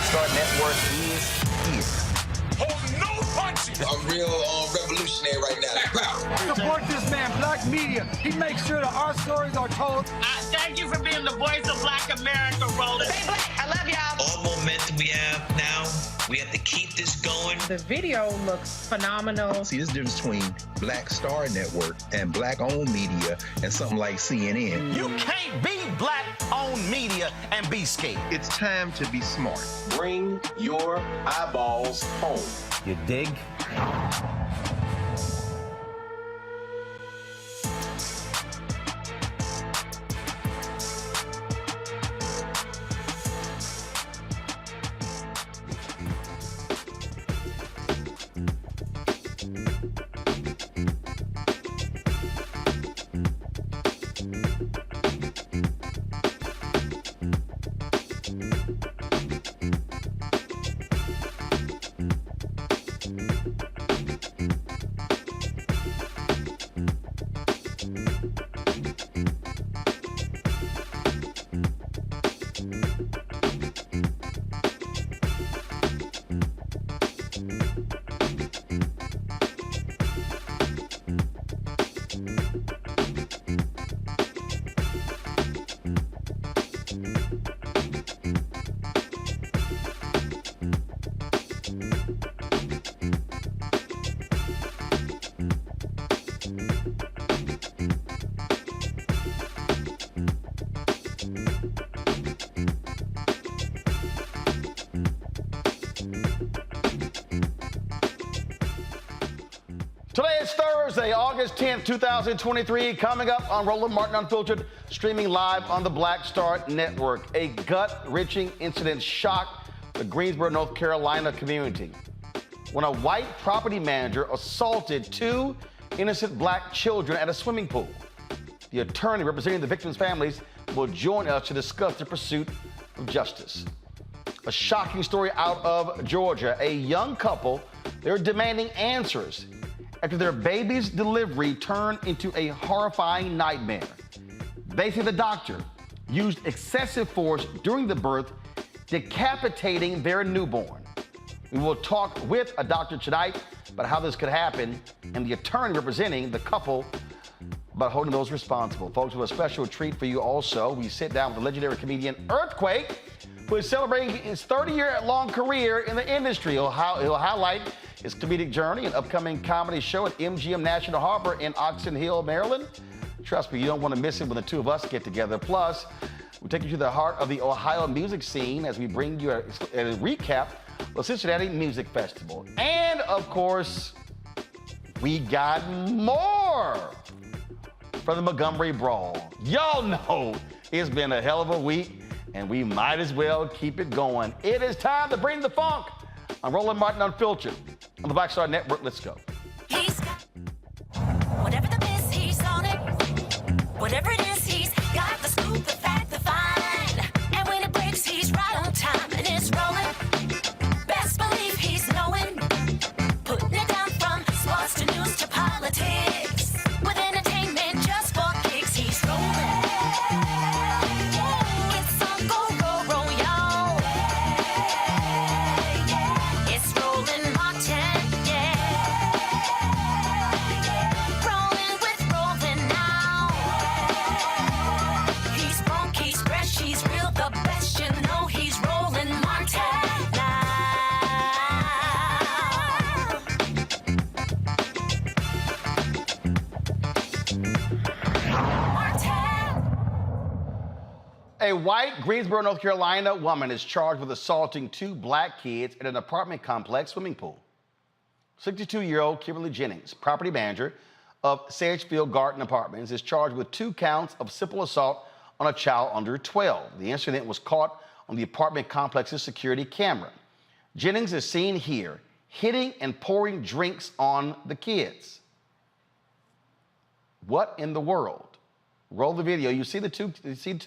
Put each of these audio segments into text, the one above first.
Black Star Network is here. Hold no punches! I'm real revolutionary right now. Support this man, Black Media. He makes sure that our stories are told. Thank you for being the voice of Black America, Roland. Stay black. I love y'all. All momentum we have now, we have to keep this going. The video looks phenomenal. See, there's a difference between Black Star Network and Black-owned media and something like CNN. You can't be Black-owned media and be scared. It's time to be smart. Bring your eyeballs home. You dig? Today is Thursday, August 10th, 2023. Coming up on Roland Martin Unfiltered, streaming live on the Black Star Network. A gut-wrenching incident shocked the Greensboro, North Carolina community when a white property manager assaulted two innocent black children at a swimming pool. The attorney representing the victims' families will join us to discuss the pursuit of justice. A shocking story out of Georgia. A young couple, they're demanding answers after their baby's delivery turned into a horrifying nightmare. They say the doctor used excessive force during the birth, decapitating their newborn. We will talk with a doctor tonight about how this could happen and the attorney representing the couple about holding those responsible. Folks, we have a special treat for you also. We sit down with the legendary comedian Earthquake, who is celebrating his 30-year-long career in the industry. He'll highlight his comedic journey and upcoming comedy show at MGM National Harbor in Oxon Hill, Maryland. Trust me, you don't want to miss it when the two of us get together. Plus, we'll take you to the heart of the Ohio music scene as we bring you a recap of the Cincinnati Music Festival. And, of course, we got more from the Montgomery Brawl. Y'all know it's been a hell of a week, and we might as well keep it going. It is time to bring the funk. I'm Roland Martin Unfiltered on the Black Star Network. Let's go. He's got whatever the miss, he's on it. Whatever it is, he's got the scoop, the fact, the find. And when it breaks, he's right on time and it's rolling. Best believe he's knowing. Putting it down from sports to news to politics. With entertainment just for kicks, he's rolling. It's on go, roll, y'all. It's Roland Martin, yeah. Rolling with Roland now. He's funk, he's fresh, he's real, the best, you know he's Roland Martin now. A white Greensboro, North Carolina woman is charged with assaulting two black kids at an apartment complex swimming pool. 62-year-old Kimberly Jennings, property manager of Sagefield Garden Apartments, is charged with 2 counts of simple assault on a child under 12. The incident was caught on the apartment complex's security camera. Jennings is seen here hitting and pouring drinks on the kids. What in the world? Roll the video. You see the two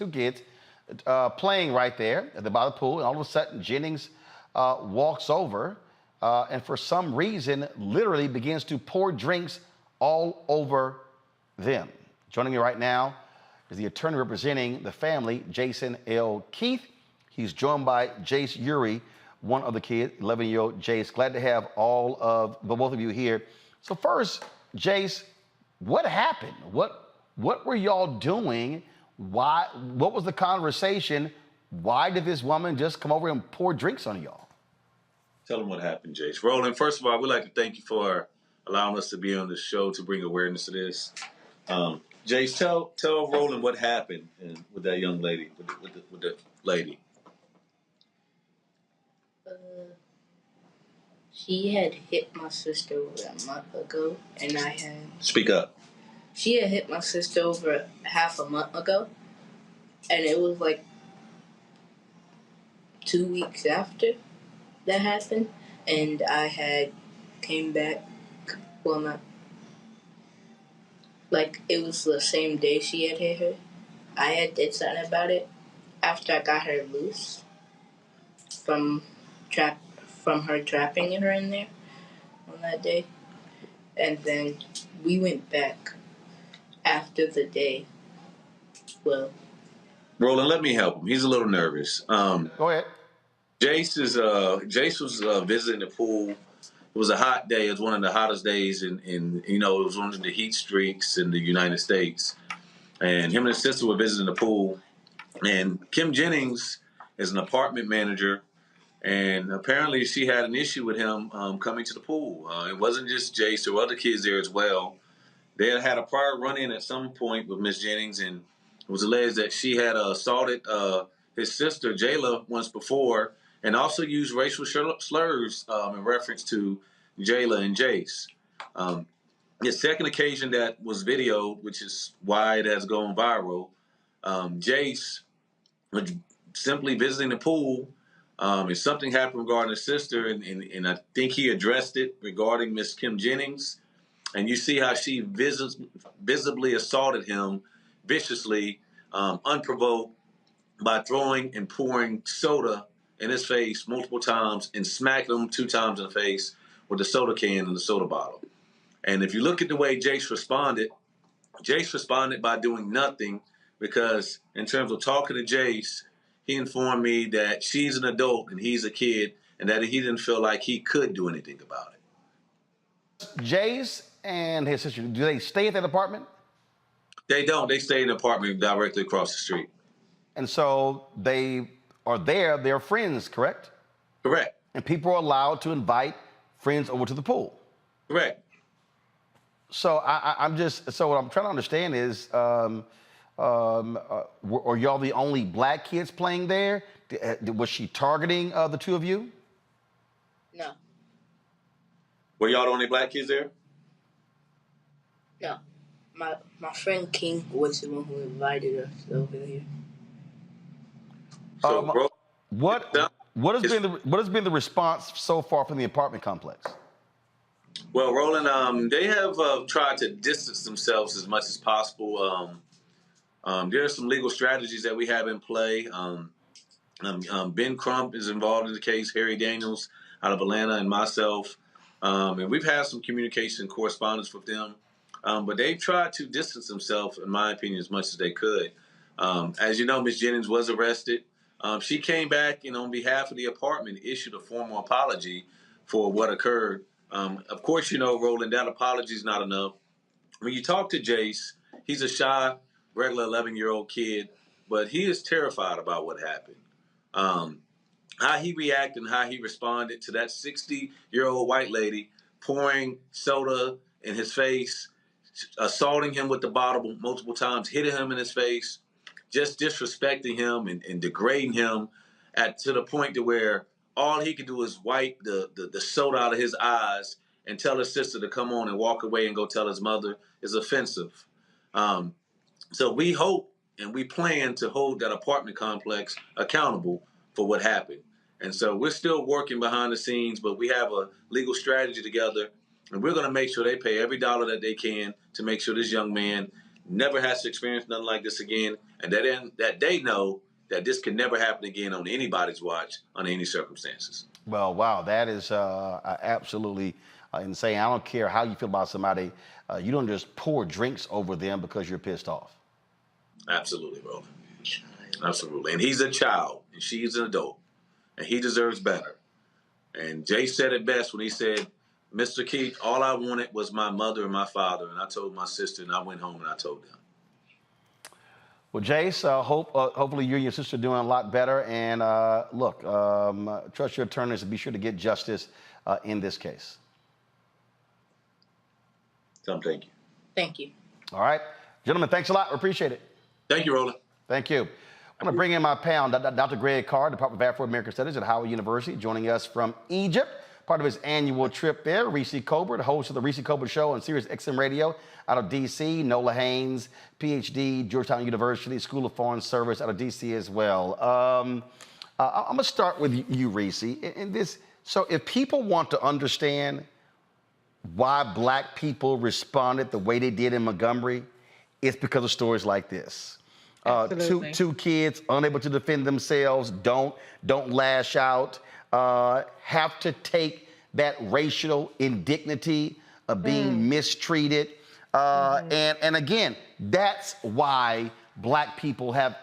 kids playing right there by the pool, and all of a sudden Jennings walks over and for some reason literally begins to pour drinks all over them. Joining me right now is the attorney representing the family, Jason L. Keith. He's joined by Jace Urey one of the kids, 11-year-old Jace. Glad to have both of you here. So first, Jace, what happened? What were y'all doing? Why? What was the conversation? Why did this woman just come over and pour drinks on y'all? Tell them what happened, Jace. Roland, first of all, we'd like to thank you for allowing us to be on the show to bring awareness to this. Jace, tell Roland what happened with that young lady, with the lady. She had hit my sister over a month ago, and Speak up. She had hit my sister over half a month ago, and it was like 2 weeks after that happened, and I had came back. Well, not like it was the same day she had hit her. I had did something about it after I got her loose from her trapping her in there on that day, and then we went back after the day. Well, Roland, let me help him. He's a little nervous. Go ahead. Jace was visiting the pool. It was a hot day. It was one of the hottest days in it was one of the heat streaks in the United States. And him and his sister were visiting the pool. And Kim Jennings is an apartment manager. And apparently she had an issue with him coming to the pool. It wasn't just Jace. There were other kids there as well. They had a prior run-in at some point with Miss Jennings, and it was alleged that she had assaulted his sister, Jayla, once before, and also used racial slurs in reference to Jayla and Jace. The second occasion that was videoed, which is why it has gone viral, Jace was simply visiting the pool, and something happened regarding his sister, and I think he addressed it regarding Miss Kim Jennings. And you see how she visibly assaulted him viciously, unprovoked, by throwing and pouring soda in his face multiple times and smacked him 2 times in the face with the soda can and the soda bottle. And if you look at the way Jace responded by doing nothing, because in terms of talking to Jace, he informed me that she's an adult and he's a kid, and that he didn't feel like he could do anything about it. Jace and his sister, do they stay at that apartment? They don't. They stay in the apartment directly across the street. And so they are there. They're friends, correct? Correct. And people are allowed to invite friends over to the pool. Correct. So so what I'm trying to understand is, are y'all the only black kids playing there? Was she targeting the two of you? no. Were y'all the only black kids there? No. My friend King was the one who invited us over here. So, what has been the response so far from the apartment complex? Well, Roland, they have tried to distance themselves as much as possible. There are some legal strategies that we have in play. Ben Crump is involved in the case, Harry Daniels out of Atlanta, and myself. And we've had some communication and correspondence with them. But they've tried to distance themselves, in my opinion, as much as they could. As you know, Ms. Jennings was arrested. She came back and on behalf of the apartment issued a formal apology for what occurred. Of course, you know, Roland, that apology is not enough. When you talk to Jace, he's a shy, regular 11-year-old kid, but he is terrified about what happened. How he reacted and how he responded to that 60-year-old white lady pouring soda in his face, assaulting him with the bottle multiple times, hitting him in his face, just disrespecting him and degrading him to the point to where all he could do is wipe the soda out of his eyes and tell his sister to come on and walk away and go tell his mother is offensive. So we hope and we plan to hold that apartment complex accountable for what happened. And so we're still working behind the scenes, but we have a legal strategy together, and we're going to make sure they pay every dollar that they can to make sure this young man never has to experience nothing like this again, and that they know that this can never happen again on anybody's watch under any circumstances. Well, wow, that is absolutely insane. I don't care how you feel about somebody. You don't just pour drinks over them because you're pissed off. Absolutely, Roland. Absolutely. And he's a child, and she's an adult, and he deserves better. And Jay said it best when he said, Mr. Keith, all I wanted was my mother and my father. And I told my sister, and I went home and I told them. Well, Jace, hopefully you and your sister are doing a lot better. And look, trust your attorneys to be sure to get justice in this case. Tom, thank you. Thank you. All right. Gentlemen, thanks a lot. We appreciate it. Thank you, Roland. Thank you. I'm going to bring in my pal, Dr. Greg Carr, Department of Afro-American Studies at Howard University, joining us from Egypt. Part of his annual trip there, Reese Colbert, host of the Reese Colbert Show on Sirius XM Radio out of D.C., Nola Haynes, Ph.D., Georgetown University, School of Foreign Service out of D.C. as well. I'm going to start with you, Reese. So if people want to understand why black people responded the way they did in Montgomery, it's because of stories like this. Two kids unable to defend themselves, don't lash out, have to take that racial indignity of being mistreated. And again, that's why black people have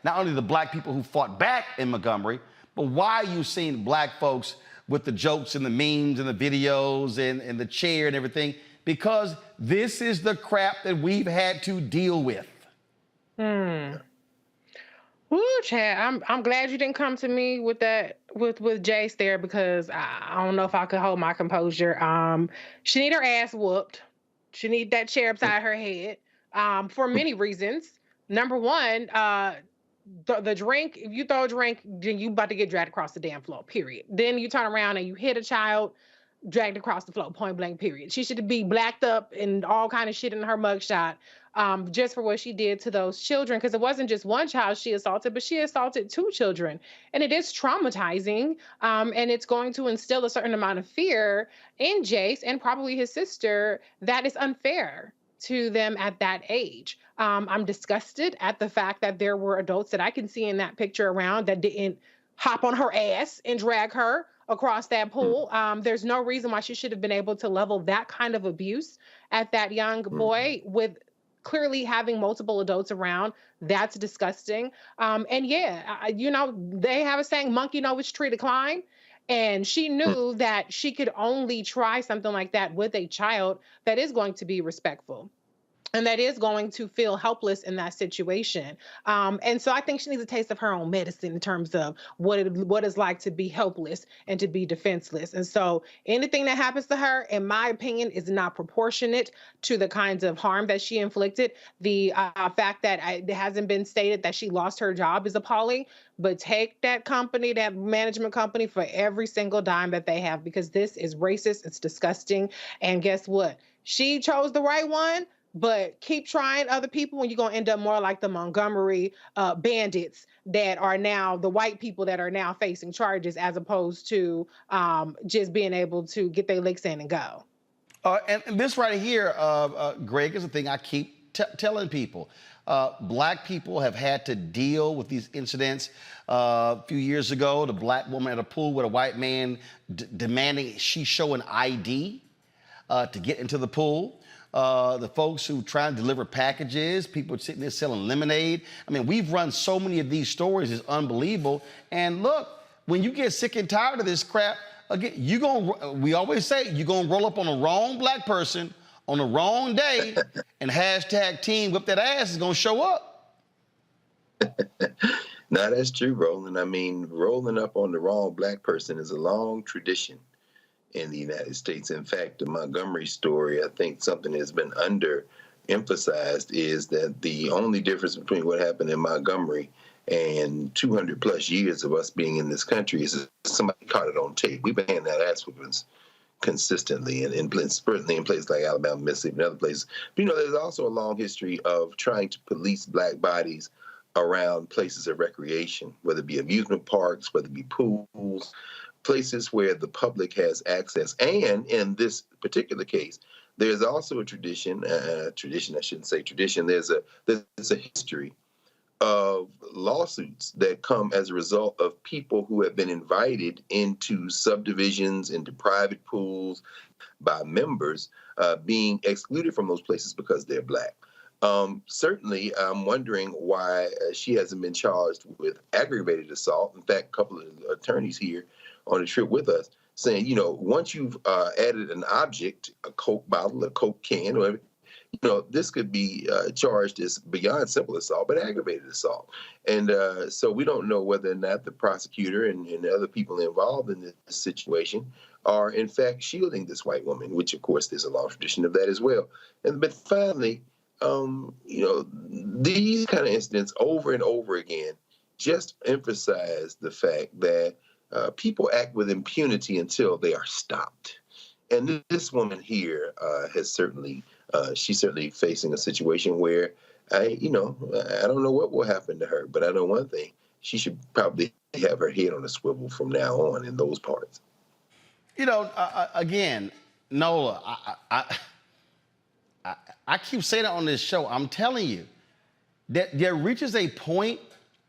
not only the black people who fought back in Montgomery, but why you've seen black folks with the jokes and the memes and the videos and the chair and everything, because this is the crap that we've had to deal with. Woo, Chad, I'm glad you didn't come to me with that with Jace there, because I don't know if I could hold my composure. She need her ass whooped. She need that chair upside her head for many reasons. Number one, the drink, if you throw a drink, then you about to get dragged across the damn floor, period. Then you turn around and you hit a child, dragged across the floor, point blank, period. She should be blacked up and all kind of shit in her mugshot just for what she did to those children. Because it wasn't just one child she assaulted, but she assaulted 2 children. And it is traumatizing. And it's going to instill a certain amount of fear in Jace and probably his sister that is unfair to them at that age. I'm disgusted at the fact that there were adults that I can see in that picture around that didn't hop on her ass and drag her across that pool. There's no reason why she should have been able to level that kind of abuse at that young boy with clearly having multiple adults around. That's disgusting. And yeah, they have a saying, monkey know which tree to climb. And she knew that she could only try something like that with a child that is going to be respectful and that is going to feel helpless in that situation. And so I think she needs a taste of her own medicine in terms of what it's like to be helpless and to be defenseless. And so anything that happens to her, in my opinion, is not proportionate to the kinds of harm that she inflicted. The fact that it hasn't been stated that she lost her job is appalling, but take that company, that management company, for every single dime that they have, because this is racist, it's disgusting. And guess what? She chose the right one. But keep trying other people and you're going to end up more like the Montgomery bandits that are now the white people that are now facing charges, as opposed to just being able to get their licks in and go. And this right here, Greg, is the thing I keep telling people. Black people have had to deal with these incidents. A few years ago, the black woman at a pool with a white man demanding she show an ID to get into the pool. The folks who try and deliver packages, people sitting there selling lemonade. I mean, we've run so many of these stories, it's unbelievable. And look, when you get sick and tired of this crap, again, we always say, you're going to roll up on the wrong black person on the wrong day, and hashtag team whip that ass is going to show up. No, that's true, Roland. I mean, rolling up on the wrong black person is a long tradition in the United States. In fact, the Montgomery story, I think something that's been underemphasized is that the only difference between what happened in Montgomery and 200 plus years of us being in this country is somebody caught it on tape. We've been having that ass whoopings consistently, and certainly in places like Alabama, Mississippi, and other places. But, there's also a long history of trying to police black bodies around places of recreation, whether it be amusement parks, whether it be pools, places where the public has access. And in this particular case, there's also a tradition, I shouldn't say tradition, there's a history of lawsuits that come as a result of people who have been invited into subdivisions, into private pools by members being excluded from those places because they're black. Certainly, I'm wondering why she hasn't been charged with aggravated assault. In fact, a couple of attorneys here on the trip with us saying, once you've added an object, a Coke bottle, a Coke can, whatever, this could be charged as beyond simple assault, but aggravated assault. And so we don't know whether or not the prosecutor and the other people involved in this situation are in fact shielding this white woman, which of course there's a long tradition of that as well. But finally, these kind of incidents over and over again just emphasize the fact that people act with impunity until they are stopped. And this woman here has certainly, she's certainly facing a situation where I don't know what will happen to her, but I know one thing: she should probably have her head on a swivel from now on in those parts. Again, Nola, I keep saying it on this show. I'm telling you that there reaches a point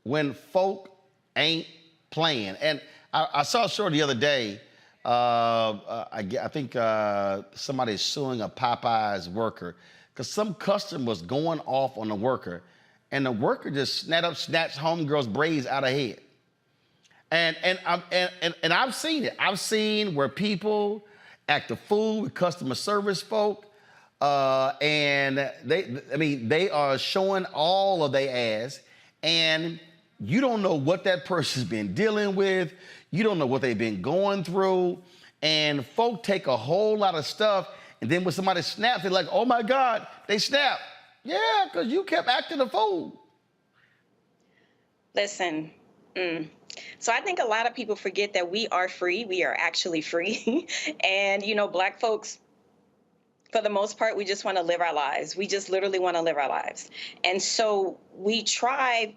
when folk ain't playing. And I saw a story the other day. I think somebody's suing a Popeyes worker because some customer was going off on the worker, and the worker just snatched homegirl's braids out of her head. And I've seen it. I've seen where people act a fool with customer service folk, and they are showing all of their ass, and you don't know what that person's been dealing with. You don't know what they've been going through, and folk take a whole lot of stuff, and then when somebody snaps, they're like, "Oh my God, they snapped." Yeah, because you kept acting a fool. Listen. So I think a lot of people forget that we are free. We are actually free. And, Black folks, for the most part, we just want to live our lives. We just literally want to live our lives. And so we try,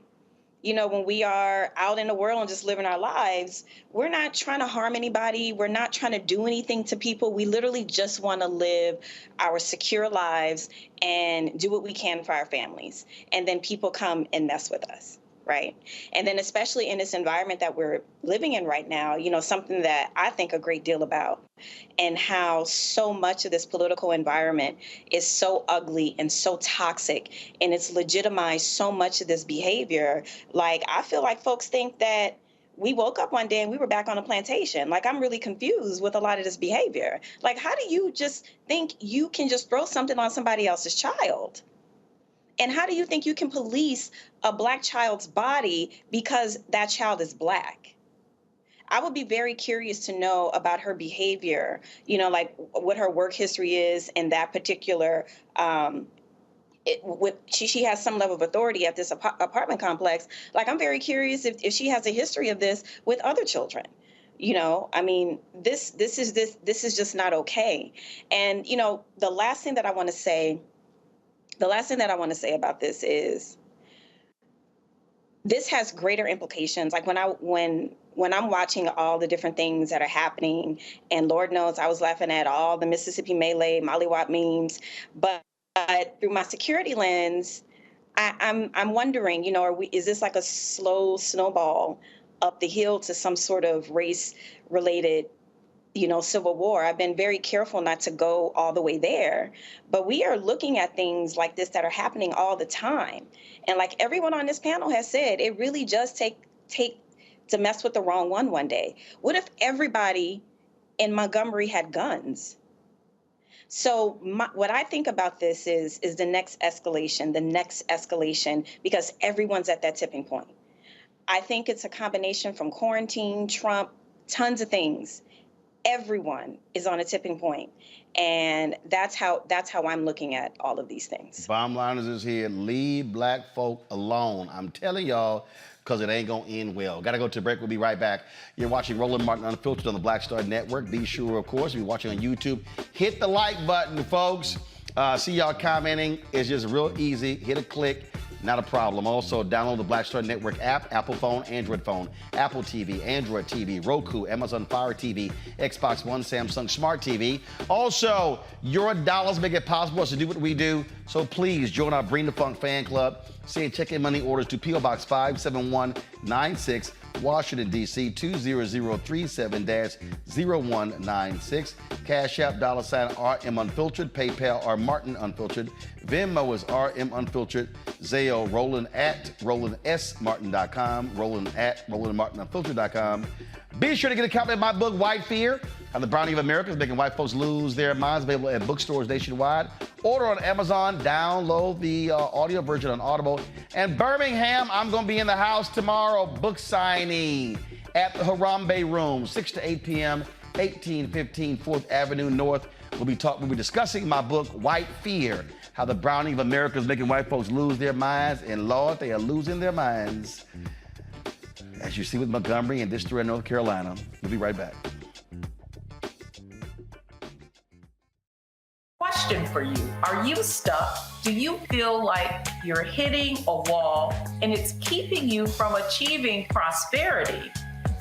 when we are out in the world and just living our lives, we're not trying to harm anybody. We're not trying to do anything to people. We literally just want to live our secure lives and do what we can for our families. And then people come and mess with us. Right. And then especially in this environment that we're living in right now, something that I think a great deal about, and how so much of this political environment is so ugly and so toxic, and it's legitimized so much of this behavior. Like, I feel like folks think that we woke up one day and we were back on a plantation. Like, I'm really confused with a lot of this behavior. Like, how do you just think you can just throw something on somebody else's child? And how do you think you can police a Black child's body because that child is Black? I would be very curious to know about her behavior, like what her work history is in that particular, she has some level of authority at this apartment complex. Like, I'm very curious if she has a history of this with other children. This is just not okay. And, the last thing that I want to say about this is this has greater implications. Like, when I'm watching all the different things that are happening, and Lord knows I was laughing at all the Mississippi Melee, Mollywop memes, but through my security lens, I'm wondering, is this like a slow snowball up the hill to some sort of race-related civil war? I've been very careful not to go all the way there, but we are looking at things like this that are happening all the time. And like everyone on this panel has said, it really does take to mess with the wrong one day. What if everybody in Montgomery had guns? So what I think about this is the next escalation, because everyone's at that tipping point. I think it's a combination from quarantine, Trump, tons of things. Everyone is on a tipping point, and that's how I'm looking at all of these things. Bottom line is here: leave Black folk alone. I'm telling y'all, because it ain't gonna end well. Gotta go to break. We'll be right back. You're watching Roland Martin Unfiltered on the Black Star Network. Be sure, of course, if you're watching on YouTube, hit the like button, folks. See y'all commenting. It's just real easy. Hit a click. Not a problem. Also, download the Black Star Network app, Apple phone, Android phone, Apple TV, Android TV, Roku, Amazon Fire TV, Xbox One, Samsung Smart TV. Also, your dollars make it possible for us to do what we do. So please join our Bring the Funk fan club. Send check-in money orders to P.O. Box 57196, Washington, D.C. 20037-0196. Cash App, $RM Unfiltered. PayPal, R Martin Unfiltered. Venmo is RM Unfiltered. Zayo, Roland at RolandSMartin.com. Roland at RolandMartinUnfiltered.com. Be sure to get a copy of my book, White Fear, How the Browning of America is making white folks lose their minds. Available at bookstores nationwide. Order on Amazon. Download the audio version on Audible. And Birmingham, I'm going to be in the house tomorrow. Book signing at the Harambe Room, 6 to 8 p.m., 1815 4th Avenue North. We'll be discussing my book, White Fear, how the Browning of America is making white folks lose their minds. And Lord, they are losing their minds. As you see with Montgomery and this story in North Carolina. We'll be right back. Question for you. Are you stuck? Do you feel like you're hitting a wall and it's keeping you from achieving prosperity?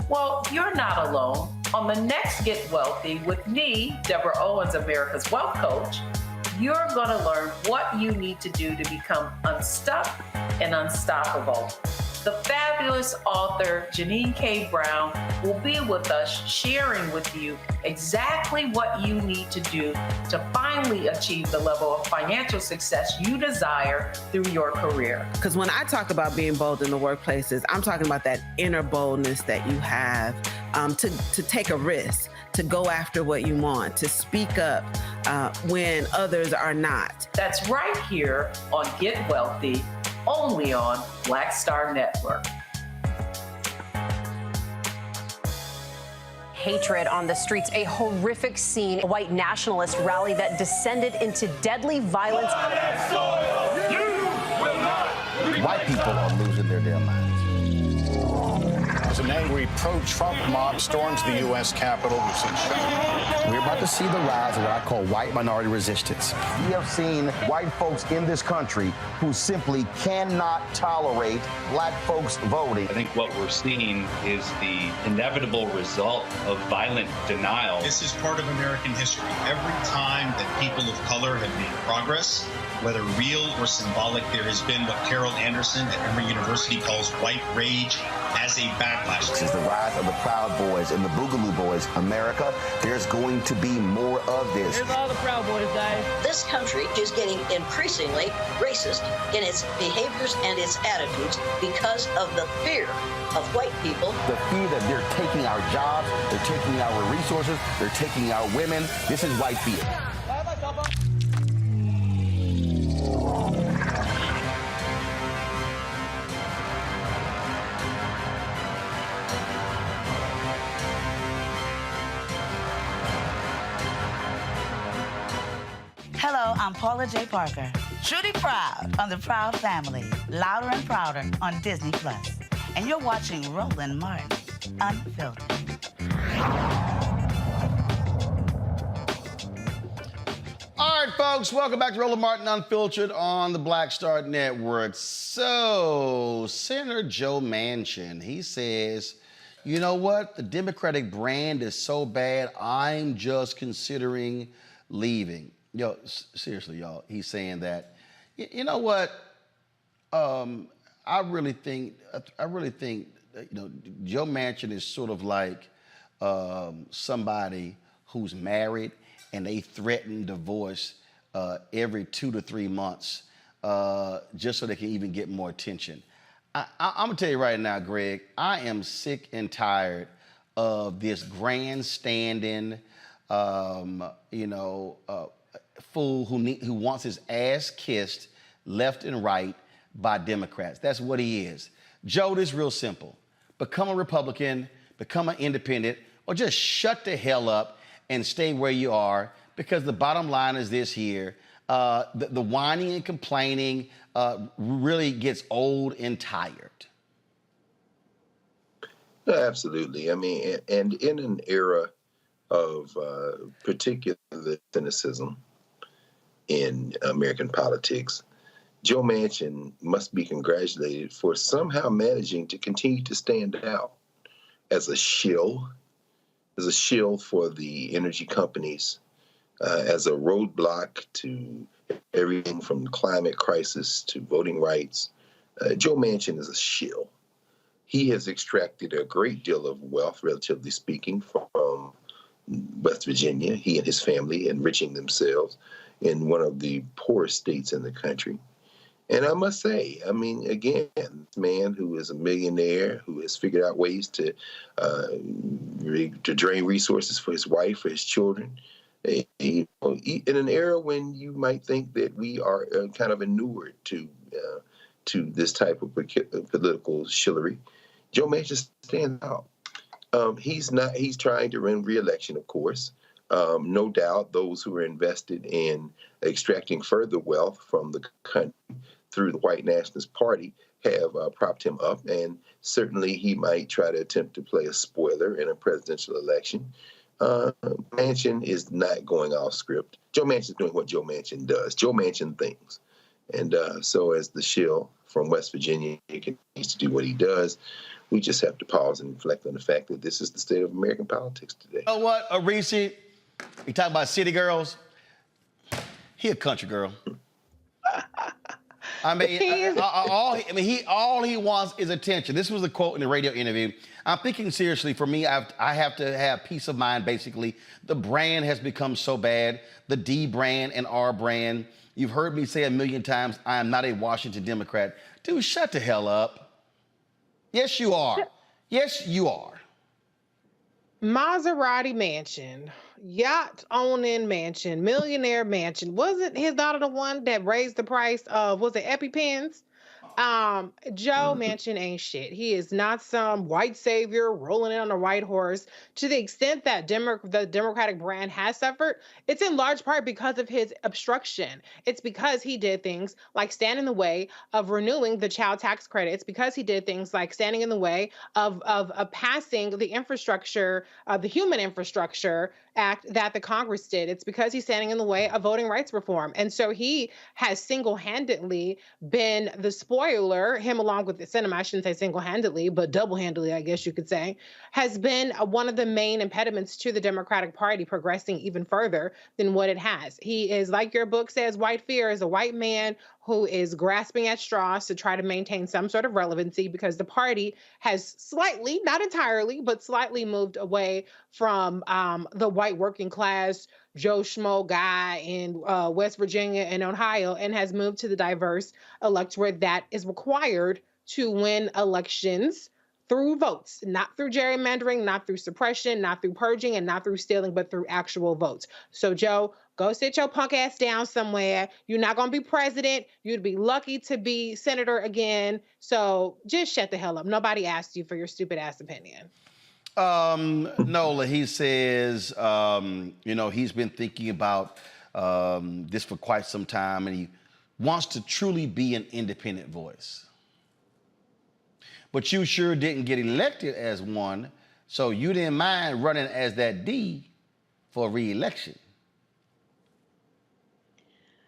Well, you're not alone. On the next Get Wealthy with me, Deborah Owens, America's Wealth Coach, you're going to learn what you need to do to become unstuck and unstoppable. The fabulous author Janine K. Brown will be with us sharing with you exactly what you need to do to finally achieve the level of financial success you desire through your career. Because when I talk about being bold in the workplaces, I'm talking about that inner boldness that you have to take a risk, to go after what you want, to speak up when others are not. That's right here on Get Wealthy, only on Black Star Network. Hatred on the streets, a horrific scene, a white nationalist rally that descended into deadly violence. White people are losing their damn minds. As an angry pro-Trump mob storms the U.S. Capitol, we're about to see the rise of what I call white minority resistance. We have seen white folks in this country who simply cannot tolerate black folks voting. I think what we're seeing is the inevitable result of violent denial. This is part of American history. Every time that people of color have made progress, whether real or symbolic, there has been what Carol Anderson at Emory University calls white rage as a backlash. This is the rise of the Proud Boys and the Boogaloo Boys. America, there's going to be more of this. Here's all the Proud Boys, guys. This country is getting increasingly racist in its behaviors and its attitudes because of the fear of white people. The fear that they're taking our jobs, they're taking our resources, they're taking our women. This is white fear. Hello, I'm Paula J. Parker. Truly proud on the Proud Family, louder and prouder on Disney+. And you're watching Roland Martin, Unfiltered. All right, folks, welcome back to Roland Martin Unfiltered on the Black Star Network. So, Senator Joe Manchin, he says, you know what? The Democratic brand is so bad, I'm just considering leaving. Yo, seriously, y'all, he's saying that. You know what? I really think, Joe Manchin is sort of like somebody who's married and they threaten divorce every 2 to 3 months just so they can even get more attention. I'm gonna tell you right now, Greg, I am sick and tired of this grandstanding, fool who wants his ass kissed left and right by Democrats. That's what he is. Joe, this is real simple. Become a Republican, become an independent, or just shut the hell up and stay where you are, because the bottom line is this here. The whining and complaining really gets old and tired. Absolutely. I mean, and in an era of particular cynicism in American politics, Joe Manchin must be congratulated for somehow managing to continue to stand out as a shill for the energy companies, as a roadblock to everything from climate crisis to voting rights. Joe Manchin is a shill. He has extracted a great deal of wealth, relatively speaking, from West Virginia, he and his family enriching themselves in one of the poorest states in the country. And I must say, I mean, again, this man who is a millionaire, who has figured out ways to drain resources for his wife, for his children, in an era when you might think that we are kind of inured to this type of political shillery, Joe Manchin stands out. He's trying to win re-election, of course. No doubt those who are invested in extracting further wealth from the country through the white nationalist party have propped him up, and certainly he might try to attempt to play a spoiler in a presidential election. Manchin is not going off script. Joe Manchin is doing what Joe Manchin does. Joe Manchin thinks. And so as the shill from West Virginia continues to do what he does, we just have to pause and reflect on the fact that this is the state of American politics today. You know what, Reese? You talk about city girls. He a country girl. I mean, all he wants is attention. This was a quote in the radio interview. I'm thinking seriously. For me, I have to have peace of mind. Basically, the brand has become so bad. The D brand and R brand. You've heard me say a million times, I am not a Washington Democrat. Dude, shut the hell up. Yes, you are. Yes, you are. Maserati mansion, yacht owning mansion, millionaire mansion. Wasn't his daughter the one that raised the price of, was it EpiPens? Joe Manchin ain't shit. He is not some white savior rolling in on a white horse. To the extent that the Democratic brand has suffered, it's in large part because of his obstruction. It's because he did things like stand in the way of renewing the child tax credit. It's because he did things like standing in the way of passing the infrastructure, the Human Infrastructure Act that the Congress did. It's because he's standing in the way of voting rights reform. And so he has single-handedly been the spoiler, him along with the cinema, I shouldn't say single-handedly, but double-handedly, I guess you could say, has been one of the main impediments to the Democratic Party progressing even further than what it has. He is, like your book says, white fear is a white man who is grasping at straws to try to maintain some sort of relevancy because the party has slightly, not entirely, but slightly moved away from the white working class Joe Schmo guy in West Virginia and Ohio, and has moved to the diverse electorate that is required to win elections through votes, not through gerrymandering, not through suppression, not through purging, and not through stealing, but through actual votes. So, Joe, go sit your punk ass down somewhere. You're not going to be president. You'd be lucky to be senator again. So just shut the hell up. Nobody asked you for your stupid ass opinion. Nola, he says, he's been thinking about this for quite some time, and he wants to truly be an independent voice. But you sure didn't get elected as one, so you didn't mind running as that D for re-election.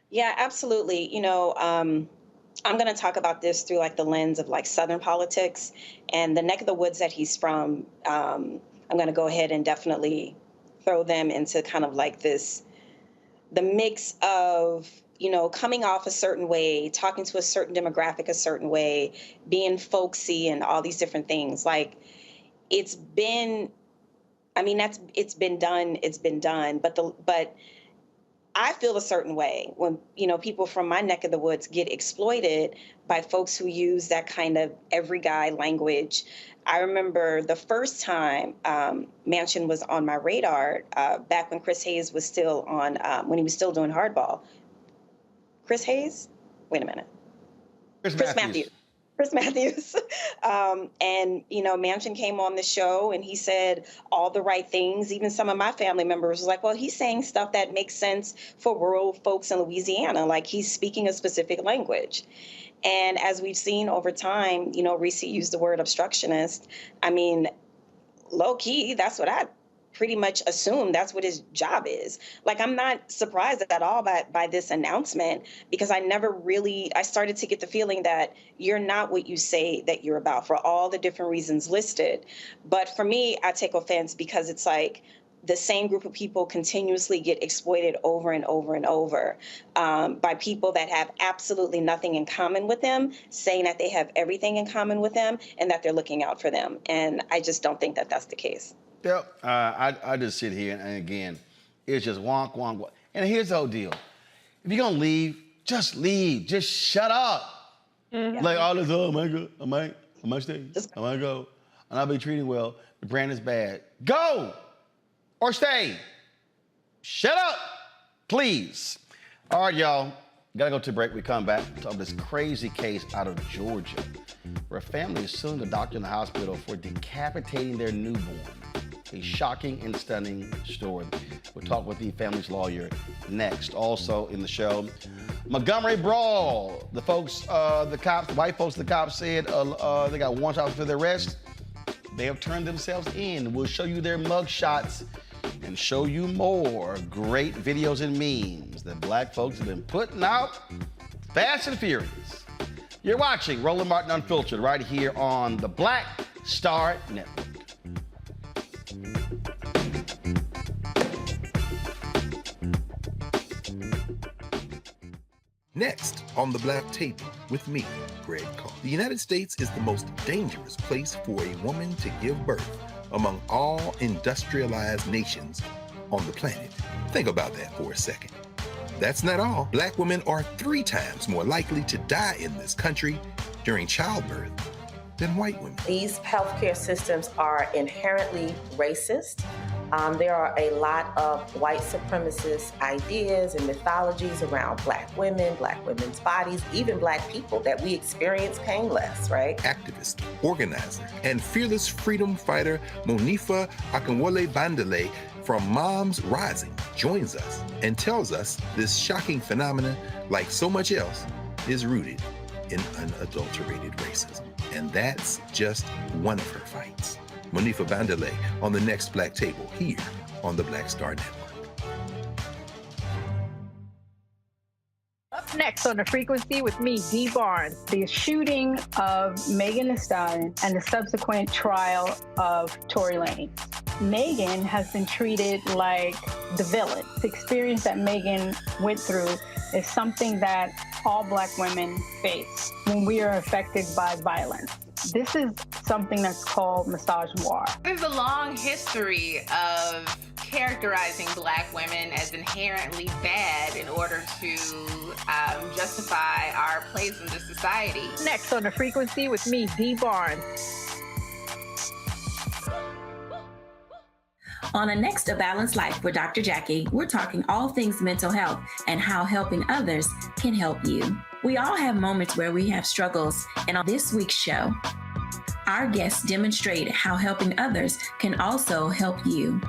Yeah, absolutely. I'm going to talk about this through like the lens of like Southern politics and the neck of the woods that he's from. I'm going to go ahead and definitely throw them into kind of like the mix of, coming off a certain way, talking to a certain demographic a certain way, being folksy and all these different things. Like it's been done, but I feel a certain way when, people from my neck of the woods get exploited by folks who use that kind of every guy language. I remember the first time Manchin was on my radar back when Chris Hayes was still on, when he was still doing hardball. Chris Hayes? Wait a minute. Chris Matthews. Chris Matthews. And, Manchin came on the show and he said all the right things. Even some of my family members was like, well, he's saying stuff that makes sense for rural folks in Louisiana. Like he's speaking a specific language. And as we've seen over time, Reese used the word obstructionist. I mean, low key, that's what I pretty much assume that's what his job is. Like, I'm not surprised at all by this announcement because I started to get the feeling that you're not what you say that you're about for all the different reasons listed. But for me, I take offense because it's like the same group of people continuously get exploited over and over and over by people that have absolutely nothing in common with them, saying that they have everything in common with them and that they're looking out for them. And I just don't think that that's the case. Yep. I just sit here and again, it's just wonk, wonk, wonk. And here's the whole deal. If you're going to leave, just leave. Just shut up. Like all this, oh, I might stay, I might go, and I'll be treating well. The brand is bad. Go or stay. Shut up, please. All right, y'all. Gotta go to break. We come back to this crazy case out of Georgia where a family is suing the doctor in the hospital for decapitating their newborn. A shocking and stunning story. We'll talk with the family's lawyer next. Also in the show, Montgomery brawl. The folks, the cops, the white folks, the cops said they got warrants out for their arrest. They have turned themselves in. We'll show you their mug shots and show you more great videos and memes that black folks have been putting out fast and furious. You're watching Roland Martin Unfiltered right here on the Black Star Network. Next on the Black Table with me, Greg Carr. The United States is the most dangerous place for a woman to give birth among all industrialized nations on the planet. Think about that for a second. That's not all. Black women are 3 times more likely to die in this country during childbirth than white women. These healthcare systems are inherently racist. There are a lot of white supremacist ideas and mythologies around black women's bodies, even black people, that we experience pain less, right? Activist, organizer, and fearless freedom fighter Monifa Akinwole Bandele from Moms Rising joins us and tells us this shocking phenomenon, like so much else, is rooted in unadulterated racism. And that's just one of her fights. Monifa Bandele on the next Black Table here on the Black Star Network. Up next on The Frequency with me, Dee Barnes, the shooting of Megan Thee Stallion and the subsequent trial of Tory Lanez. Megan has been treated like the villain. The experience that Megan went through is something that all black women face when we are affected by violence. This is something that's called misogynoir. There's a long history of characterizing black women as inherently bad in order to justify our place in the society. Next on The Frequency with me, Dee Barnes. On the next A Balanced Life with Dr. Jackie, we're talking all things mental health and how helping others can help you. We all have moments where we have struggles, and on this week's show, our guests demonstrate how helping others can also help you.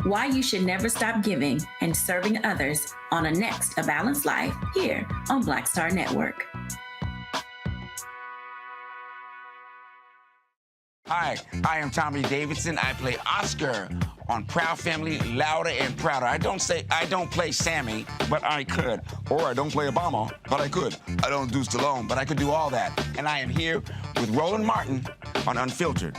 Why you should never stop giving and serving others on a next A Balanced Life here on Black Star Network. Hi, I am Tommy Davidson. I play Oscar on Proud Family, Louder and Prouder. I don't play Sammy, but I could. Or I don't play Obama, but I could. I don't do Stallone, but I could do all that. And I am here with Roland Martin on Unfiltered.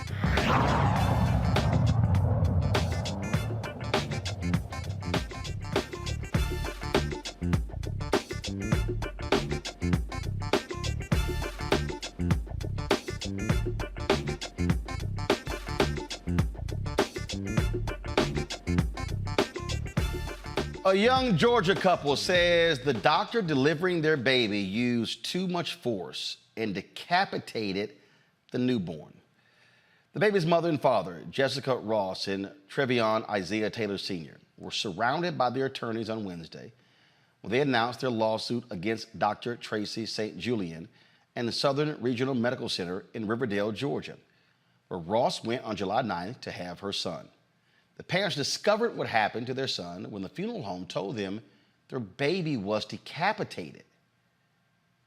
A young Georgia couple says the doctor delivering their baby used too much force and decapitated the newborn. The baby's mother and father, Jessica Ross and Trevion Isaiah Taylor Sr., were surrounded by their attorneys on Wednesday when they announced their lawsuit against Dr. Tracy St. Julian and the Southern Regional Medical Center in Riverdale, Georgia, where Ross went on July 9th to have her son. The parents discovered what happened to their son when the funeral home told them their baby was decapitated.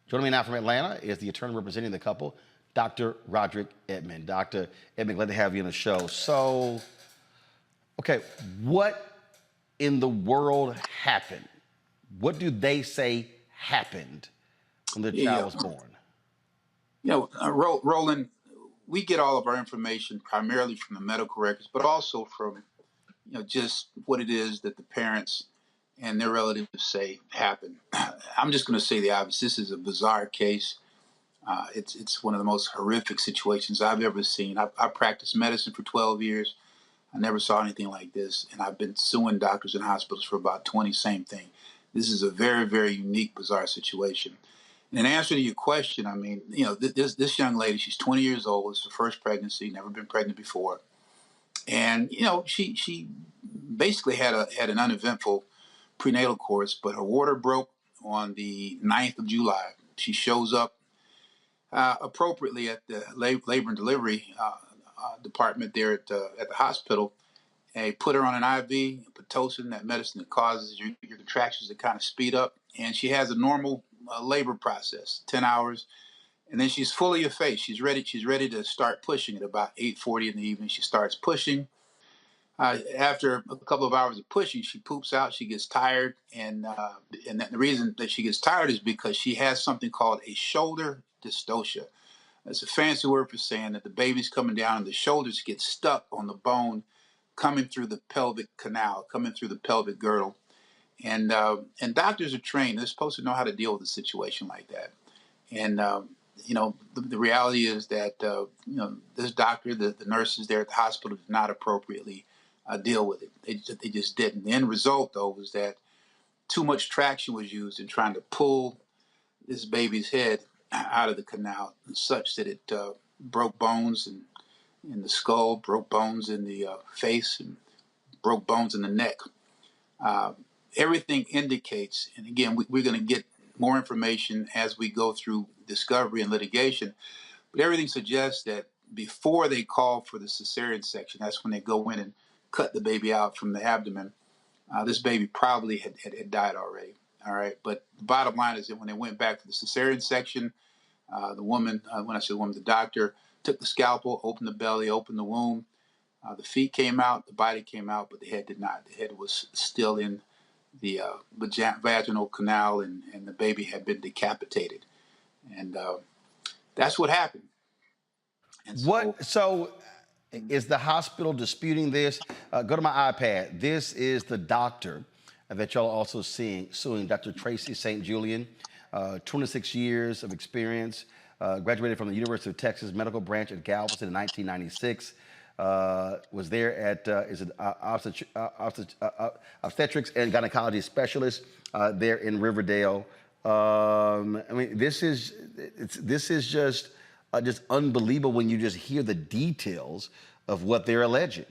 Joining me now from Atlanta is the attorney representing the couple, Dr. Roderick Edmond. Dr. Edmond, glad to have you on the show. So, okay, what in the world happened? What do they say happened when the child was born? Roland, we get all of our information primarily from the medical records, but also from just what it is that the parents and their relatives say happened. I'm just going to say the obvious. This is a bizarre case. It's one of the most horrific situations I've ever seen. I practiced medicine for 12 years. I never saw anything like this, and I've been suing doctors and hospitals for about 20, same thing. This is a very, very unique, bizarre situation. In answer to your question, I mean, you know, this young lady, she's 20 years old. It's her first pregnancy, never been pregnant before, and you know, she basically had an uneventful prenatal course, but her water broke on the 9th of July. She shows up appropriately at the labor and delivery department there at the hospital. And they put her on an IV, Pitocin, that medicine that causes your contractions to kind of speed up. And she has a normal labor process, 10 hours. And then she's fully effaced. She's ready to start pushing at about 8:40 in the evening. She starts pushing. After a couple of hours of pushing, she poops out. She gets tired, and the reason that she gets tired is because she has something called a shoulder dystocia. That's a fancy word for saying that the baby's coming down and the shoulders get stuck on the bone coming through the pelvic canal, coming through the pelvic girdle. And doctors are trained. They're supposed to know how to deal with a situation like that. And, you know, the reality is that, you know, this doctor, the nurses there at the hospital did not appropriately deal with it. They just didn't. The end result, though, was that too much traction was used in trying to pull this baby's head out of the canal, such that it broke bones in the skull, broke bones in the face, and broke bones in the neck. Everything indicates, and again, we're going to get more information as we go through discovery and litigation, but everything suggests that before they call for the cesarean section, that's when they go in and cut the baby out from the abdomen. This baby probably had died already. All right, but the bottom line is that when they went back to the cesarean section, the woman, when I say woman, the doctor took the scalpel, opened the belly, opened the womb. The feet came out, the body came out, but the head did not. The head was still in the vaginal canal, and the baby had been decapitated. And that's what happened. And so is the hospital disputing this? Go to my iPad. This is the doctor that y'all are also suing, Dr. Tracy St. Julian, 26 years of experience, graduated from the University of Texas Medical Branch at Galveston in 1996. Was there at obstetrics and gynecology specialist there in Riverdale. I mean, this is just unbelievable when you just hear the details of what they're alleging.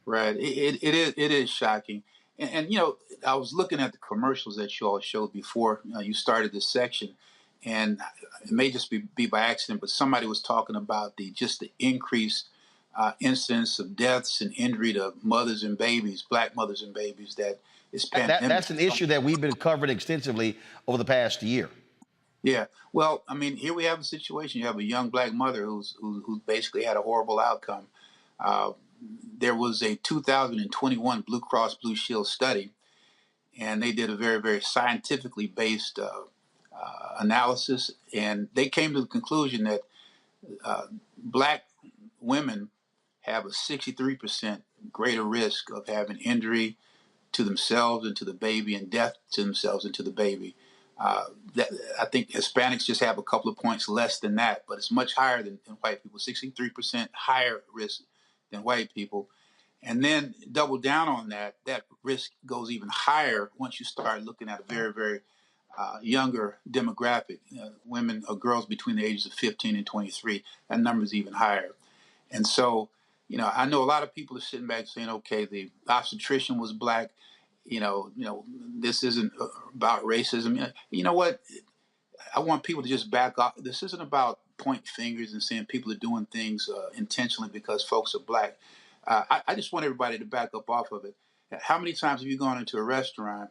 Right, it is shocking, and you know, I was looking at the commercials that you all showed before you started this section, and it may just be by accident, but somebody was talking about the increased incidence of deaths and injury to mothers and babies, black mothers and babies. That is pandemic. That's an issue that we've been covering extensively over the past year. Yeah, well, I mean, here we have a situation. You have a young black mother who's basically had a horrible outcome. There was a 2021 Blue Cross Blue Shield study, and they did a very, very scientifically based analysis, and they came to the conclusion that black women have a 63% greater risk of having injury to themselves and to the baby, and death to themselves and to the baby. I think Hispanics just have a couple of points less than that, but it's much higher than white people, 63% higher risk than white people. And then double down on that risk goes even higher once you start looking at a very, very younger demographic, women or girls between the ages of 15 and 23. That number is even higher. And so, you know, I know a lot of people are sitting back saying, okay, the obstetrician was black. You know, this isn't about racism. You know what? I want people to just back off. This isn't about pointing fingers and saying people are doing things intentionally because folks are black. I just want everybody to back up off of it. How many times have you gone into a restaurant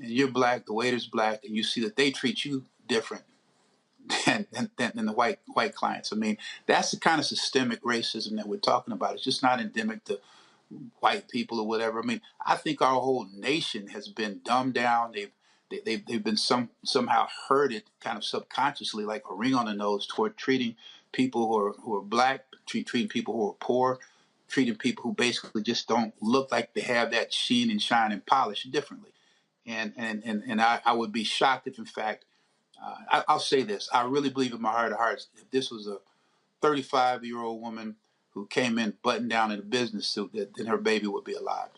and you're black, the waiter's black, and you see that they treat you different than the white clients? I mean, that's the kind of systemic racism that we're talking about. It's just not endemic to white people or whatever. I mean, I think our whole nation has been dumbed down. They've been somehow herded kind of subconsciously, like a ring on the nose, toward treating people who are black, treating people who are poor, treating people who basically just don't look like they have that sheen and shine and polish differently. And I would be shocked if, in fact, I'll say this: I really believe in my heart of hearts, if this was a 35-year-old woman who came in buttoned down in a business suit, then her baby would be alive.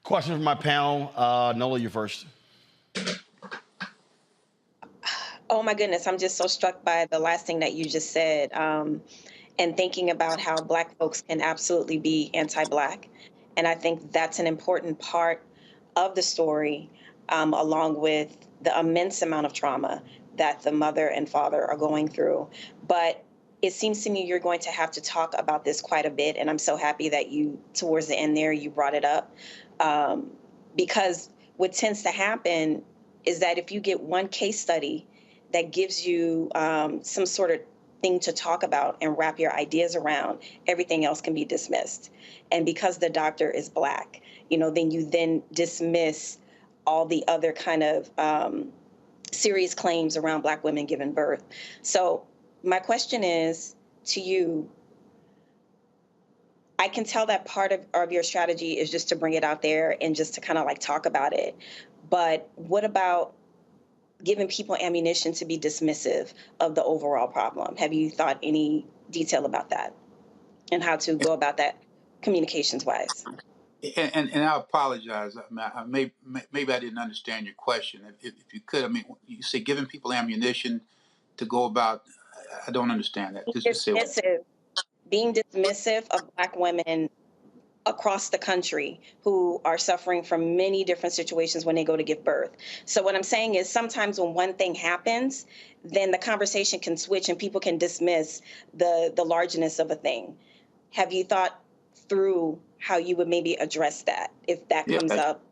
Question from my panel. Nola, you first. Oh my goodness, I'm just so struck by the last thing that you just said, and thinking about how Black folks can absolutely be anti-Black. And I think that's an important part of the story, along with the immense amount of trauma that the mother and father are going through. But it seems to me you're going to have to talk about this quite a bit. And I'm so happy that you, towards the end there, you brought it up. Because what tends to happen is that if you get one case study that gives you some sort of thing to talk about and wrap your ideas around, everything else can be dismissed. And because the doctor is Black, then you then dismiss all the other kind of serious claims around Black women giving birth. So my question is to you, I can tell that part of your strategy is just to bring it out there and just to kind of like talk about it. But what about giving people ammunition to be dismissive of the overall problem? Have you thought any detail about that and how to go about that communications wise? And I apologize. Maybe I didn't understand your question. If you could, you say giving people ammunition to go about. I don't understand that. Just say what. Being dismissive of Black women across the country who are suffering from many different situations when they go to give birth. So what I'm saying is sometimes when one thing happens, then the conversation can switch and people can dismiss the largeness of a thing. Have you thought through how you would maybe address that if that comes up?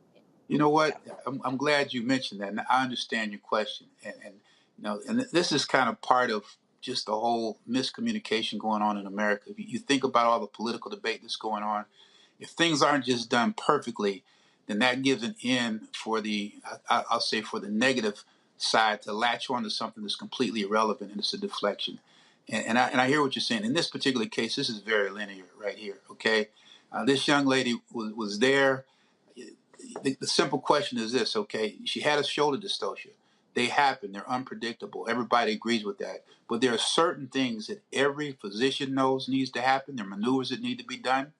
You know what? I'm glad you mentioned that. And I understand your question, and this is kind of part of just the whole miscommunication going on in America. If you think about all the political debate that's going on, if things aren't just done perfectly, then that gives an in for I'll say for the negative side to latch on to something that's completely irrelevant, and it's a deflection. And I hear what you're saying. In this particular case, this is very linear right here. Okay, this young lady was there. The simple question is this, okay? She had a shoulder dystocia. They happen. They're unpredictable. Everybody agrees with that. But there are certain things that every physician knows needs to happen. There are maneuvers that need to be done.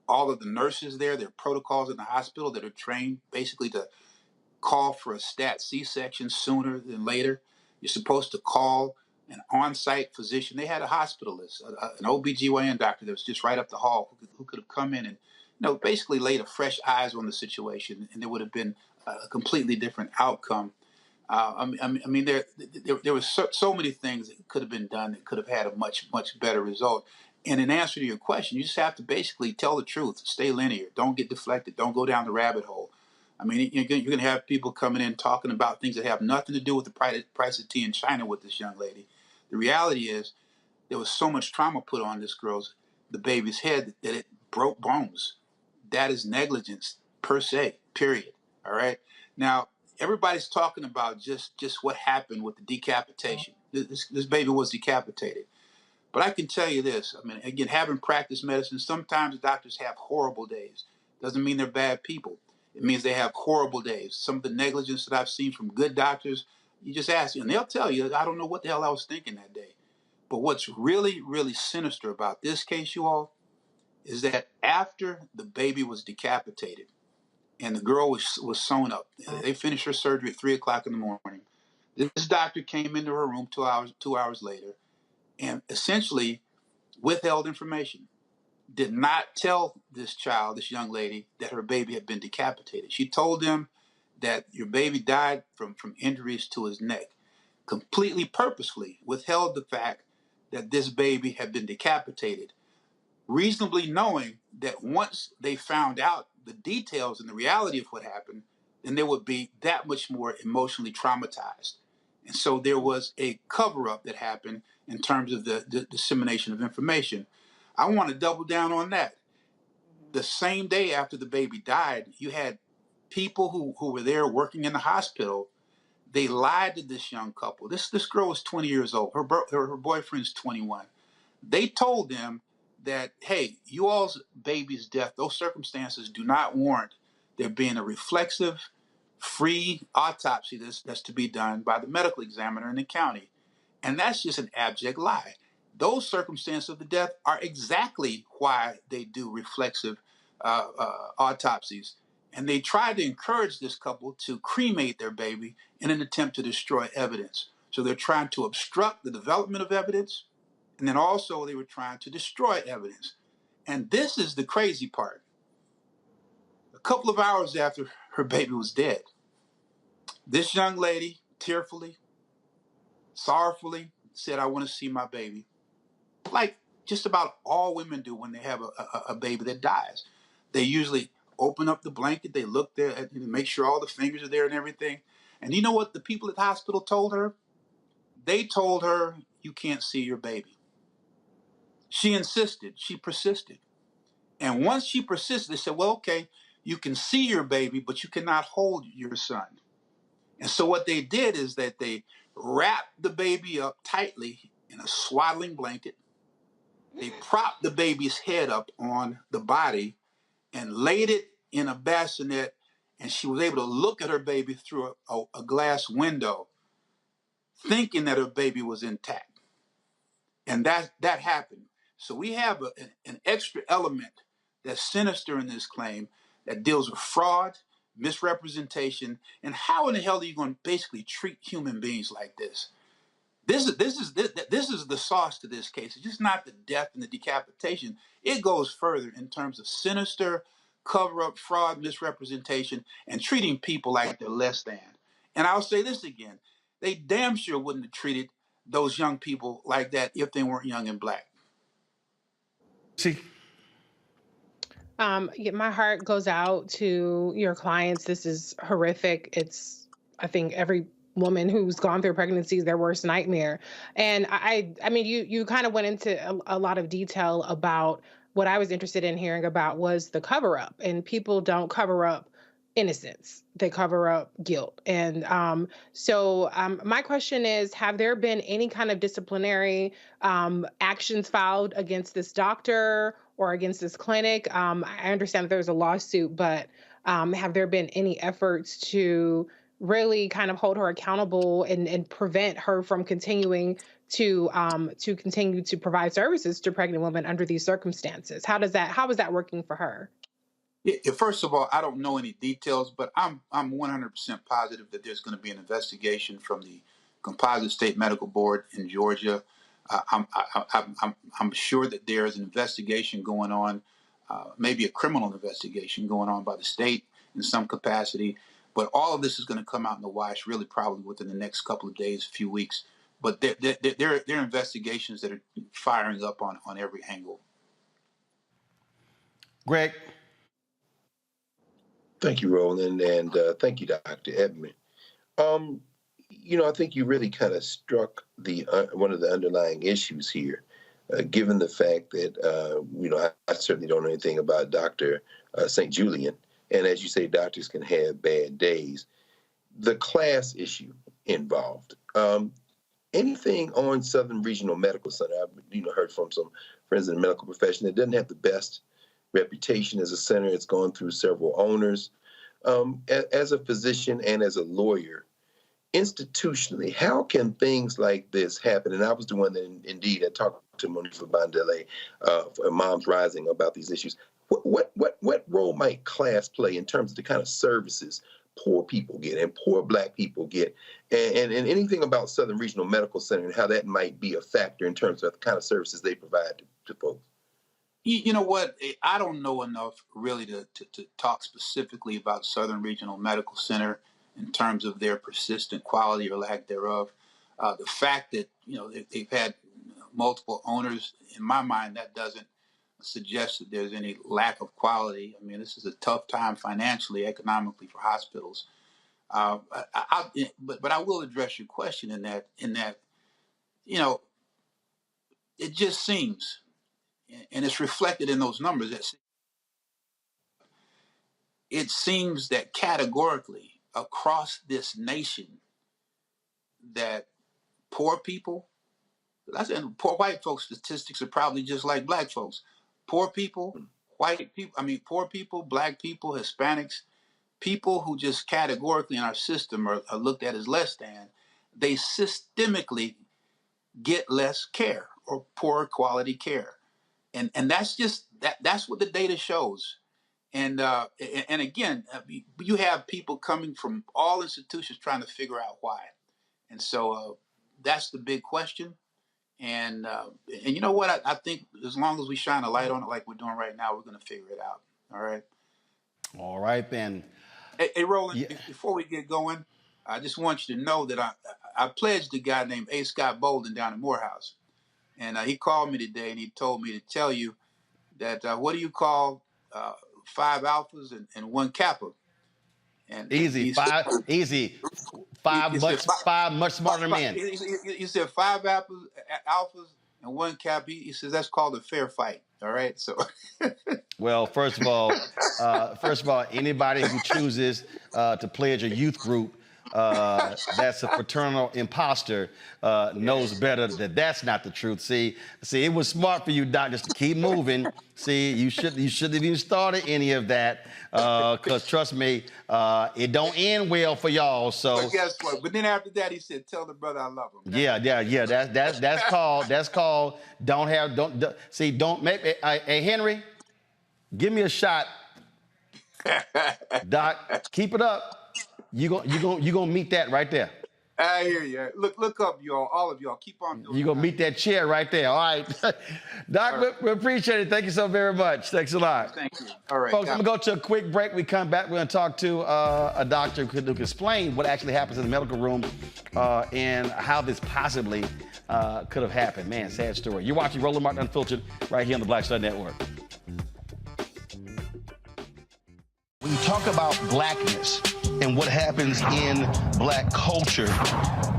All of the nurses there are protocols in the hospital that are trained basically to call for a stat C-section sooner than later. You're supposed to call an on-site physician. They had a hospitalist, an OBGYN doctor that was just right up the hall who could have come in and basically laid a fresh eyes on the situation, and there would have been a completely different outcome. There was so many things that could have been done that could have had a much, much better result. And in answer to your question, you just have to basically tell the truth, stay linear, don't get deflected, don't go down the rabbit hole. You're going to have people coming in talking about things that have nothing to do with the price of tea in China with this young lady. The reality is there was so much trauma put on the baby's head that it broke bones. That is negligence per se, period. All right. Now, everybody's talking about just what happened with the decapitation. This baby was decapitated. But I can tell you this. Again, having practiced medicine, sometimes doctors have horrible days. Doesn't mean they're bad people. It means they have horrible days. Some of the negligence that I've seen from good doctors, you just ask them, and they'll tell you, I don't know what the hell I was thinking that day. But what's really, really sinister about this case, you all, is that after the baby was decapitated and the girl was sewn up, they finished her surgery at 3 o'clock in the morning. This doctor came into her room 2 hours later and essentially withheld information, did not tell this young lady, that her baby had been decapitated. She told them that your baby died from injuries to his neck, completely purposefully withheld the fact that this baby had been decapitated, reasonably knowing that once they found out the details and the reality of what happened, then they would be that much more emotionally traumatized. And so there was a cover-up that happened in terms of the dissemination of information. I want to double down on that. The same day after the baby died, you had people who were there working in the hospital. They lied to this young couple. This girl was 20 years old. Her boyfriend's 21. They told them that, hey, you all's baby's death, those circumstances do not warrant there being a reflexive, free autopsy that's to be done by the medical examiner in the county. And that's just an abject lie. Those circumstances of the death are exactly why they do reflexive autopsies. And they tried to encourage this couple to cremate their baby in an attempt to destroy evidence. So they're trying to obstruct the development of evidence, and then also they were trying to destroy evidence. And this is the crazy part. A couple of hours after her baby was dead, this young lady tearfully, sorrowfully said, "I want to see my baby." Like just about all women do when they have a baby that dies. They usually open up the blanket, they look there, and make sure all the fingers are there and everything. And you know what the people at the hospital told her? They told her, "You can't see your baby." She insisted, she persisted. And once she persisted, they said, "Well, okay, you can see your baby, but you cannot hold your son." And so what they did is that they wrapped the baby up tightly in a swaddling blanket. They propped the baby's head up on the body and laid it in a bassinet, and she was able to look at her baby through a glass window, thinking that her baby was intact. And that happened. So we have an extra element that's sinister in this claim that deals with fraud, misrepresentation, and how in the hell are you going to basically treat human beings like this? This is the sauce to this case. It's just not the death and the decapitation. It goes further in terms of sinister cover-up, fraud, misrepresentation, and treating people like they're less than. And I'll say this again. They damn sure wouldn't have treated those young people like that if they weren't young and black. See? Yeah, my heart goes out to your clients. This is horrific. It's, I think, every woman who's gone through pregnancy is their worst nightmare. And I mean, you kind of went into a lot of detail about what I was interested in hearing about was the cover up. And people don't cover up innocence; they cover up guilt. And my question is: have there been any kind of disciplinary actions filed against this doctor or against this clinic? I understand that there's a lawsuit, but have there been any efforts to really kind of hold her accountable and prevent her from continuing to continue to provide services to pregnant women under these circumstances? How is that working for her? Yeah, first of all, I don't know any details, but I'm 100% positive that there's going to be an investigation from the Composite State Medical Board in Georgia. I'm sure that there is an investigation going on, maybe a criminal investigation going on by the state in some capacity. But all of this is going to come out in the wash really probably within the next couple of days, few weeks. But there are investigations that are firing up on every angle. Greg. Thank you, Roland, and thank you, Dr. Edmond. I think you really kind of struck the one of the underlying issues here, given the fact that I certainly don't know anything about Dr. St. Julian, and as you say, doctors can have bad days. The class issue involved. Anything on Southern Regional Medical Center? I've heard from some friends in the medical profession that doesn't have the best reputation as a center. It's gone through several owners. As a physician and as a lawyer, institutionally, how can things like this happen? And I was the one that indeed I talked to Monifa Bandele for Moms Rising about these issues. What role might class play in terms of the kind of services poor people get and poor Black people get, and anything about Southern Regional Medical Center and how that might be a factor in terms of the kind of services they provide to folks? You know what? I don't know enough really to talk specifically about Southern Regional Medical Center in terms of their persistent quality or lack thereof. The fact that they've had multiple owners, in my mind, that doesn't suggest that there's any lack of quality. I mean, this is a tough time financially, economically for hospitals. But I will address your question in that it just seems, and it's reflected in those numbers, that it seems that categorically across this nation that poor people, I said poor white folks statistics are probably just like Black folks. Poor people, poor people, Black people, Hispanics, people who just categorically in our system are looked at as less than, they systemically get less care or poor quality care. And that's just that's what the data shows. And again, you have people coming from all institutions trying to figure out why. And so that's the big question. And you know what? I think as long as we shine a light on it like we're doing right now, we're going to figure it out. All right. All right, then. Hey Roland, before we get going, I just want you to know that I pledged a guy named A. Scott Bolden down in Morehouse. And he called me today and he told me to tell you that what do you call 5 alphas and 1 kappa? And easy, five much smarter men. He said 5 alphas and 1 kappa. He says that's called a fair fight. All right, so. Well, first of all, anybody who chooses to pledge a youth group that's a fraternal imposter knows better that that's not the truth. See, it was smart for you, Doc, just to keep moving. See, you shouldn't have even started any of that, because trust me, it don't end well for y'all. So. But guess what? But then after that, he said, "Tell the brother I love him." Yeah. That's called don't make. Hey, Henry, give me a shot. Doc, keep it up. You gonna meet that right there. I hear you. Look up, y'all. All of y'all. Keep on doing. You're going to meet that chair right there. All right. Doc, right. We appreciate it. Thank you so very much. Thanks a lot. Thank you. All right. Folks, I'm going to go to a quick break. We come back. We're going to talk to a doctor who can explain what actually happens in the medical room and how this possibly could have happened. Man, sad story. You're watching Roland Martin Unfiltered right here on the Black Star Network. When you talk about blackness and what happens in black culture,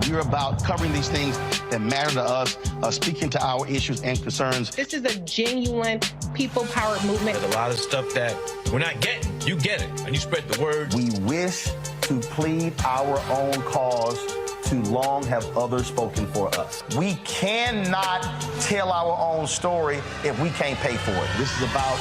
we're about covering these things that matter to us, speaking to our issues and concerns. This is a genuine people-powered movement. There's a lot of stuff that we're not getting. You get it, and you spread the word. We wish to plead our own cause. Too long have others spoken for us. We cannot tell our own story if we can't pay for it. This is about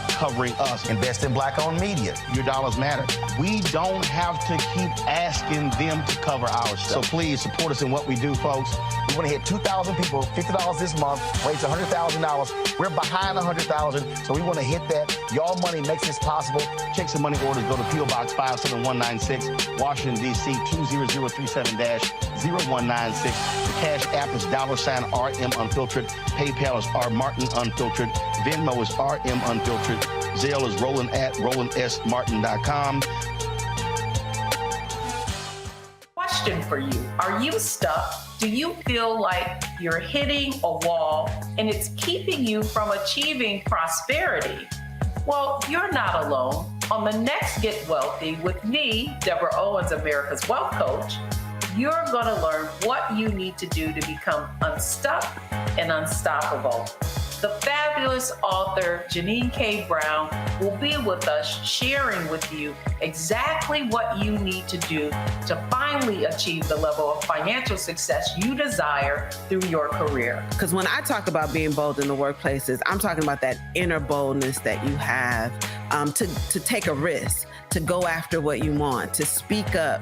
covering us. Invest in black-owned media. Your dollars matter. We don't have to keep asking them to cover our stuff. So please support us in what we do, folks. We want to hit 2,000 people, $50 this month, raise $100,000. We're behind 100,000, so we want to hit that. Y'all money makes this possible. Check some money orders. Go to P.O. Box 57196, Washington, D.C. 20037-0196. The Cash App is $RM Unfiltered. PayPal is R Martin Unfiltered. Venmo is RM Unfiltered. Zelle is Roland at RolandSMartin.com. Question for you. Are you stuck? Do you feel like you're hitting a wall and it's keeping you from achieving prosperity? Well, you're not alone. On the next Get Wealthy with me, Deborah Owens, America's Wealth Coach, you're going to learn what you need to do to become unstuck and unstoppable. The fabulous author Janine K. Brown will be with us sharing with you exactly what you need to do to finally achieve the level of financial success you desire through your career. Because when I talk about being bold in the workplaces, I'm talking about that inner boldness that you have to take a risk, to go after what you want, to speak up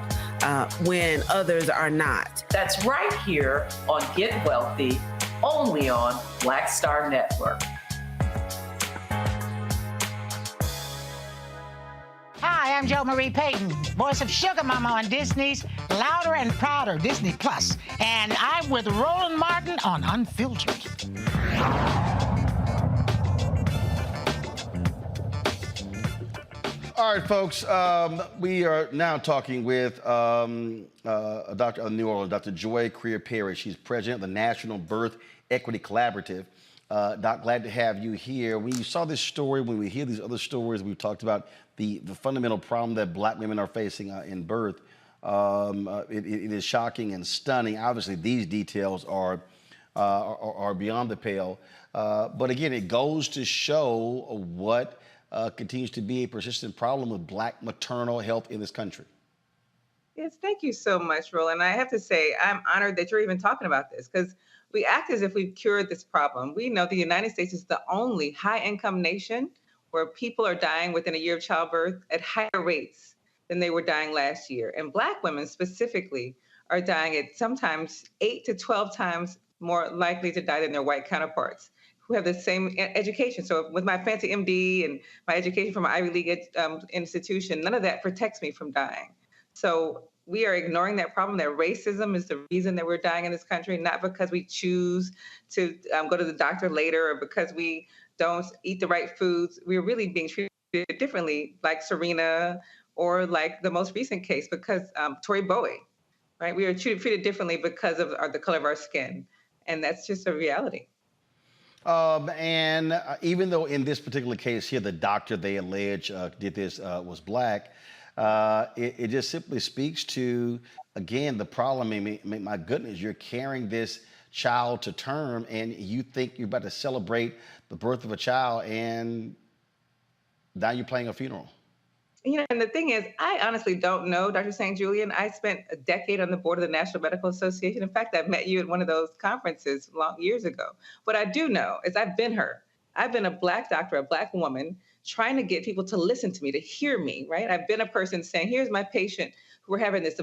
when others are not. That's right here on Get Wealthy, only on Black Star Network. Hi, I'm Jo Marie Payton, voice of Sugar Mama on Disney's Louder and Prouder Disney Plus, and I'm with Roland Martin on Unfiltered. All right, folks, we are now talking with a doctor of New Orleans, Dr. Joy Creer-Perry. She's president of the National Birth Equity Collaborative. Doc, glad to have you here. When you saw this story, when we hear these other stories, we've talked about the fundamental problem that black women are facing in birth. It is shocking and stunning. Obviously, these details are beyond the pale. But again, it goes to show what continues to be a persistent problem with black maternal health in this country. Yes, thank you so much, Roland. I have to say, I'm honored that you're even talking about this because we act as if we've cured this problem. We know the United States is the only high-income nation where people are dying within a year of childbirth at higher rates than they were dying last year. And Black women specifically are dying at sometimes 8 to 12 times more likely to die than their white counterparts who have the same education. So with my fancy MD and my education from an Ivy League institution, none of that protects me from dying. So we are ignoring that problem, that racism is the reason that we're dying in this country, not because we choose to go to the doctor later or because we don't eat the right foods. We're really being treated differently, like Serena or like the most recent case, because Tori Bowie, right? We are treated differently because of the color of our skin. And that's just a reality. And even though in this particular case here, the doctor they allege did this was black, it just simply speaks to, again, the problem. I mean, my goodness, you're carrying this child to term and you think you're about to celebrate the birth of a child and now you're playing a funeral. You know, and the thing is, I honestly don't know, Dr. St. Julian. I spent a decade on the board of the National Medical Association. In fact, I met you at one of those conferences years ago. What I do know is I've been her. I've been a Black doctor, a Black woman, trying to get people to listen to me, to hear me, right? I've been a person saying, here's my patient who we're having this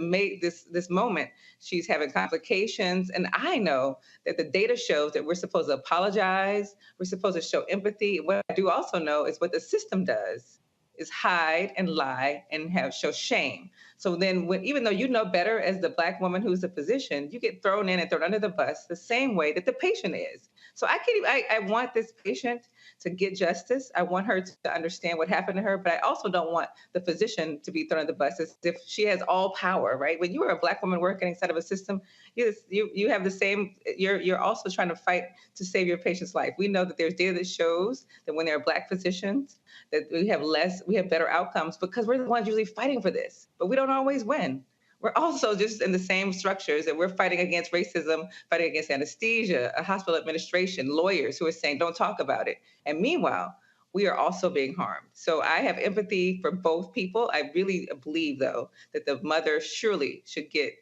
moment. She's having complications. And I know that the data shows that we're supposed to apologize. We're supposed to show empathy. What I do also know is what the system does is hide and lie and show shame. So then even though you know better as the Black woman who's the physician, you get thrown in and thrown under the bus the same way that the patient is. So I want this patient to get justice. I want her to understand what happened to her, but I also don't want the physician to be thrown under the bus as if she has all power, right? When you are a Black woman working inside of a system, you have the same, you're also trying to fight to save your patient's life. We know that there's data that shows that when there are Black physicians, that we have better outcomes because we're the ones usually fighting for this, but we don't always win. We're also just in the same structures that we're fighting against racism, fighting against anesthesia, a hospital administration, lawyers who are saying, don't talk about it. And meanwhile, we are also being harmed. So I have empathy for both people. I really believe, though, that the mother surely should get,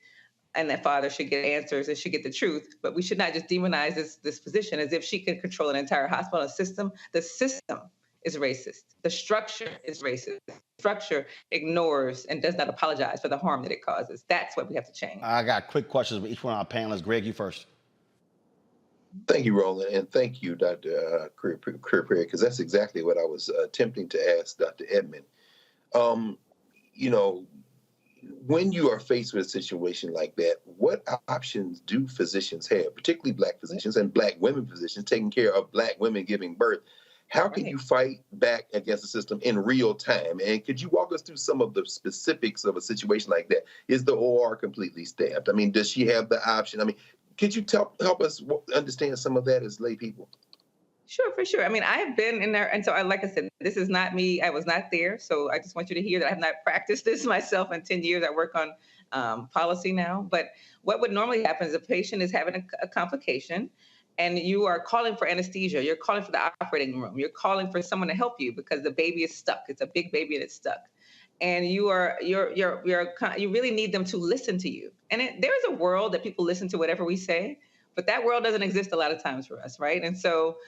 and that father should get answers and should get the truth. But we should not just demonize this physician as if she can control an entire hospital system. The system is racist. The structure is racist. The structure ignores and does not apologize for the harm that it causes. That's what we have to change. I got quick questions with each one of our panelists. Greg, you first. Thank you, Roland, and thank you, Dr. Career, because that's exactly what I was attempting to ask Dr. Edmond. You know, when you are faced with a situation like that, what options do physicians have, particularly Black physicians and Black women physicians taking care of Black women giving birth? How can you fight back against the system in real time? And could you walk us through some of the specifics of a situation like that? Is the OR completely staffed? I mean, does she have the option? I mean, could you help us understand some of that as lay people? Sure, for sure. I mean, I have been in there. And so, like I said, this is not me. I was not there. So I just want you to hear that I have not practiced this myself in 10 years. I work on policy now. But what would normally happen is a patient is having a complication and you are calling for anesthesia. You're calling for the operating room. You're calling for someone to help you because the baby is stuck. It's a big baby and it's stuck. And you really need them to listen to you. And there's a world that people listen to whatever we say, but that world doesn't exist a lot of times for us, right? And so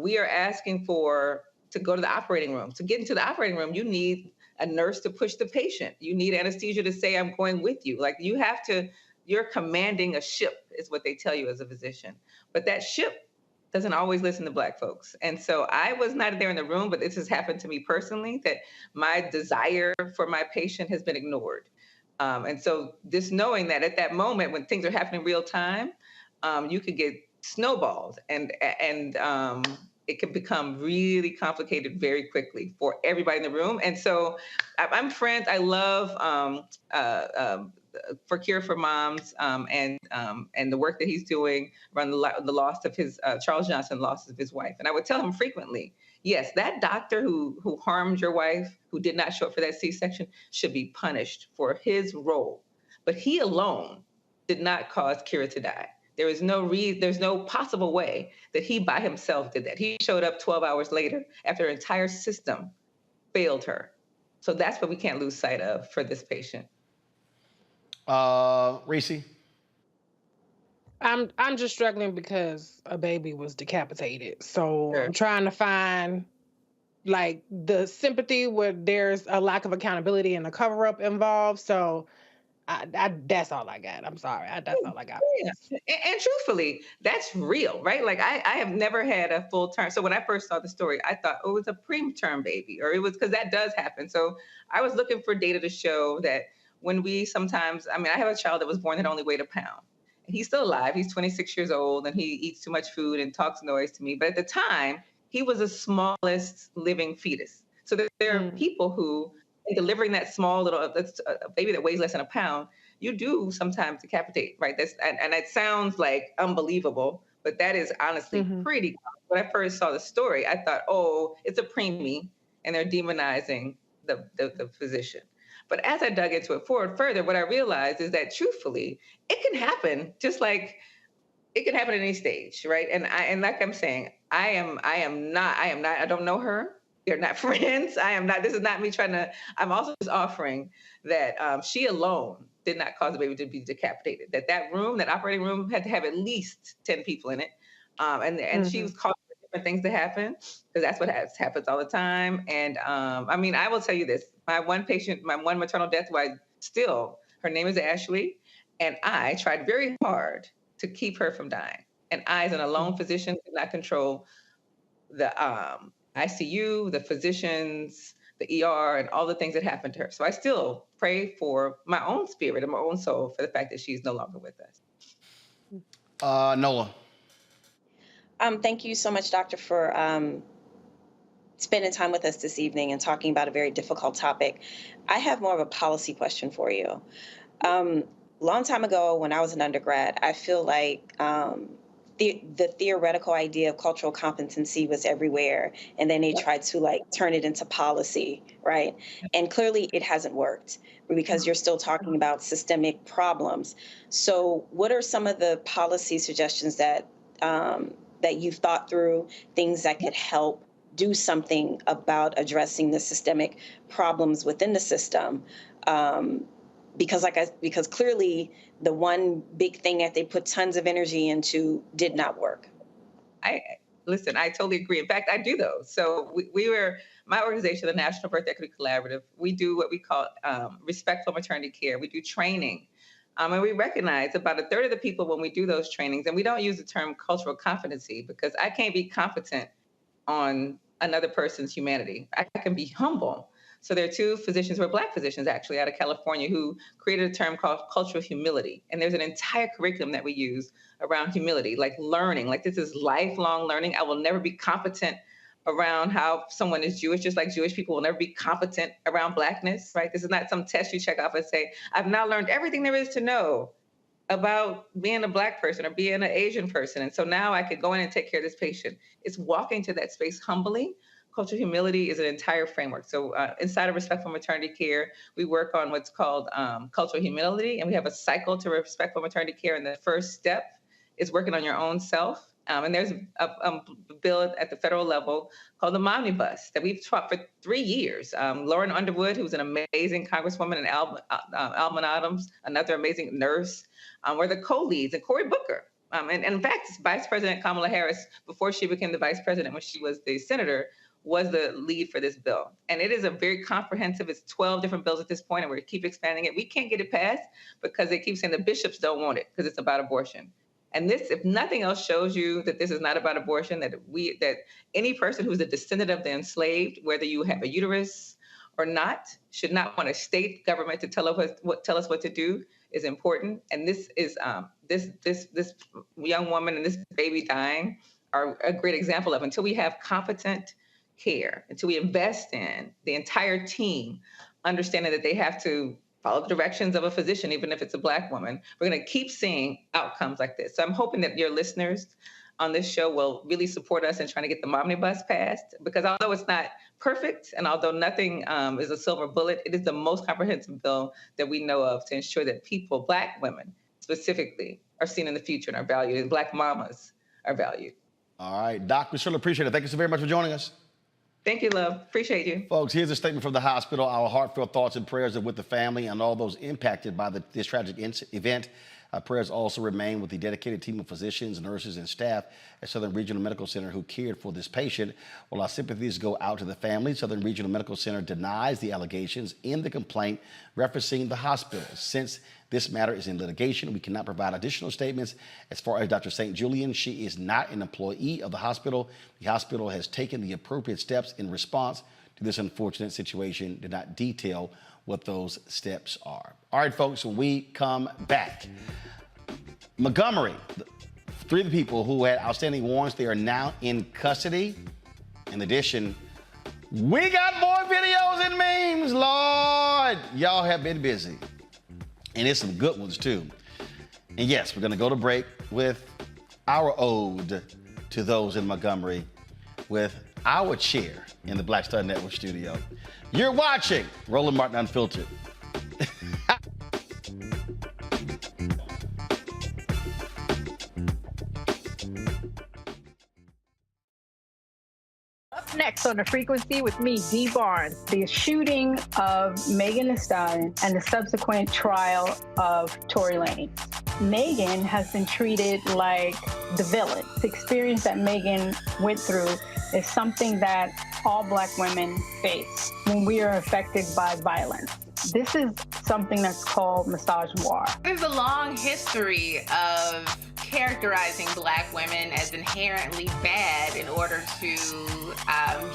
we are asking to go to the operating room. To get into the operating room, you need a nurse to push the patient. You need anesthesia to say, I'm going with you. Like you're commanding a ship is what they tell you as a physician. But that ship doesn't always listen to Black folks. And so I was not there in the room, but this has happened to me personally, that my desire for my patient has been ignored. And so just knowing that at that moment when things are happening real time, you could get snowballed and it can become really complicated very quickly for everybody in the room. And so I'm friends. I love for Cure for Moms and the work that he's doing around the loss of his, Charles Johnson loss of his wife. And I would tell him frequently, yes, that doctor who harmed your wife, who did not show up for that C-section, should be punished for his role. But he alone did not cause Kira to die. There's no possible way that he by himself did that. He showed up 12 hours later after her entire system failed her. So that's what we can't lose sight of for this patient. Reese? I'm just struggling because a baby was decapitated. So Sure. I'm trying to find like the sympathy where there's a lack of accountability and a cover-up involved. So I that's all I got. I'm sorry. That's all I got. Yeah. And truthfully, that's real, right? Like I have never had a full term. So when I first saw the story, I thought, oh, it was a preterm baby, or it was because that does happen. So I was looking for data to show that when we sometimes, I mean, I have a child that was born that only weighed a pound. And he's still alive. He's 26 years old and he eats too much food and talks noise to me. But at the time, he was the smallest living fetus. So there are people who, in delivering that small little a baby that weighs less than a pound, you do sometimes decapitate, right? And it sounds like unbelievable, but that is honestly pretty common. When I first saw the story, I thought, oh, it's a preemie, and they're demonizing the physician. But as I dug into it further, what I realized is that truthfully, it can happen just like it can happen at any stage, right? And like I'm saying, I don't know her. They're not friends. This is not me I'm also just offering that she alone did not cause the baby to be decapitated. That operating room had to have at least 10 people in it. And she was causing different things to happen because that's what happens all the time. And I mean, I will tell you this, my one maternal death, her name is Ashley. And I tried very hard to keep her from dying. And I, as an alone physician, could not control the ICU, the physicians, the ER, and all the things that happened to her. So I still pray for my own spirit and my own soul for the fact that she's no longer with us. Nola. Thank you so much, Doctor, for spending time with us this evening and talking about a very difficult topic. I have more of a policy question for you. Long time ago, when I was an undergrad, I feel like the theoretical idea of cultural competency was everywhere, and then they tried to turn it into policy, right? And clearly, it hasn't worked because you're still talking about systemic problems. So, what are some of the policy suggestions that you've thought through, things that could help do something about addressing the systemic problems within the system? Because clearly the one big thing that they put tons of energy into did not work. I totally agree. In fact, I do those. So my organization, the National Birth Equity Collaborative, we do what we call respectful maternity care. We do training. And we recognize about a third of the people when we do those trainings, and we don't use the term cultural competency because I can't be competent on another person's humanity. I can be humble. So there are two physicians who are Black physicians, actually, out of California, who created a term called cultural humility. And there's an entire curriculum that we use around humility, like learning, like this is lifelong learning. I will never be competent around how someone is Jewish, just like Jewish people will never be competent around Blackness, right? This is not some test you check off and say, I've now learned everything there is to know about being a Black person or being an Asian person. And so now I could go in and take care of this patient. It's walking to that space humbly. Cultural humility is an entire framework. So inside of respectful maternity care, we work on what's called cultural humility, and we have a cycle to respectful maternity care. And the first step is working on your own self. And there's a bill at the federal level called the Omnibus that we've taught for 3 years. Lauren Underwood, who's an amazing congresswoman, and Alman Adams, another amazing nurse, were the co-leads, and Cory Booker. And in fact, Vice President Kamala Harris, before she became the vice president when she was the senator, was the lead for this bill. And it is a very comprehensive, it's 12 different bills at this point, and we keep expanding it. We can't get it passed because they keep saying the bishops don't want it because it's about abortion. And this, if nothing else, shows you that this is not about abortion, that any person who's a descendant of the enslaved, whether you have a uterus or not, should not want a state government to tell us what to do is important. And this is this young woman and this baby dying are a great example of, until we have competent care, until we invest in the entire team, understanding that they have to follow the directions of a physician, even if it's a Black woman, we're going to keep seeing outcomes like this. So I'm hoping that your listeners on this show will really support us in trying to get the Omnibus passed, because although it's not perfect and although nothing is a silver bullet, it is the most comprehensive bill that we know of to ensure that people, Black women specifically, are seen in the future and are valued, and Black mamas are valued. All right, Doc, we certainly appreciate it. Thank you so very much for joining us. Thank you, love. Appreciate you. Folks, here's a statement from the hospital. Our heartfelt thoughts and prayers are with the family and all those impacted by this tragic event. Our prayers also remain with the dedicated team of physicians, nurses, and staff at Southern Regional Medical Center who cared for this patient. Well, our sympathies go out to the family. Southern Regional Medical Center denies the allegations in the complaint referencing the hospital. Since this matter is in litigation, we cannot provide additional statements. As far as Dr. St. Julian, she is not an employee of the hospital. The hospital has taken the appropriate steps in response to this unfortunate situation did not detail what those steps are. All right, folks, when we come back, Montgomery, 3 of the people who had outstanding warrants, they are now in custody. In addition, we got more videos and memes, Lord. Y'all have been busy. And it's some good ones, too. And yes, we're going to go to break with our ode to those in Montgomery with our chair in the Black Star Network studio. You're watching Roland Martin Unfiltered. Up next on The Frequency with me, Dee Barnes, the shooting of Megan Thee Stallion and the subsequent trial of Tory Lanez. Megan has been treated like the villain. The experience that Megan went through is something that all Black women face when we are affected by violence. This is something that's called misogynoir. There's a long history of characterizing Black women as inherently bad in order to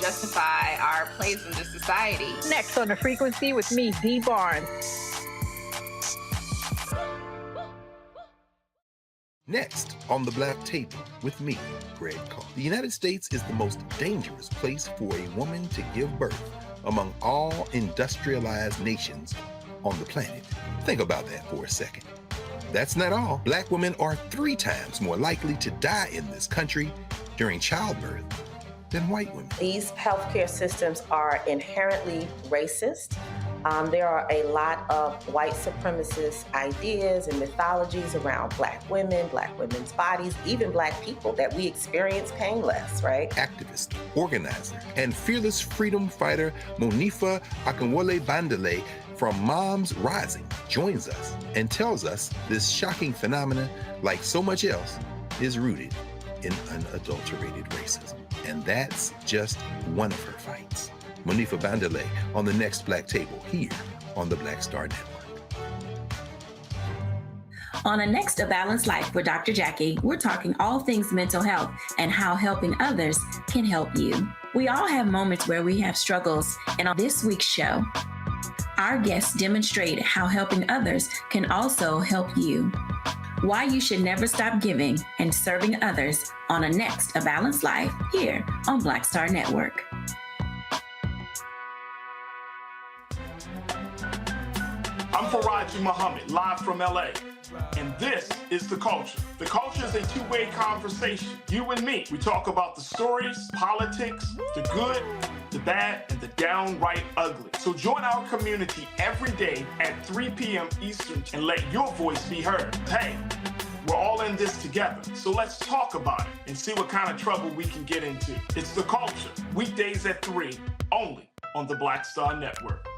justify our place in the society. Next on The Frequency with me, Dee Barnes. Next on the Black Table with me, Greg Carr. The United States is the most dangerous place for a woman to give birth among all industrialized nations on the planet. Think about that for a second. That's not all. Black women are 3 times more likely to die in this country during childbirth than white women. These healthcare systems are inherently racist. There are a lot of white supremacist ideas and mythologies around Black women, Black women's bodies, even Black people, that we experience painless, right? Activist, organizer, and fearless freedom fighter Monifa Akinwole Bandele from Moms Rising joins us and tells us this shocking phenomenon, like so much else, is rooted in unadulterated racism. And that's just one of her fights. Monifa Bandele on the next Black Table here on the Black Star Network. On the next A Balanced Life with Dr. Jackie, we're talking all things mental health and how helping others can help you. We all have moments where we have struggles, and on this week's show, our guests demonstrate how helping others can also help you. Why you should never stop giving and serving others on the next A Balanced Life here on Black Star Network. I'm Faraji Muhammad, live from LA. And this is The Culture. The Culture is a two-way conversation. You and me. We talk about the stories, politics, the good, the bad, and the downright ugly. So join our community every day at 3 p.m. Eastern and let your voice be heard. Hey, we're all in this together. So let's talk about it and see what kind of trouble we can get into. It's The Culture, weekdays at 3, only on the Black Star Network.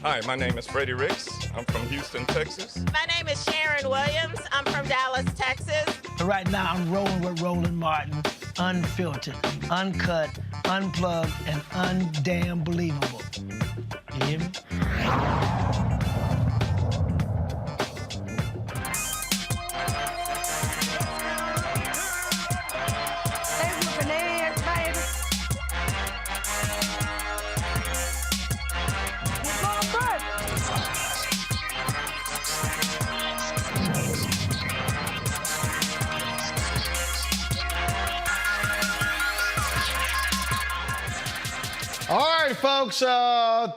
Hi, my name is Freddie Ricks. I'm from Houston, Texas. My name is Sharon Williams. I'm from Dallas, Texas. Right now, I'm rolling with Roland Martin, unfiltered, uncut, unplugged, and undamn believable. You hear me? All right, folks,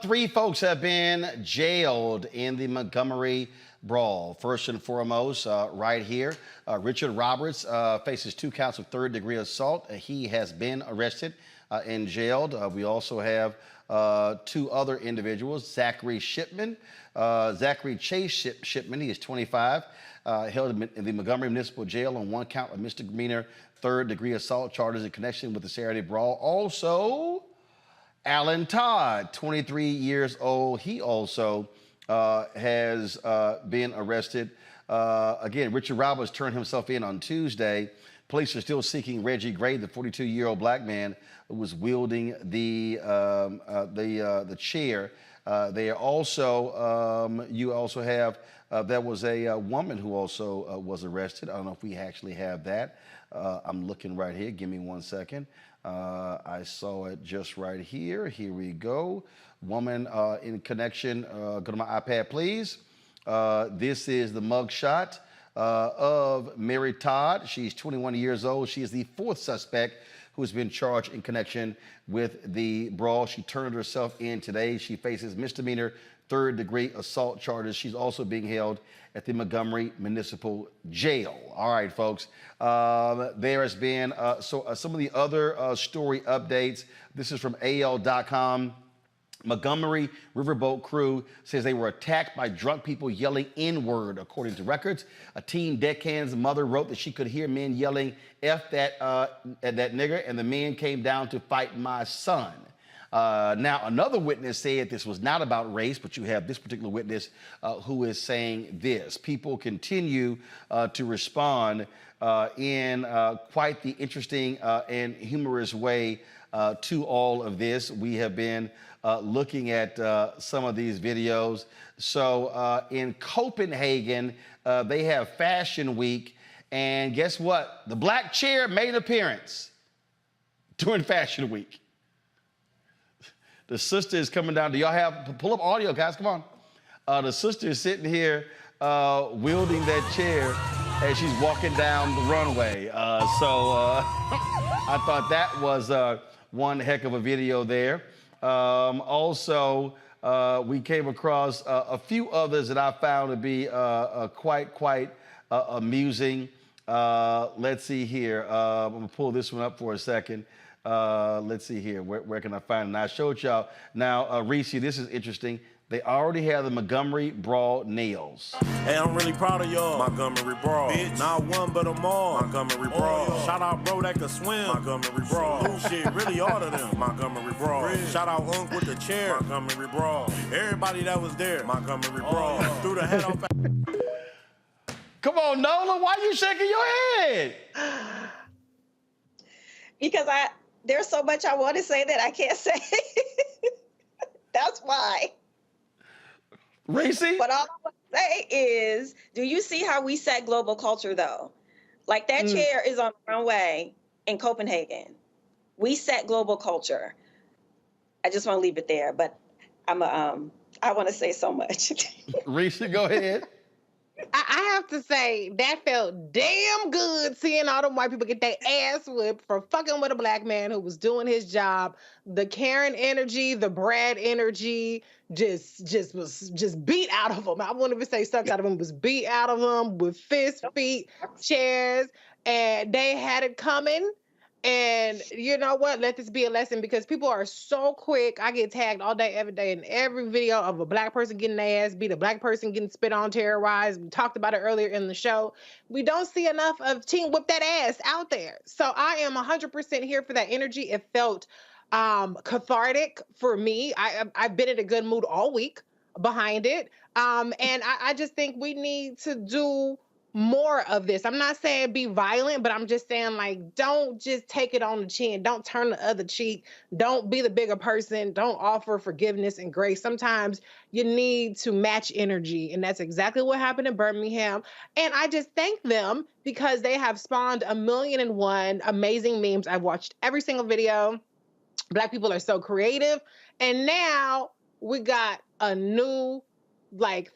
3 folks have been jailed in the Montgomery brawl. First and foremost, right here, Richard Roberts faces 2 counts of 3rd-degree assault. He has been arrested and jailed. We also have 2 other individuals, Zachary Shipman, Zachary Chase Shipman, he is 25, held in the Montgomery Municipal Jail on 1 count of misdemeanor 3rd-degree assault charges in connection with the Saturday brawl. Also, Alan Todd, 23 years old, he also has been arrested. Again, Richard Roberts turned himself in on Tuesday. Police are still seeking Reggie Gray, the 42-year-old Black man who was wielding the chair. They are also, you also have there was a woman who also was arrested. I don't know if we actually have that. I'm looking right here. Give me 1 second. I saw it just right here. Here we go. Woman in connection. Go to my iPad, please. This is the mugshot of Mary Todd. She's 21 years old. She is the 4th suspect who has been charged in connection with the brawl. She turned herself in today. She faces misdemeanor 3rd-degree assault charges. She's also being held at the Montgomery Municipal Jail. All right, folks. There has been some of the other story updates. This is from AL.com. Montgomery Riverboat crew says they were attacked by drunk people yelling N-word, according to records. A teen deckhand's mother wrote that she could hear men yelling F that nigger, and the men came down to fight my son. Now, another witness said this was not about race, but you have this particular witness who is saying this. People continue to respond in quite the interesting and humorous way to all of this. We have been looking at some of these videos. So in Copenhagen, they have Fashion Week, and guess what? The black chair made an appearance during Fashion Week. The sister is coming down. Do y'all have, pull up audio, guys, come on. The sister is sitting here wielding that chair as she's walking down the runway. I thought that was one heck of a video there. Also, we came across a few others that I found to be quite amusing. Let's see here. I'm gonna pull this one up for a second. Let's see here. Where can I find it? And I showed y'all. Now, Reese, this is interesting. They already have the Montgomery Brawl nails. Hey, I'm really proud of y'all. Montgomery Brawl. Bitch. Not one but them all. Montgomery Brawl. Shout out bro that can swim. Montgomery Brawl. Shit, really all of them. Montgomery Brawl. Shout out Unc with the chair. Montgomery Brawl. Everybody that was there. Montgomery Brawl. Threw the head off. Come on, Nola, why you shaking your head? Because there's so much I want to say that I can't say. That's why. Reese? But all I want to say is, do you see how we set global culture, though? Like, that chair is on the runway in Copenhagen. We set global culture. I just want to leave it there, but I want to say so much. Reese, go ahead. I have to say, that felt damn good seeing all them white people get their ass whipped for fucking with a black man who was doing his job. The Karen energy, the Brad energy just was beat out of him. I won't even say sucked out of him, was beat out of him with fists, feet, chairs, and they had it coming. And you know what? Let this be a lesson, because people are so quick. I get tagged all day, every day, in every video of a black person getting their ass beat, a black person getting spit on, terrorized. We talked about it earlier in the show. We don't see enough of Team Whip That Ass out there. So I am 100% here for that energy. It felt cathartic for me. I've been in a good mood all week behind it. And I just think we need to do more of this. I'm not saying be violent, but I'm just saying, like, don't just take it on the chin. Don't turn the other cheek. Don't be the bigger person. Don't offer forgiveness and grace. Sometimes you need to match energy, and that's exactly what happened in Birmingham. And I just thank them because they have spawned 1,000,001 amazing memes. I've watched every single video. Black people are so creative. And now we got a new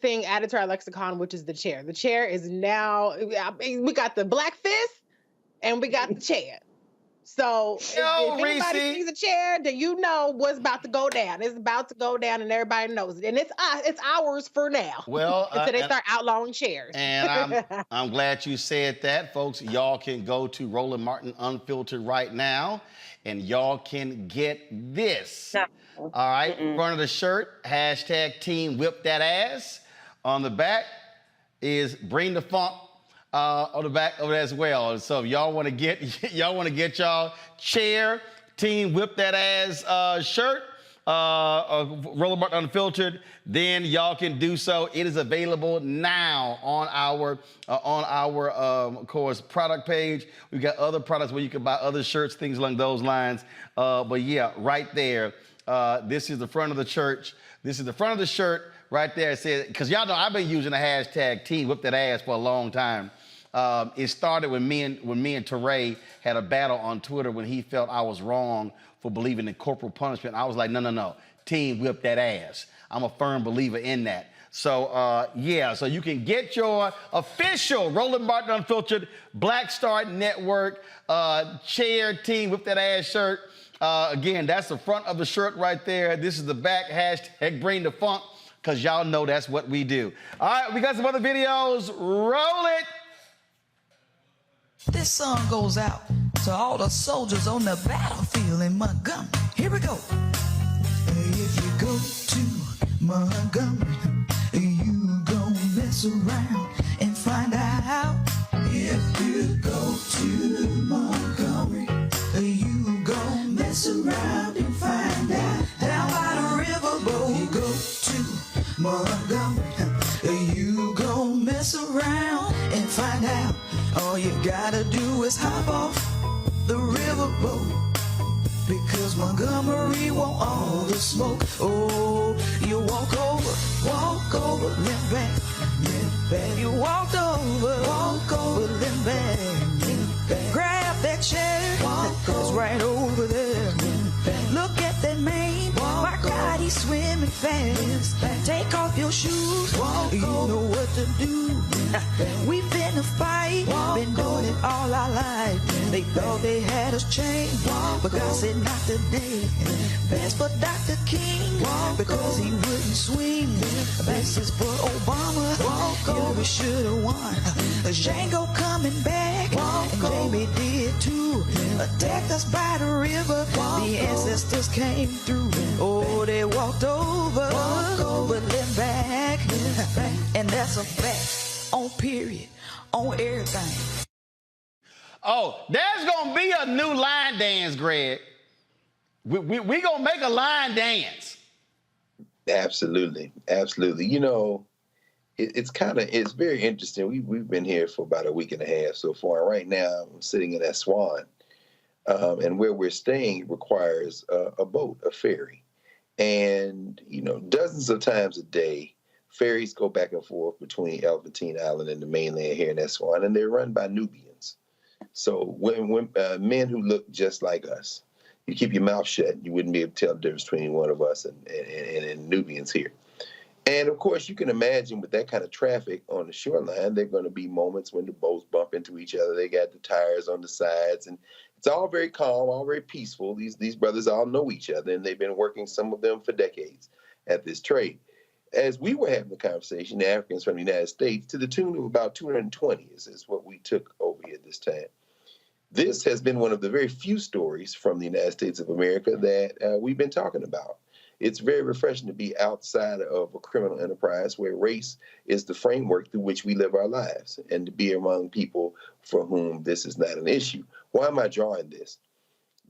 thing added to our lexicon, which is the chair. The chair is now, we got the black fist and we got the chair. So if anybody sees a chair, then you know what's about to go down. It's about to go down, and everybody knows it. And it's ours for now. Well, until they start outlawing chairs. And I'm glad you said that, folks. Y'all can go to Roland Martin Unfiltered right now, and y'all can get this. All right, front of the shirt, hashtag Team Whip That Ass. On the back is Bring the Funk on the back of it as well. So if y'all want to get y'all chair Team Whip That Ass shirt, Roland Martin Unfiltered, then y'all can do so. It is available now on our of course, product page. We've got other products where you can buy other shirts, things along those lines. But yeah, right there. This is the front of the church. This is the front of the shirt right there. It says, because y'all know I've been using the hashtag Team Whip That Ass for a long time. It started when me and Teray had a battle on Twitter when he felt I was wrong for believing in corporal punishment. I was like, no. Team Whip That Ass. I'm a firm believer in that. So, yeah, so you can get your official Roland Martin Unfiltered Black Star Network chair Team Whip That Ass shirt. Again, that's the front of the shirt right there. This is the back, hashtag Bring the Funk, because y'all know that's what we do. All right, we got some other videos. Roll it. This song goes out to all the soldiers on the battlefield in Montgomery. Here we go. If you go to Montgomery, you gon' mess around and find out. If you go to Montgomery, you gon' mess around and find out. Down by the riverboat, you go to Montgomery, you gon' mess around and find out. All you gotta do is hop off the riverboat, because Montgomery want all the smoke. Oh, you walk over, limp back. You walked over, limp back. Grab that chair, it's right over there. Look at that man, my God, he's swimming fast. Take off your shoes, you know what to do. We finna fight, been doing it all our life. They thought they had us chained, but God said not today. Best for Dr. King, because he wouldn't swing. Best is for Obama, yeah, we should've won. Django coming back, and Jamie did too. Attacked us by the river, the ancestors came through. Oh, they walked over, but then back. And that's a fact, on period, on everything. Oh, there's gonna be a new line dance, Greg. We gonna make a line dance. Absolutely. You know, it's very interesting. We've been here for about a week and a half so far. Right now, I'm sitting in that Swan, and where we're staying requires a boat, a ferry, and you know, dozens of times a day, ferries go back and forth between Elephantine Island and the mainland here in that Swan, and they're run by Nubians. So when men who look just like us, you keep your mouth shut, you wouldn't be able to tell the difference between one of us and Nubians here. And of course, you can imagine with that kind of traffic on the shoreline, there are going to be moments when the boats bump into each other. They got the tires on the sides, and it's all very calm, all very peaceful. These brothers all know each other, and they've been working, some of them, for decades at this trade. As we were having the conversation, the Africans from the United States, to the tune of about 220 is what we took over here this time. This has been one of the very few stories from the United States of America that we've been talking about. It's very refreshing to be outside of a criminal enterprise where race is the framework through which we live our lives, and to be among people for whom this is not an issue. Why am I drawing this?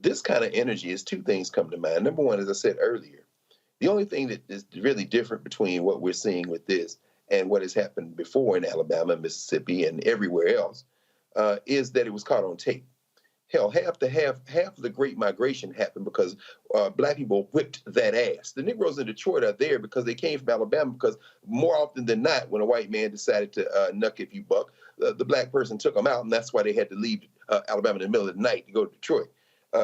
This kind of energy is two things come to mind. Number one, as I said earlier, the only thing that is really different between what we're seeing with this and what has happened before in Alabama, Mississippi, and everywhere else is that it was caught on tape. Hell, half of the Great Migration happened because black people whipped that ass. The Negroes in Detroit are there because they came from Alabama, because more often than not, when a white man decided to nuck if you buck, the black person took them out, and that's why they had to leave Alabama in the middle of the night to go to Detroit.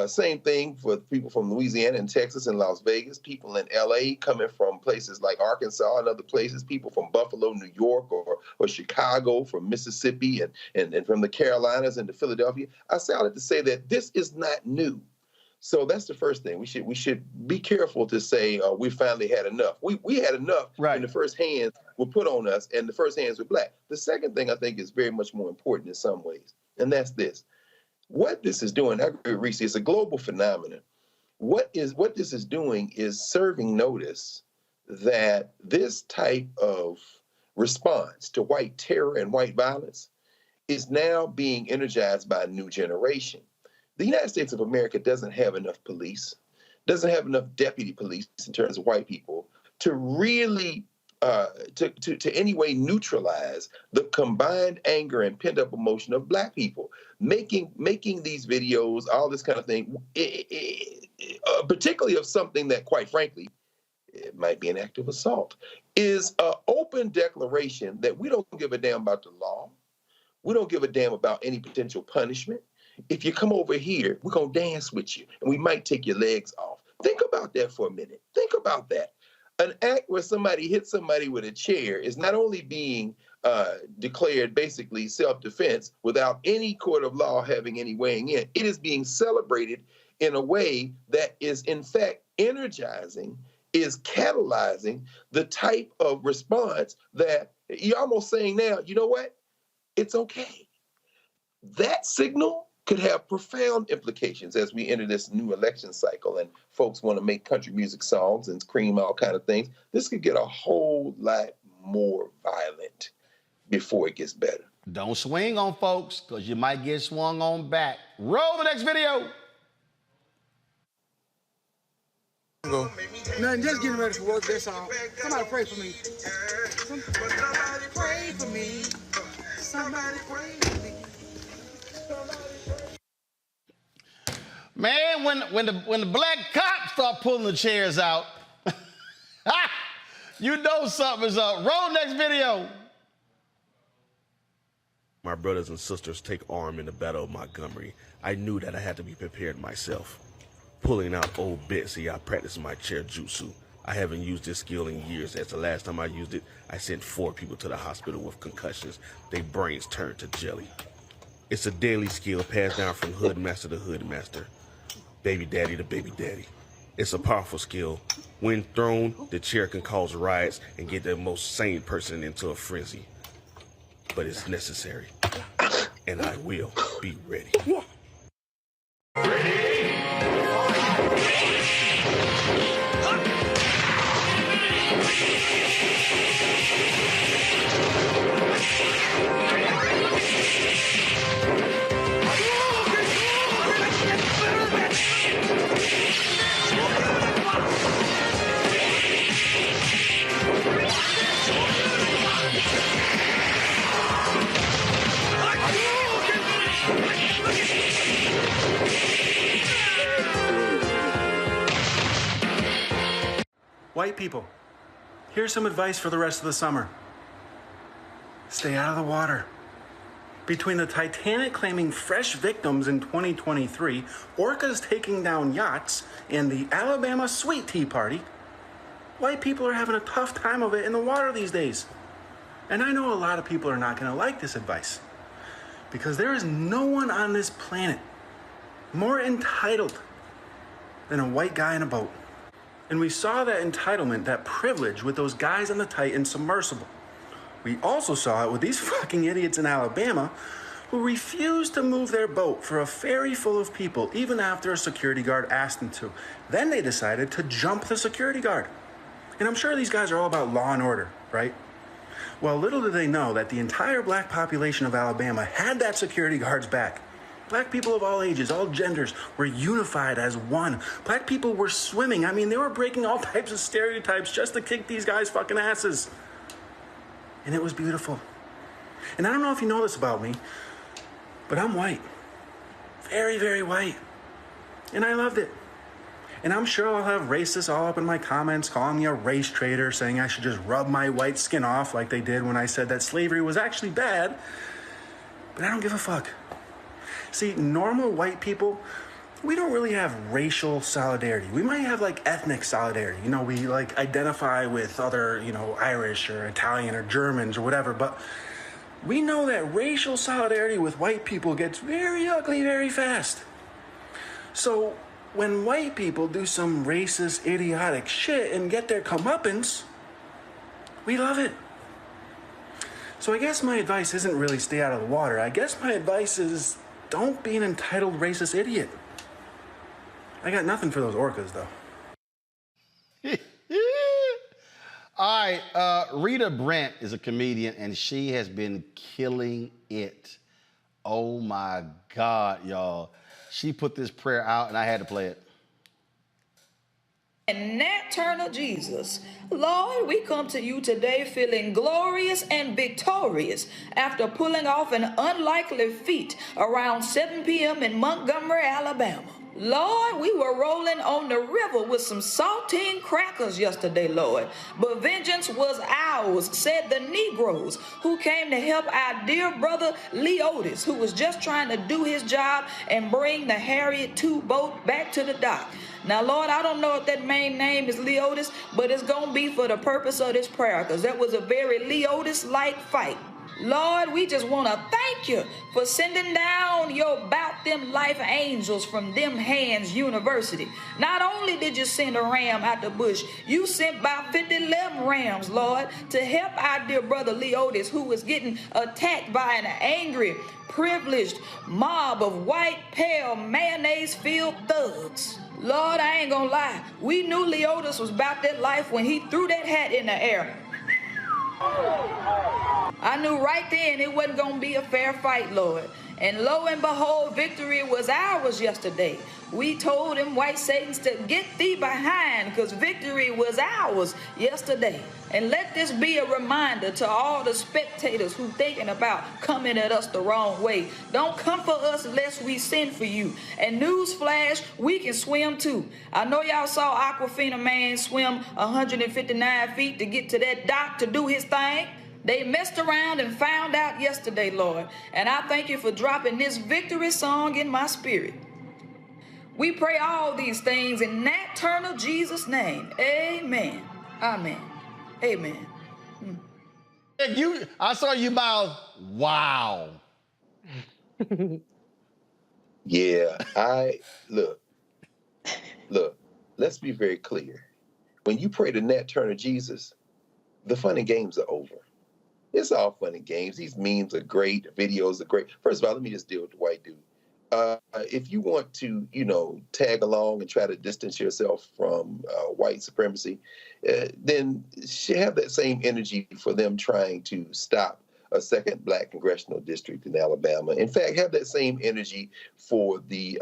Same thing for people from Louisiana and Texas and Las Vegas, people in LA coming from places like Arkansas and other places, people from Buffalo, New York, or Chicago, from Mississippi, and from the Carolinas and to Philadelphia. I say all that to say that this is not new. So that's the first thing. We should be careful to say we finally had enough. We had enough when the first hands were put on us, and the first hands were black. The second thing I think is very much more important in some ways, and that's this. What this is doing, I agree with Reese, it's a global phenomenon. What this is doing is serving notice that this type of response to white terror and white violence is now being energized by a new generation. The United States of America doesn't have enough police, doesn't have enough deputy police in terms of white people to really to any way neutralize the combined anger and pent-up emotion of black people. Making these videos, all this kind of thing, particularly of something that, quite frankly, it might be an act of assault, is an open declaration that we don't give a damn about the law. We don't give a damn about any potential punishment. If you come over here, we're going to dance with you, and we might take your legs off. Think about that for a minute. Think about that. An act where somebody hits somebody with a chair is not only being declared basically self-defense without any court of law having any weighing in. It is being celebrated in a way that is, in fact, energizing, is catalyzing the type of response that you're almost saying now, you know what? It's okay. That signal could have profound implications as we enter this new election cycle and folks want to make country music songs and scream all kind of things. This could get a whole lot more violent before it gets better. Don't swing on folks, because you might get swung on back. Roll the next video. Nothing, just getting ready for work, that's all. Somebody pray for me. Somebody pray for me. Somebody pray for me. Man, when the black cops start pulling the chairs out, you know something's up. Roll next video. My brothers and sisters take arm in the Battle of Montgomery. I knew that I had to be prepared myself. Pulling out old Betsy, I practiced my chair jutsu. I haven't used this skill in years, as the last time I used it, I sent 4 people to the hospital with concussions. Their brains turned to jelly. It's a daily skill passed down from hood master to hood master, baby daddy to baby daddy. It's a powerful skill. When thrown, the chair can cause riots and get the most sane person into a frenzy. But it's necessary, and I will be ready. White people, here's some advice for the rest of the summer. Stay out of the water. Between the Titanic claiming fresh victims in 2023, orcas taking down yachts, and the Alabama sweet tea party, white people are having a tough time of it in the water these days. And I know a lot of people are not going to like this advice, because there is no one on this planet more entitled than a white guy in a boat. And we saw that entitlement, that privilege with those guys on the Titan submersible. We also saw it with these fucking idiots in Alabama who refused to move their boat for a ferry full of people even after a security guard asked them to. Then they decided to jump the security guard. And I'm sure these guys are all about law and order, right? Well, little did they know that the entire black population of Alabama had that security guard's back. Black people of all ages, all genders, were unified as one. Black people were swimming. I mean, they were breaking all types of stereotypes just to kick these guys' fucking asses. And it was beautiful. And I don't know if you know this about me, but I'm white. Very, very white. And I loved it. And I'm sure I'll have racists all up in my comments calling me a race traitor, saying I should just rub my white skin off like they did when I said that slavery was actually bad. But I don't give a fuck. See, normal white people, we don't really have racial solidarity. We might have like ethnic solidarity. You know, we like identify with other, Irish or Italian or Germans or whatever. But we know that racial solidarity with white people gets very ugly very fast. So when white people do some racist, idiotic shit and get their comeuppance, we love it. So I guess my advice isn't really stay out of the water. I guess my advice is don't be an entitled racist idiot. I got nothing for those orcas, though. All right, Rita Brent is a comedian, and she has been killing it. Oh, my God, y'all. She put this prayer out, and I had to play it. And eternal Jesus, Lord, we come to you today feeling glorious and victorious after pulling off an unlikely feat around 7 p.m. in Montgomery, Alabama. Lord, we were rolling on the river with some saltine crackers yesterday, Lord. But vengeance was ours, said the Negroes who came to help our dear brother Leotis, who was just trying to do his job and bring the Harriet II boat back to the dock. Now, Lord, I don't know if that main name is Leotis, but it's going to be for the purpose of this prayer, because that was a very Leotis-like fight. Lord, we just want to thank you for sending down your Bout Them Life angels from Them Hands University. Not only did you send a ram out the bush, you sent about 51 rams, Lord, to help our dear brother Leotis, who was getting attacked by an angry, privileged mob of white, pale, mayonnaise-filled thugs. Lord, I ain't gonna lie. We knew Leotis was about that life when he threw that hat in the air. I knew right then it wasn't going to be a fair fight, Lord. And lo and behold, victory was ours yesterday. We told them white Satans to get thee behind, because victory was ours yesterday. And let this be a reminder to all the spectators who thinking about coming at us the wrong way. Don't come for us unless we send for you. And newsflash, we can swim too. I know y'all saw Aquafina Man swim 159 feet to get to that dock to do his thing. They messed around and found out yesterday, Lord. And I thank you for dropping this victory song in my spirit. We pray all these things in Nat Turner Jesus' name. Amen. Amen. Amen. I saw you mouth, wow. Yeah, look, let's be very clear. When you pray to Nat Turner Jesus, the fun and games are over. It's all fun and games. These memes are great. The videos are great. First of all, let me just deal with the white dude. If you want to, tag along and try to distance yourself from white supremacy, then have that same energy for them trying to stop a second black congressional district in Alabama. In fact, have that same energy for the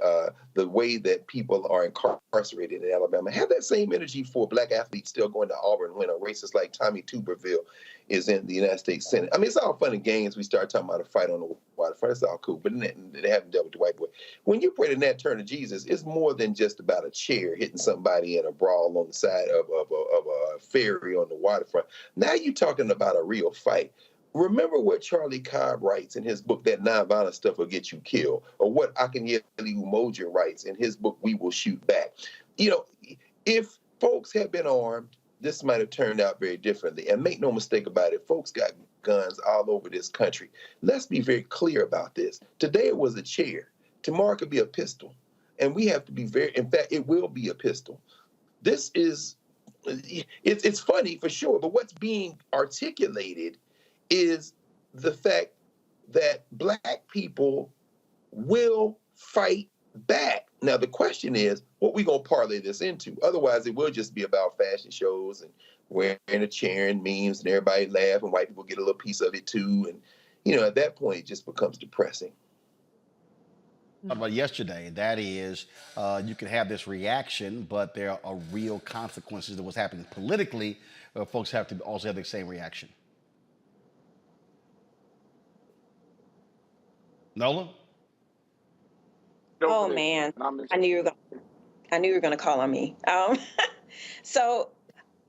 way that people are incarcerated in Alabama. Have that same energy for black athletes still going to Auburn when a racist like Tommy Tuberville is in the United States Senate. I mean, it's all fun and games. We start talking about a fight on the waterfront. It's all cool, but they haven't dealt with the white boy. When you pray to Nat Turner Jesus, it's more than just about a chair hitting somebody in a brawl on the side of a ferry on the waterfront. Now you're talking about a real fight. Remember what Charlie Cobb writes in his book, that nonviolent stuff will get you killed, or what Akinyele Umoja writes in his book, We Will Shoot Back. If folks had been armed, this might have turned out very differently. And make no mistake about it, folks got guns all over this country. Let's be very clear about this. Today it was a chair. Tomorrow it could be a pistol. And we have to be in fact, it will be a pistol. This is, it's funny for sure, but what's being articulated is the fact that black people will fight back. Now, the question is, what we going to parlay this into? Otherwise, it will just be about fashion shows and wearing a chair and memes and everybody laugh and white people get a little piece of it too. And, at that point, it just becomes depressing. About yesterday, that is, you can have this reaction, but there are real consequences to what's happening politically. Folks have to also have the same reaction. Nola? Oh man, I knew you were going to call on me. So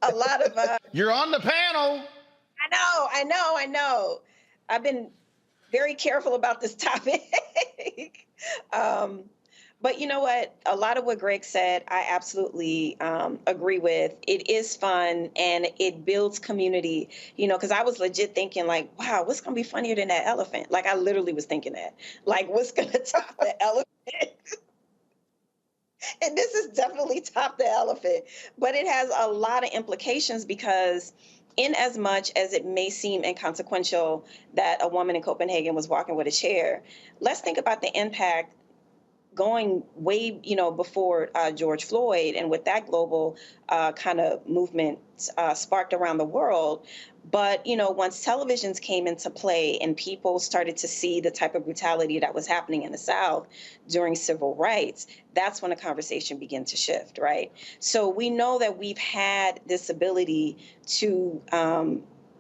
a lot of you're on the panel. I know. I've been very careful about this topic. But you know what? A lot of what Greg said, I absolutely agree with. It is fun and it builds community, because I was legit thinking like, wow, what's going to be funnier than that elephant? Like I literally was thinking that, like what's going to top the elephant? And this is definitely top the elephant, but it has a lot of implications because in as much as it may seem inconsequential that a woman in Copenhagen was walking with a chair, let's think about the impact going way, before George Floyd and with that global kind of movement sparked around the world. But, once televisions came into play and people started to see the type of brutality that was happening in the South during civil rights, that's when the conversation began to shift, right? So we know that we've had this ability to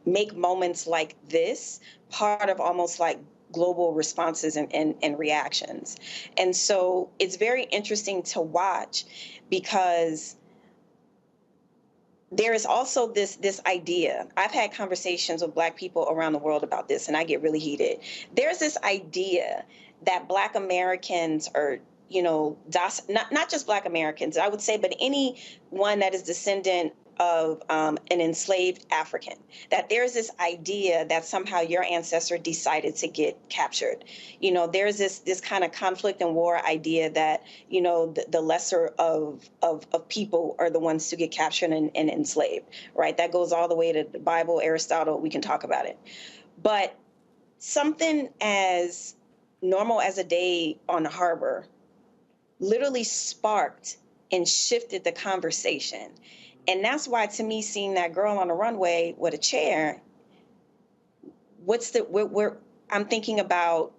make moments like this part of almost like global responses and reactions. And so it's very interesting to watch, because there is also this idea. I've had conversations with Black people around the world about this, and I get really heated. There's this idea that Black Americans are, not just Black Americans, I would say, but anyone that is descendant of an enslaved African, that there's this idea that somehow your ancestor decided to get captured. There's this kind of conflict and war idea that, the lesser of people are the ones to get captured and enslaved, right? That goes all the way to the Bible, Aristotle, we can talk about it. But something as normal as a day on the harbor literally sparked and shifted the conversation. And that's why, to me, seeing that girl on the runway with a chair, I'm thinking about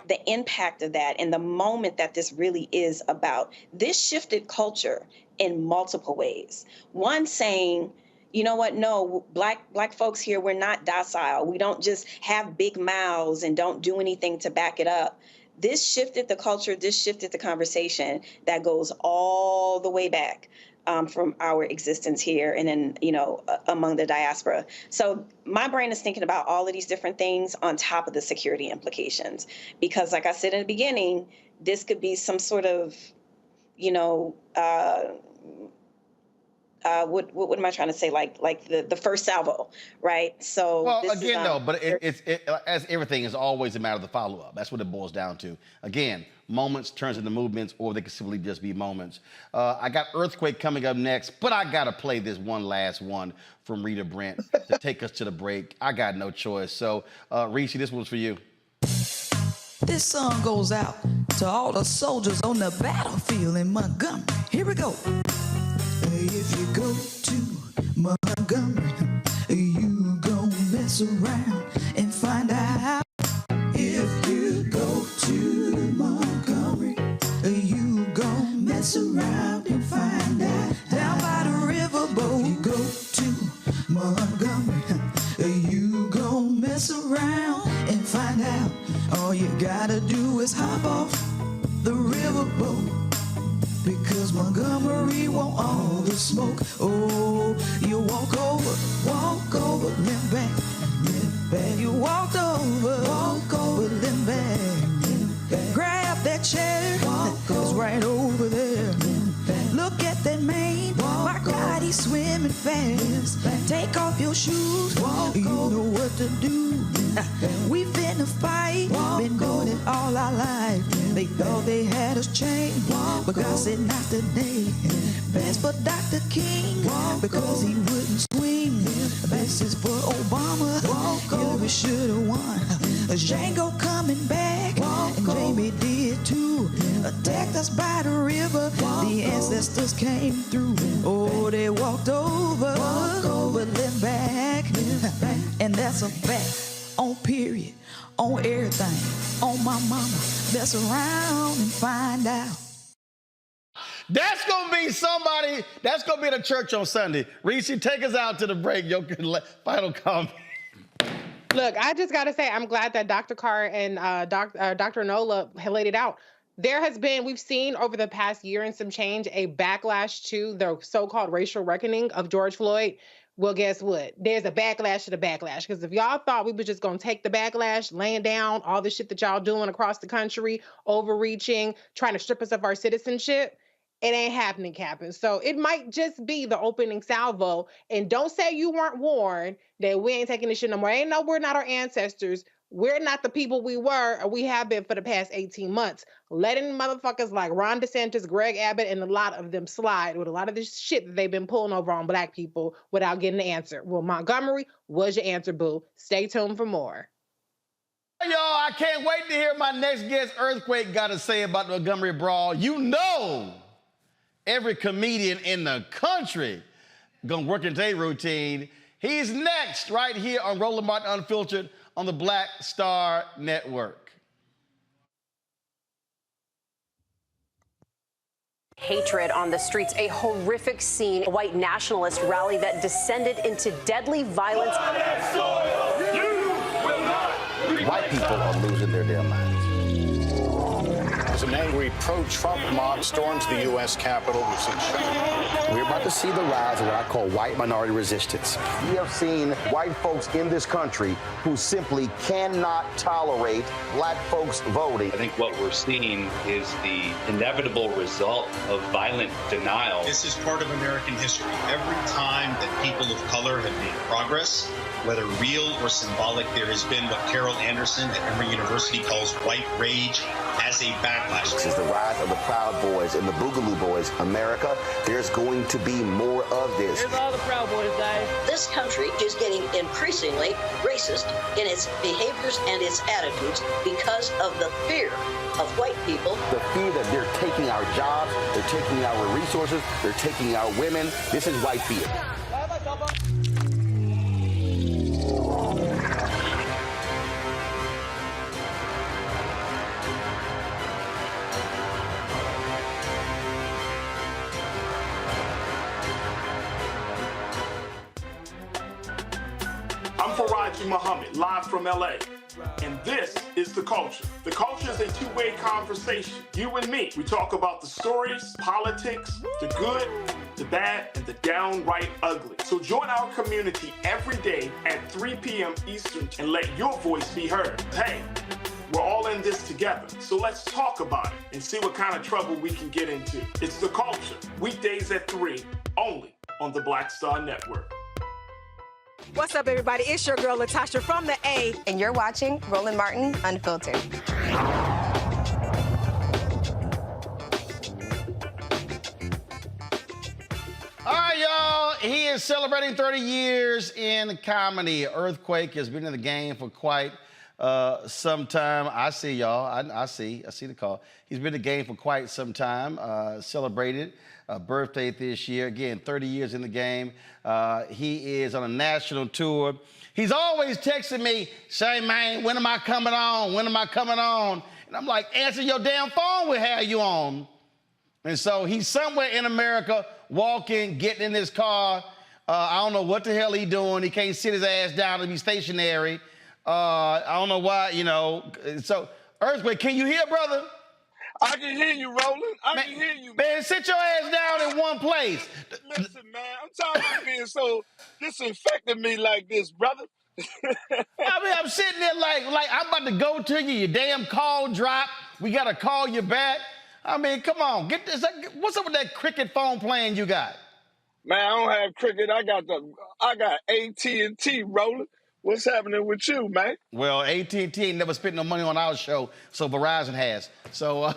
the impact of that and the moment that this really is about. This shifted culture in multiple ways. One, saying, you know what, no, black folks here, we're not docile. We don't just have big mouths and don't do anything to back it up. This shifted the culture, this shifted the conversation that goes all the way back. From our existence here and then, among the diaspora. So my brain is thinking about all of these different things on top of the security implications. Because like I said in the beginning, this could be some sort of, what am I trying to say? Like the first salvo, right? So well, this again, is, no, but it as everything is always a matter of the follow-up. That's what it boils down to. Again, moments turns into movements, or they can simply just be moments. I got Earthquake coming up next, but I gotta play this one last one from Rita Brent to take us to the break. I got no choice. So, Reese, this one's for you. This song goes out to all the soldiers on the battlefield in Montgomery. Here we go. If you go to Montgomery, you gon' mess around and find out. If you go to Montgomery, you gon' mess around and find out. Down by the riverboat, you go to Montgomery, you gon' mess around and find out. All you gotta do is hop off the riverboat, because Montgomery want all the smoke. Oh, you walk over, limp back, limp back. You walk over, limp back. Grab that chair, it's right over there. Look at that man, my God, he's swimming fast. Take off your shoes, you know what to do. We finna fight, been doing it all our life. They thought they had us chained, but God said not today. Best for Dr. King, because he wouldn't swing. This is for Obama, Hillary should've won. Django coming back, and Jamie did too. Attacked us by the river, the ancestors came through. Oh, they walked over, then back. And that's a fact. On period, on everything, on my mama. Mess around and find out. That's gonna be somebody. That's gonna be the church on Sunday. Reese, take us out to the break. Your final comment. Look, I just gotta say, I'm glad that Dr. Carr and Dr. Nola laid it out. There has been, we've seen over the past year and some change, a backlash to the so-called racial reckoning of George Floyd. Well, guess what? There's a backlash to the backlash. Because if y'all thought we were just going to take the backlash, laying down all the shit that y'all doing across the country, overreaching, trying to strip us of our citizenship, it ain't happening, Captain. So it might just be the opening salvo. And don't say you weren't warned that we ain't taking this shit no more. Ain't no, we're not our ancestors. We're not the people we were, or we have been for the past 18 months. Letting motherfuckers like Ron DeSantis, Greg Abbott, and a lot of them slide with a lot of this shit that they've been pulling over on Black people without getting the answer. Well, Montgomery was your answer, boo. Stay tuned for more. Hey, y'all, I can't wait to hear my next guest, Earthquake, got to say about the Montgomery Brawl. You know every comedian in the country gonna work into a routine. He's next right here on Roland Martin Unfiltered on the Black Star Network. Hatred on the streets, a horrific scene, a white nationalist rally that descended into deadly violence. white people are losing their damn minds. As an angry pro-Trump mob storms the U.S. Capitol, we've seen We're about to see the rise of what I call white minority resistance. We have seen white folks in this country who simply cannot tolerate black folks voting. I think what we're seeing is the inevitable result of violent denial. This is part of American history. Every time that people of color have made progress, whether real or symbolic, there has been what Carol Anderson at Emory University calls white rage as a backlash. This is the rise of the Proud Boys and the Boogaloo Boys. America, there's going to be more of this. Here's all the Proud Boys, guys. This country is getting increasingly racist in its behaviors and its attitudes because of the fear of white people. The fear that they're taking our jobs, they're taking our resources, they're taking our women. This is white fear. I'm Faraji Muhammad, live from LA. And this is The Culture. The Culture is a two-way conversation. You and me. We talk about the stories, politics, the good, the bad, and the downright ugly. So join our community every day at 3 p.m. Eastern and let your voice be heard. Hey, we're all in this together. So let's talk about it and see what kind of trouble we can get into. It's The Culture, weekdays at 3, only on the Black Star Network. What's up, everybody? It's your girl, Latasha from the A. And you're watching Roland Martin Unfiltered. All right, y'all. He is celebrating 30 years in comedy. Earthquake has been in the game for quite some time. I see y'all. I see the call. He's been in the game for quite some time. Celebrated a birthday this year. Again, 30 years in the game. He is on a national tour. He's always texting me, say, man, when am I coming on? When am I coming on? And I'm like, answer your damn phone, we'll have you on. And so he's somewhere in America, walking, getting in his car. I don't know what the hell he's doing. He can't sit his ass down to be stationary. I don't know why, you know. So, Earthquake, can you hear, brother? I can hear you, Roland. I can hear you. Man, sit your ass down in one place. Listen, man, I'm tired of being so disinfecting me like this, brother. I mean, I'm sitting there like I'm about to go to you. Your damn call dropped. We got to call you back. I mean, come on. Get this. What's up with that cricket phone plan you got? Man, I don't have cricket. I got AT&T, Roland. What's happening with you, man? Well, AT&T ain't never spent no money on our show, so Verizon has. So,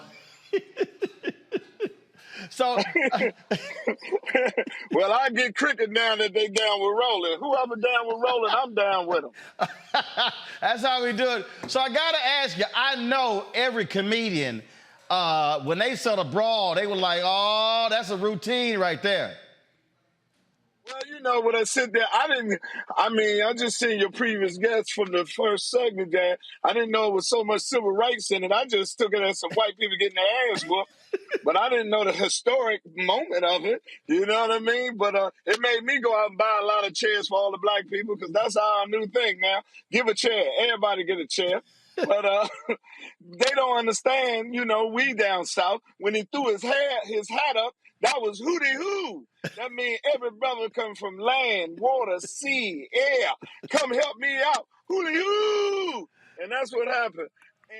well, I get cricket now that they down with Roland. Whoever down with Roland, I'm down with them. That's how we do it. So I got to ask you, I know every comedian, when they saw the brawl, they were like, oh, that's a routine right there. Well, you know, when I sit there, I just seen your previous guests from the first segment there. I didn't know it was so much civil rights in it. I just took it as some white people getting their ass whooped. But I didn't know the historic moment of it. You know what I mean? But it made me go out and buy a lot of chairs for all the black people because that's our new thing now. Give a chair. Everybody get a chair. But they don't understand, you know, we down south. When he threw his hat up, that was hootie hoo. That means every brother come from land, water, sea, air. Come help me out. Hootie hoo. And that's what happened.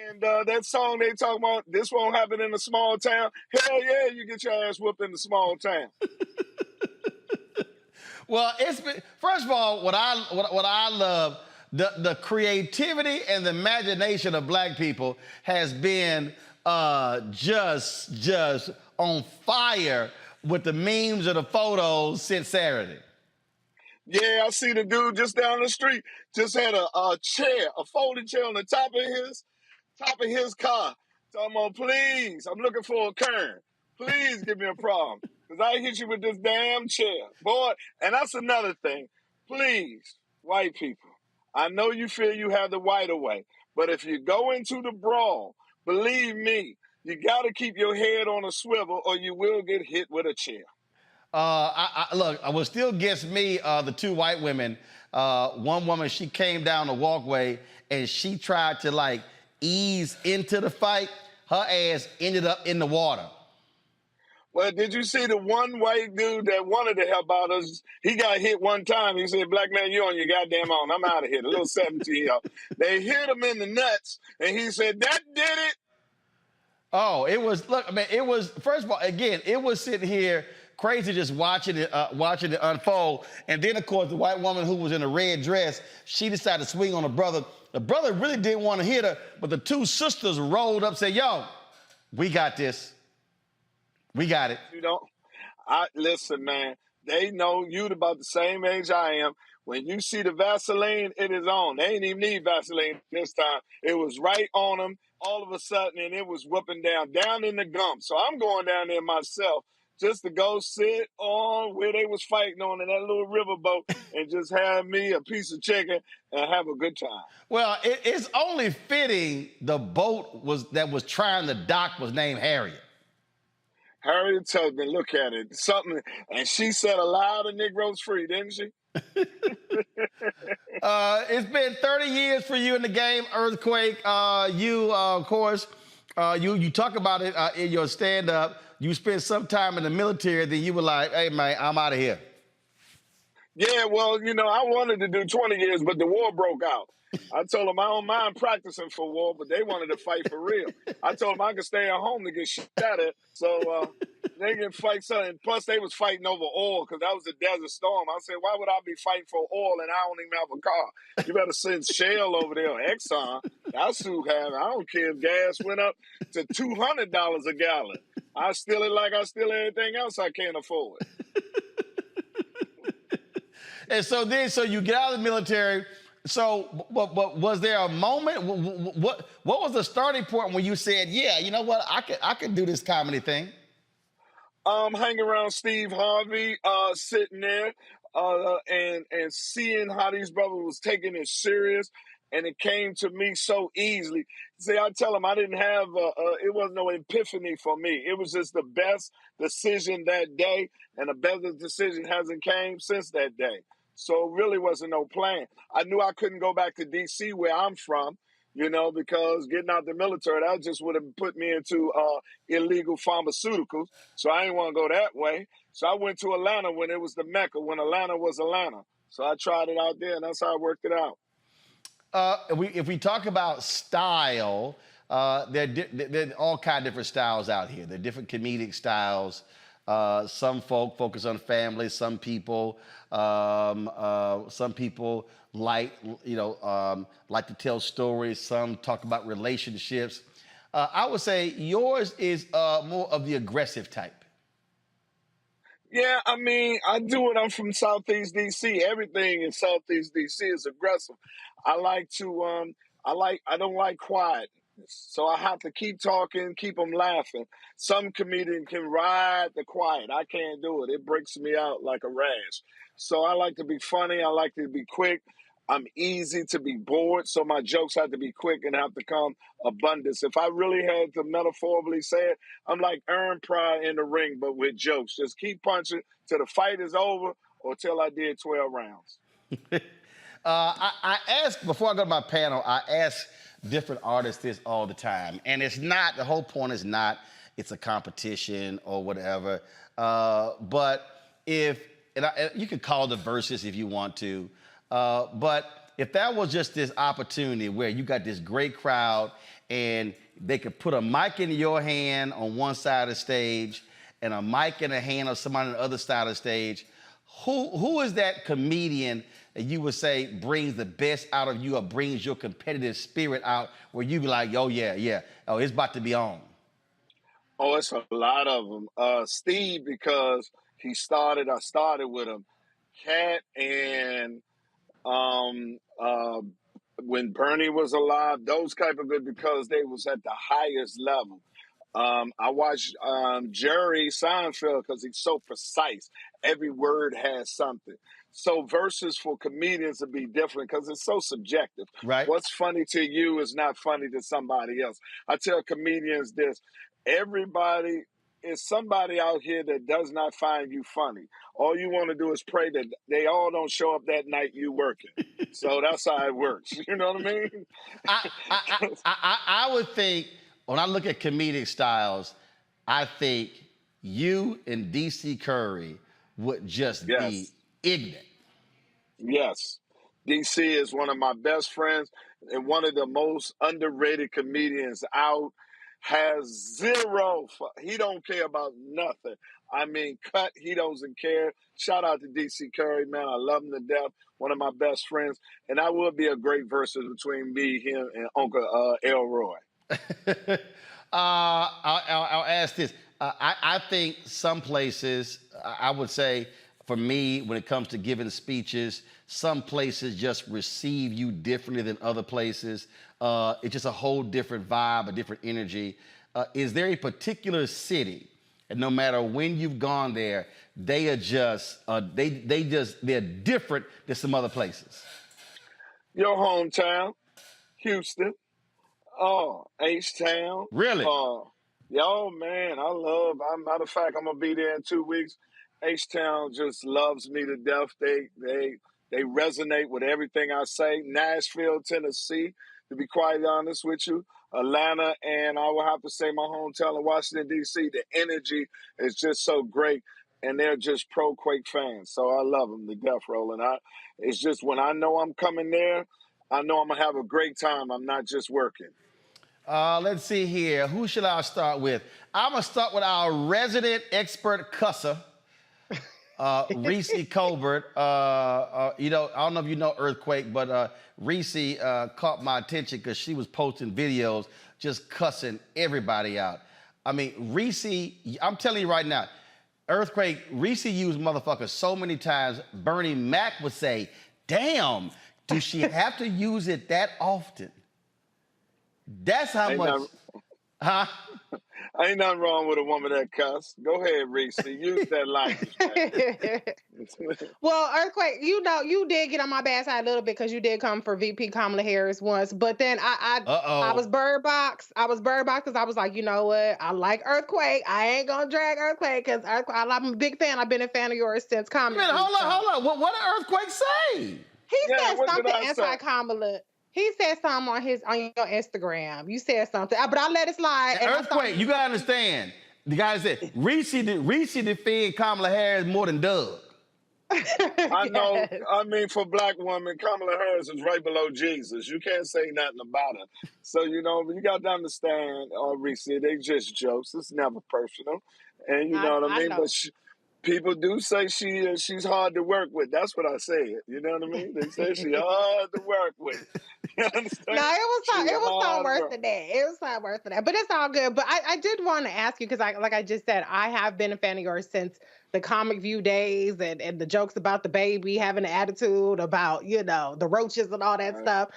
And that song they talking about, this won't happen in a small town. Hell yeah, you get your ass whooped in a small town. Well, it's been, first of all, what I love, the creativity and the imagination of black people has been just on fire with the memes and the photos since Saturday. Yeah, I see the dude just down the street just had a chair, a folding chair on the top of his car. Talking about, please, I'm looking for a Kern. Please give me a problem. Because I hit you with this damn chair. Boy, and that's another thing. Please, white people, I know you feel you have the right of way, but if you go into the brawl, believe me, you got to keep your head on a swivel or you will get hit with a chair. Look, what still gets me, the two white women, one woman, she came down the walkway and she tried to like ease into the fight, her ass ended up in the water. Well, did you see the one white dude that wanted to help out us? He got hit one time. He said, "Black man, you on your goddamn own. I'm out of here." The little 17-year-old. They hit him in the nuts, and he said, "That did it." Oh, it was, look, I mean, it was, first of all, again, it was sitting here crazy just watching it unfold. And then, of course, the white woman who was in a red dress, she decided to swing on the brother. The brother really didn't want to hit her, but the two sisters rolled up and said, "Yo, we got this. We got it." You know, listen, man, they know you about the same age I am. When you see the Vaseline, it is on. They ain't even need Vaseline this time. It was right on them all of a sudden, and it was whooping down in the gum. So I'm going down there myself just to go sit on where they was fighting on in that little riverboat and just have me a piece of chicken and have a good time. Well, it's only fitting the boat that was trying to dock was named Harriet. Harriet Tubman, look at it. Something, and she set a lot of Negroes free, didn't she? It's been 30 years for you in the game, Earthquake. Of course, you talk about it in your stand-up. You spent some time in the military, then you were like, "Hey, man, I'm out of here." Yeah, well, you know, I wanted to do 20 years, but the war broke out. I told them I don't mind practicing for war, but they wanted to fight for real. I told them I could stay at home to get shot at, so they can fight something. Plus, they was fighting over oil because that was a desert storm. I said, why would I be fighting for oil and I don't even have a car? You better send Shell over there or Exxon. That's who have it. I don't care if gas went up to $200 a gallon. I steal it like I steal everything else I can't afford. And so you get out of the military. So, but was there a moment? What was the starting point when you said, "Yeah, you know what, I could do this comedy thing"? Hanging around Steve Harvey, sitting there, and seeing how these brothers was taking it serious, and it came to me so easily. See, I tell them I didn't have it wasn't no epiphany for me. It was just the best decision that day, and the best decision hasn't came since that day. So it really wasn't no plan. I knew I couldn't go back to D.C. where I'm from, you know, because getting out the military, that just would have put me into illegal pharmaceuticals. So I didn't want to go that way. So I went to Atlanta when it was the Mecca, when Atlanta was Atlanta. So I tried it out there, and that's how I worked it out. If we talk about style, there are all kinds of different styles out here. There are different comedic styles. Some folk focus on family. Some people like to tell stories. Some talk about relationships. I would say yours is more of the aggressive type. Yeah, I mean, I do it. I'm from Southeast D.C. Everything in Southeast D.C. is aggressive. I don't like quiet. So I have to keep talking, keep them laughing. Some comedian can ride the quiet. I can't do it. It breaks me out like a rash. So I like to be funny. I like to be quick. I'm easy to be bored, so my jokes have to be quick and have to come abundance. If I really had to metaphorically say it, I'm like Aaron Pryor in the ring, but with jokes. Just keep punching till the fight is over or till I did 12 rounds. I ask, before I go to my panel, I ask different artists this all the time. And it's not, the whole point is not, it's a competition or whatever. But you could call the verses if you want to. But if that was just this opportunity where you got this great crowd and they could put a mic in your hand on one side of the stage and a mic in the hand of somebody on the other side of the stage, who is that comedian that you would say brings the best out of you or brings your competitive spirit out where you be like, oh, yeah, oh, it's about to be on? Oh, it's a lot of them. Steve, because I started with him. Cat and when Bernie was alive, those type of good because they was at the highest level. I watched Jerry Seinfeld because he's so precise. Every word has something. So verses for comedians would be different because it's so subjective. Right. What's funny to you is not funny to somebody else. I tell comedians this. Everybody is somebody out here that does not find you funny. All you want to do is pray that they all don't show up that night you working. So that's how it works. You know what I mean? I would think, when I look at comedic styles, I think you and DC Curry would just be ignorant. Yes. DC is one of my best friends and one of the most underrated comedians out. Has zero, he don't care about nothing. I mean, cut, he doesn't care. Shout out to DC Curry, man. I love him to death. One of my best friends. And that would be a great versus between me, him, and Uncle Elroy. I'll ask this. I think some places, I would say, for me, when it comes to giving speeches, some places just receive you differently than other places. It's just a whole different vibe, a different energy. Is there a particular city, and no matter when you've gone there, they are just, they're different than some other places? Your hometown, Houston. Oh, H-Town. Really? Yo, man, matter of fact, I'm going to be there in 2 weeks. H-Town just loves me to death. They resonate with everything I say. Nashville, Tennessee, to be quite honest with you. Atlanta, and I will have to say my hometown of Washington, D.C., the energy is just so great, and they're just pro-Quake fans. So I love them to death, Roland. It's just when I know I'm coming there, I know I'm going to have a great time. I'm not just working. Let's see here. Who should I start with? I'm going to start with our resident expert cusser, Reese Colbert. I don't know if you know Earthquake, but Reese caught my attention because she was posting videos just cussing everybody out. I mean, Reese, I'm telling you right now, Earthquake, Reese used motherfuckers so many times, Bernie Mac would say, damn, do she have to use it that often? That's how much. Ain't nothing wrong with a woman that cuss. Go ahead, Reese. Use that language. Well, Earthquake, you did get on my bad side a little bit because you did come for VP Kamala Harris once, but then I was bird box. I was bird box because I was like, you know what? I like Earthquake. I ain't gonna drag Earthquake because I'm a big fan. I've been a fan of yours since Kamala. Hold on. What did Earthquake say? He said something anti-Kamala. He said something on your Instagram. You said something, but I let it slide. And Earthquake, you gotta understand. The guy said Reese defend Kamala Harris more than Doug. I know. I mean, for black women, Kamala Harris is right below Jesus. You can't say nothing about her. So you got to understand, Reese, they just jokes. It's never personal, and you know what I mean. But people do say she's hard to work with. That's what I said. You know what I mean? They say she's hard to work with. You understand? No, it was something worse than that. It was something worse than that. But it's all good. But I did want to ask you, because like I just said, I have been a fan of yours since the Comic View days and the jokes about the baby having an attitude, about, the roaches and all that stuff.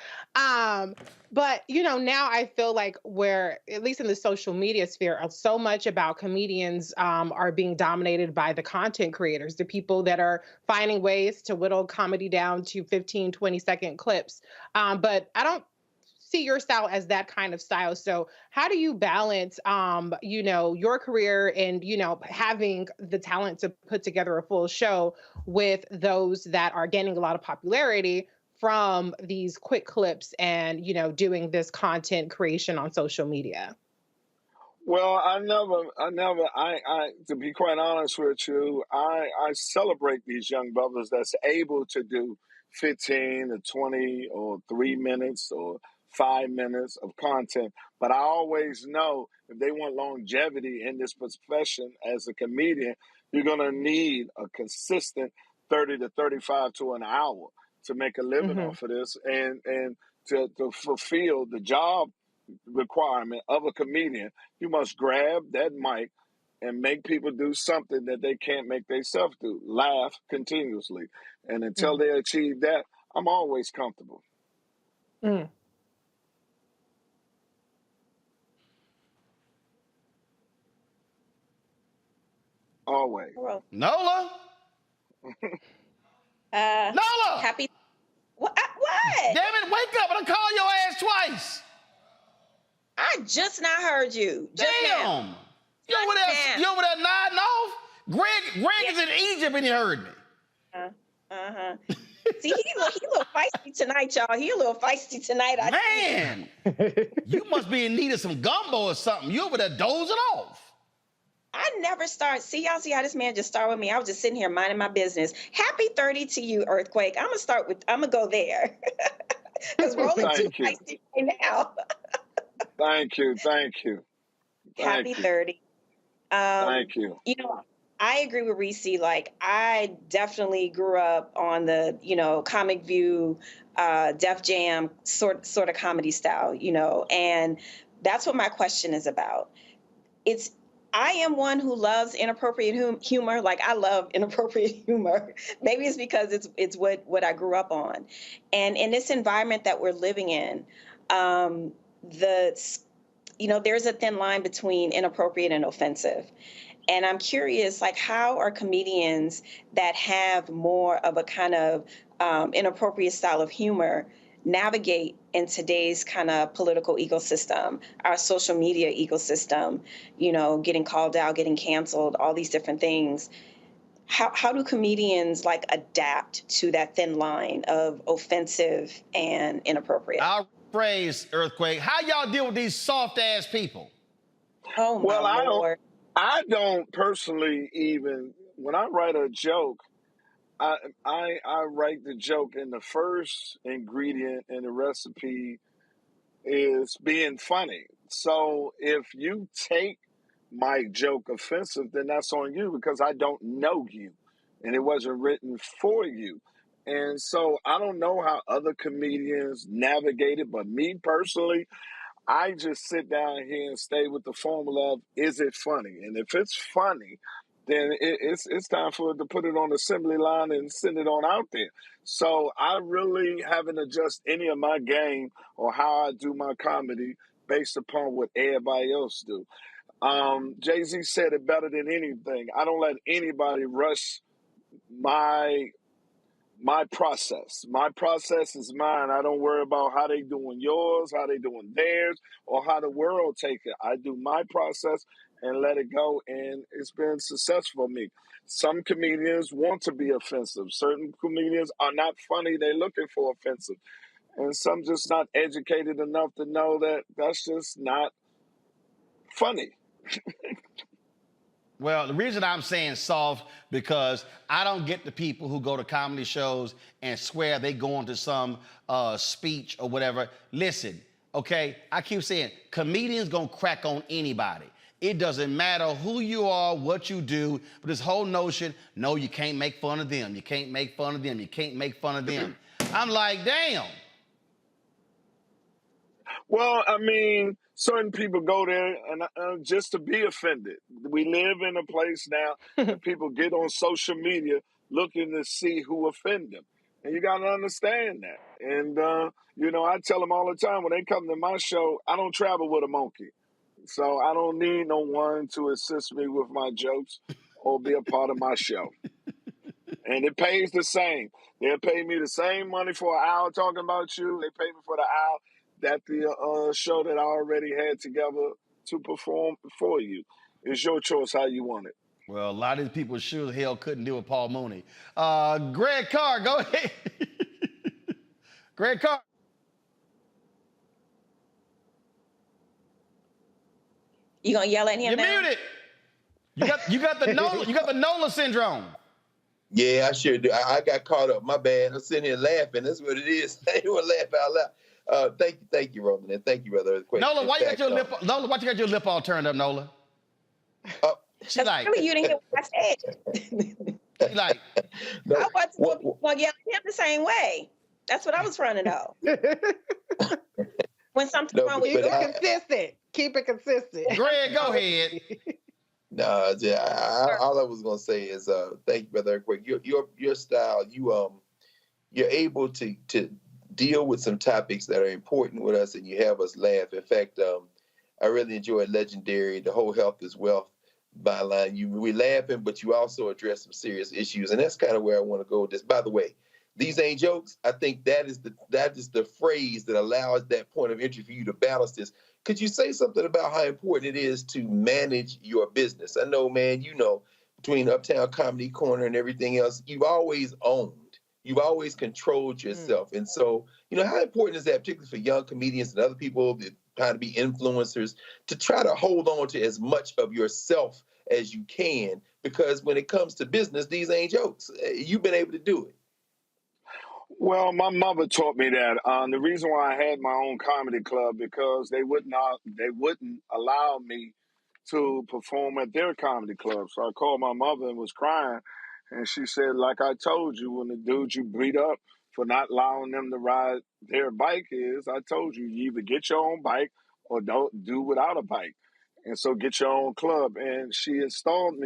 But, now I feel like where, at least in the social media sphere, so much about comedians are being dominated by the content creators, the people that are finding ways to whittle comedy down to 15, 20-second clips. But I don't see your style as that kind of style. So how do you balance, your career and, having the talent to put together a full show with those that are gaining a lot of popularity from these quick clips and, doing this content creation on social media? Well, I to be quite honest with you, I celebrate these young brothers that's able to do 15 to 20 or 3 minutes or 5 minutes of content. But I always know if they want longevity in this profession as a comedian, you're going to need a consistent 30 to 35 to an hour to make a living off of this and to fulfill the job requirement of a comedian. You must grab that mic and make people do something that they can't make themselves do. Laugh continuously. And until they achieve that, I'm always comfortable. Always. Nola? Nola! Happy. What? Damn it, wake up. I'm calling your ass twice. I just not heard you. Damn. You over there nodding off? Greg is in Egypt and he heard me. See, he a little feisty tonight, y'all. He a little feisty tonight. Man, you must be in need of some gumbo or something. You over there dozing off. I never start. See, y'all see how this man just started with me. I was just sitting here minding my business. Happy 30 to you, Earthquake. I'm gonna go there. Because rolling too feisty right now. Thank you. Happy 30. Thank you. You know, I agree with Reese. Like, I definitely grew up on the, Comic View, Def Jam sort of comedy style, and that's what my question is about. I am one who loves inappropriate humor. Like, I love inappropriate humor. Maybe it's because it's what I grew up on. And in this environment that we're living in, there's a thin line between inappropriate and offensive. And I'm curious, like, how are comedians that have more of a kind of inappropriate style of humor navigate in today's kind of political ecosystem, our social media ecosystem, getting called out, getting canceled, all these different things. How do comedians like adapt to that thin line of offensive and inappropriate? I'll phrase, Earthquake. How y'all deal with these soft ass people? Oh my Lord. I don't personally even, when I write a joke, I write the joke, and the first ingredient in the recipe is being funny. So if you take my joke offensive, then that's on you, because I don't know you and it wasn't written for you. And so I don't know how other comedians navigate it, but me personally, I just sit down here and stay with the formula of, is it funny? And if it's funny, then it's time for it to put it on the assembly line and send it on out there. So I really haven't adjusted any of my game or how I do my comedy based upon what everybody else do. Jay-Z said it better than anything. I don't let anybody rush my process. My process is mine. I don't worry about how they doing yours, how they doing theirs, or how the world take it. I do my process and let it go, and it's been successful for me. Some comedians want to be offensive. Certain comedians are not funny. They're looking for offensive. And some just not educated enough to know that that's just not funny. Well, the reason I'm saying soft, because I don't get the people who go to comedy shows and swear they go into some speech or whatever. Listen, okay, I keep saying comedians gonna crack on anybody. It doesn't matter who you are, what you do, but this whole notion, no, you can't make fun of them. You can't make fun of them. You can't make fun of them. I'm like, damn. Well, I mean, certain people go there and just to be offended. We live in a place now that people get on social media looking to see who offend them. And you got to understand that. And, I tell them all the time, when they come to my show, I don't travel with a monkey. So I don't need no one to assist me with my jokes or be a part of my show. And it pays the same. They'll pay me the same money for an hour talking about you. They pay me for the hour that the show that I already had together to perform for you. It's your choice how you want it. Well, a lot of these people sure as hell couldn't deal with Paul Mooney. Greg Carr, go ahead. Greg Carr. You gonna yell at him? You're now? muted. You got the Nola syndrome. Yeah, I sure do. I got caught up. My bad. I'm sitting here laughing. That's what it is. I didn't want to laugh out loud. Thank you, Roland, and thank you, brother Earthquake. Nola, why you got your lip? Nola, why you got your lip all turned up, Nola? She's like, really, you didn't hear what I said. She's like, no, I wasn't gonna yell at him the same way. That's what I was trying to know. When something's wrong with you, consistent. Keep it consistent. Greg, go ahead. No, all I was gonna say is thank you, brother Earthquake. Your style, you're able to deal with some topics that are important with us, and you have us laugh. In fact, I really enjoyed Legendary, the whole health is wealth byline. We're laughing, but you also address some serious issues, and that's kind of where I want to go with this. By the way, These ain't jokes. I think that is the phrase that allows that point of entry for you to balance this. Could you say something about how important it is to manage your business? I know, man, between Uptown Comedy Corner and everything else, you've always owned. You've always controlled yourself. And so, how important is that, particularly for young comedians and other people that try to be influencers, to try to hold on to as much of yourself as you can? Because when it comes to business, these ain't jokes. You've been able to do it. Well, my mother taught me that. The reason why I had my own comedy club, because they wouldn't allow me to perform at their comedy club. So I called my mother and was crying, and she said, like I told you, when the dude you beat up for not allowing them to ride their bike I told you, you either get your own bike or don't do without a bike. And so get your own club. And she installed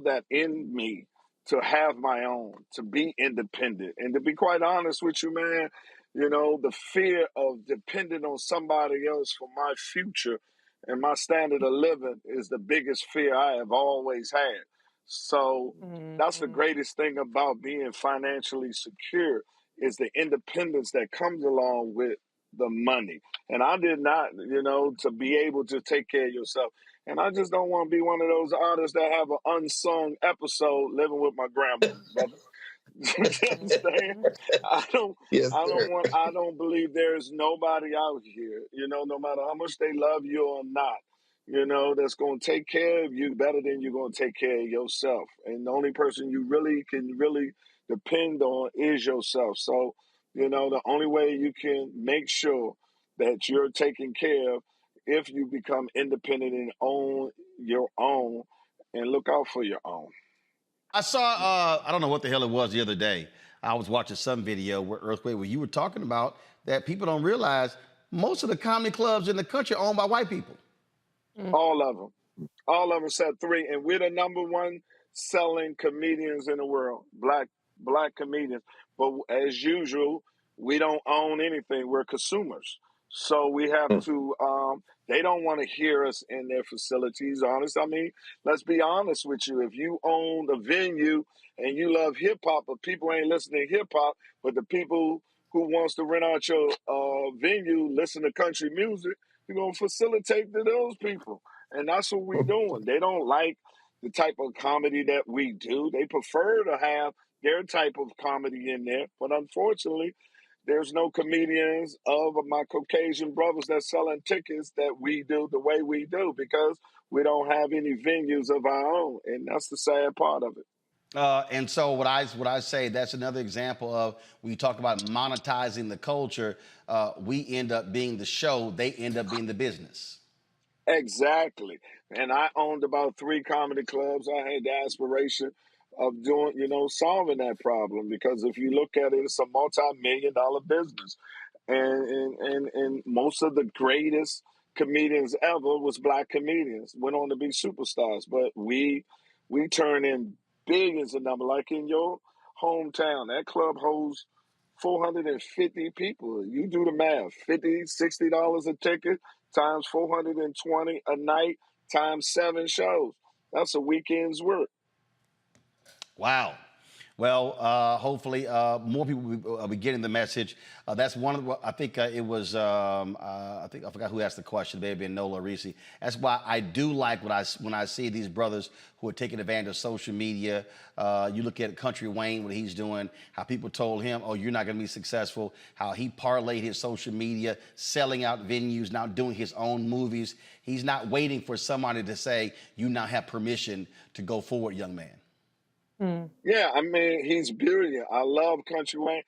that in me to have my own, to be independent. And to be quite honest with you, man, the fear of depending on somebody else for my future and my standard of living is the biggest fear I have always had. So that's the greatest thing about being financially secure, is the independence that comes along with the money. And I did not, to be able to take care of yourself. And I just don't want to be one of those artists that have an unsung episode living with my grandma, brother. You understand? I don't believe there's nobody out here, no matter how much they love you or not, that's going to take care of you better than you're going to take care of yourself. And the only person you really can depend on is yourself. So, the only way you can make sure that you're taken care of, if you become independent and own your own and look out for your own. I saw, I don't know what the hell it was the other day. I was watching some video where you were talking about that people don't realize most of the comedy clubs in the country are owned by white people. All of them except 3. And we're the number 1 selling comedians in the world, black comedians. But as usual, we don't own anything. We're consumers. So we have to, they don't want to hear us in their facilities, honest. I mean, let's be honest with you. If you own a venue and you love hip hop, but people ain't listening to hip hop, but the people who wants to rent out your venue listen to country music, you're going to facilitate to those people. And that's what we're doing. They don't like the type of comedy that we do. They prefer to have their type of comedy in there. But unfortunately, there's no comedians of my Caucasian brothers that selling tickets that we do the way we do, because we don't have any venues of our own. And that's the sad part of it. And so what I say, that's another example of, when you talk about monetizing the culture, we end up being the show, they end up being the business. Exactly. And I owned about 3 comedy clubs. I had the aspiration of doing, solving that problem, because if you look at it, it's a multi-million-dollar business. And most of the greatest comedians ever was black comedians, went on to be superstars. But we turn in billions of numbers. Like in your hometown, that club holds 450 people. You do the math, $50, $60 a ticket times 420 a night times 7 shows. That's a weekend's work. Wow. Well, hopefully more people will be getting the message. That's one of the, I think it was, I forgot who asked the question, maybe Nola Risi. That's why I do like when I see these brothers who are taking advantage of social media. You look at Country Wayne, what he's doing, how people told him, oh, you're not going to be successful, how he parlayed his social media, selling out venues, now doing his own movies. He's not waiting for somebody to say, you now have permission to go forward, young man. Yeah, I mean, he's brilliant. I love Country Wayne.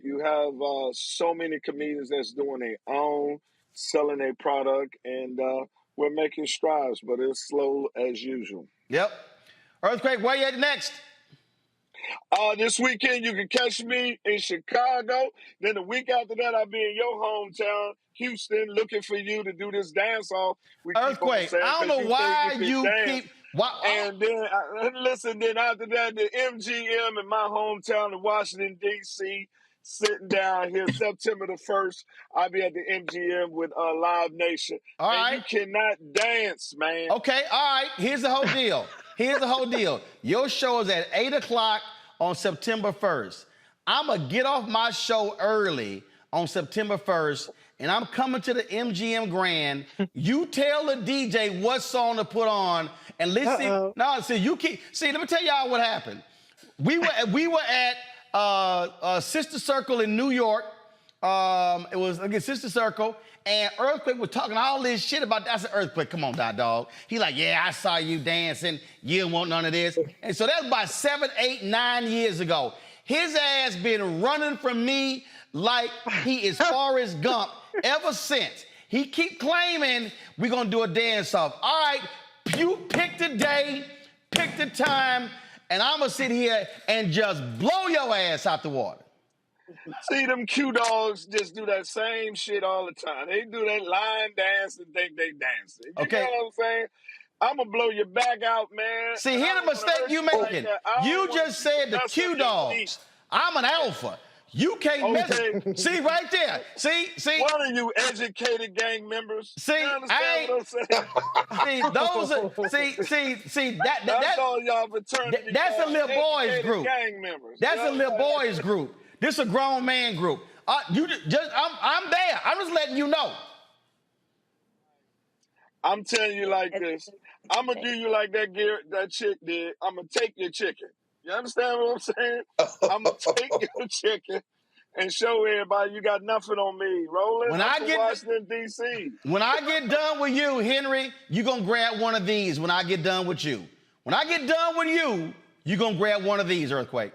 You have so many comedians that's doing their own, selling their product, and we're making strides, but it's slow as usual. Yep. Earthquake, where you at next? This weekend, you can catch me in Chicago. Then the week after that, I'll be in your hometown, Houston, looking for you to do this dance off. Earthquake, I don't know why you keep... And then, then after that, the MGM in my hometown of Washington, D.C., sitting down here September the 1st. I'll be at the MGM with Live Nation. All right. You cannot dance, man. Okay, all right. Here's the whole deal. Your show is at 8 o'clock on September 1st. I'm going to get off my show early on September 1st, and I'm coming to the MGM Grand. You tell the DJ what song to put on, and listen. No, see, let me tell y'all what happened. We were at Sister Circle in New York. It was, again, Sister Circle, and Earthquake was talking all this shit about, that's an Earthquake, come on, dog. He like, yeah, I saw you dancing, you don't want none of this. And so that was about 7, 8, 9 years ago. His ass been running from me like he is Forrest Gump ever since. He keep claiming we're gonna do a dance-off. All right, you pick the day, pick the time, and I'm gonna sit here and just blow your ass out the water. See, them Q-dogs just do that same shit all the time. They do that line dance and think they dancing. You know what I'm saying? I'm going to blow your back out, man. See, here's the mistake you making. You just said the Q-dogs. I'm an alpha. You can't mess. See, right there. See. One of you educated gang members. See, you understand what I'm saying? That's all y'all fraternity. That's a little boys group. Gang members. That's a little boys group. This a grown man group. I'm there. I'm just letting you know. I'm telling you like this. I'm gonna do you like that chick did. I'm gonna take your chicken. You understand what I'm saying? I'm gonna take your chicken and show everybody you got nothing on me. Rolling Washington, D.C. When I get done with you, Henry, you gonna grab one of these when I get done with you. When I get done with you, you gonna grab one of these, Earthquake.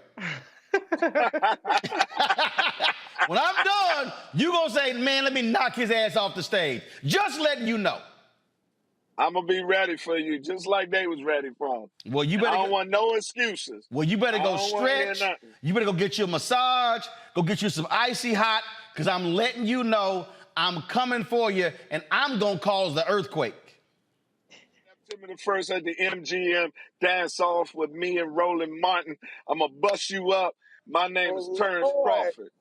When I'm done, you gonna say, man, let me knock his ass off the stage. Just letting you know. I'm gonna be ready for you, just like they was ready for him. Well, you better. I don't want no excuses. Well, you better go stretch. You better go get you a massage. Go get you some icy hot, because I'm letting you know I'm coming for you, and I'm gonna cause the earthquake. September the 1st at the MGM dance off with me and Roland Martin. I'm gonna bust you up. My name is Terrence Crawford.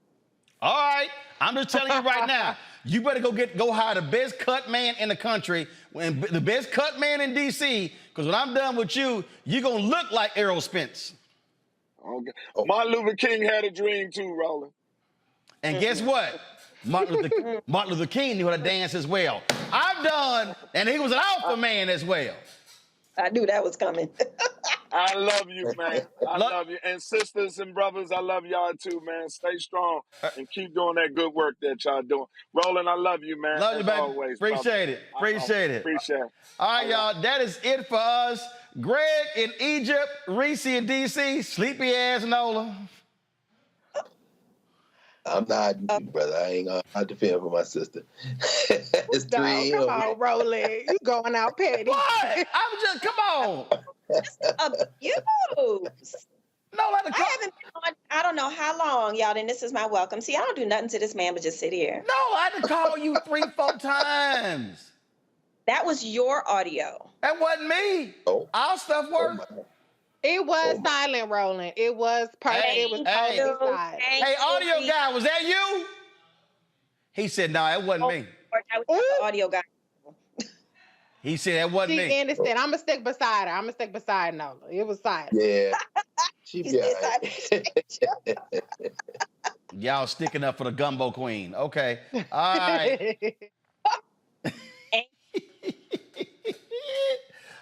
All right, I'm just telling you right now. You better go hire the best cut man in the country, and the best cut man in D.C. Because when I'm done with you, you're gonna look like Errol Spence. Okay. Martin Luther King had a dream too, Roland. And guess what? Martin Luther King knew how to dance as well. I'm done, and he was an alpha man as well. I knew that was coming. I love you, man. I love you. And sisters and brothers, I love y'all too, man. Stay strong and keep doing that good work that y'all doing. Roland, I love you, man. Love you, baby. Always, Appreciate it. Appreciate it. All right, y'all. That is it for us. Greg in Egypt, Reese in D.C., sleepy ass Nola. I'm not, brother. I ain't gonna defend for my sister. It's 3 a.m. Come on, Roland. You going out petty. What? I'm just, come on. Abuse. No, I haven't been on, I don't know how long, y'all, and this is my welcome. See, I don't do nothing to this man but just sit here. No, I had to call you 3, 4 times. That was your audio. That wasn't me. Oh. Our stuff worked. It was silent, Roland. It was perfect. It was totally silent. Hey, audio guy, was that you? He said, no, it wasn't me. That was the audio guy. He said, that wasn't me. She understand. I'm going to stick beside her. I'm going to stick beside Nola. It was silent. Yeah. She be Y'all sticking up for the gumbo queen. Okay. All right.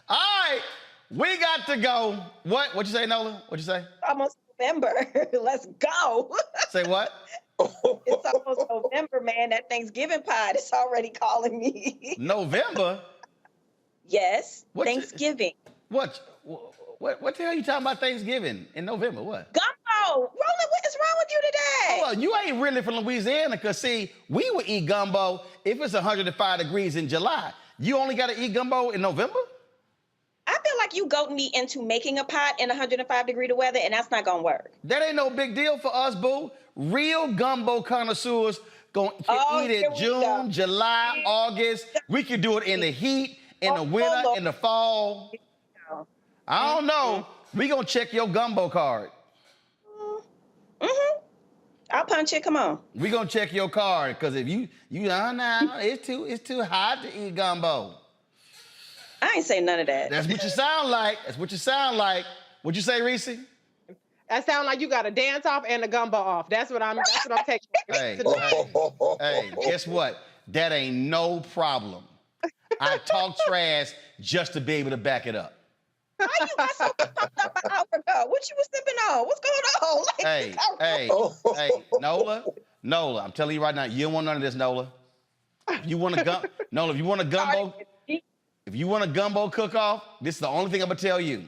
All right. We got to go. What you say, Nola? What'd you say? Almost November. Let's go. Say what? It's almost November, man. That Thanksgiving pod is already calling me. November? Yes. Thanksgiving. What the hell are you talking about Thanksgiving in November? What? Gumbo. Roland, what is wrong with you today? Well, you ain't really from Louisiana, because, see, we would eat gumbo if it's 105 degrees in July. You only got to eat gumbo in November? I feel like you goat me into making a pot in 105-degree weather, and that's not going to work. That ain't no big deal for us, boo. Real gumbo connoisseurs can eat it June, July, August. We can do it in the heat, in the winter, in the fall. I don't know. We going to check your gumbo card. I'll punch it. Come on. We going to check your card, because if you it's too hot to eat gumbo. I ain't say none of that. That's what you sound like. That's what you sound like. What'd you say, Reese? That sounds like you got a dance off and a gumbo off. That's what I'm taking. Hey, guess what? That ain't no problem. I talk trash just to be able to back it up. Why you got so pumped up an hour ago? What you was sipping on? What's going on? Hey, Nola, I'm telling you right now, you don't want none of this, Nola. If you want a gumbo cook-off, this is the only thing I'm gonna tell you.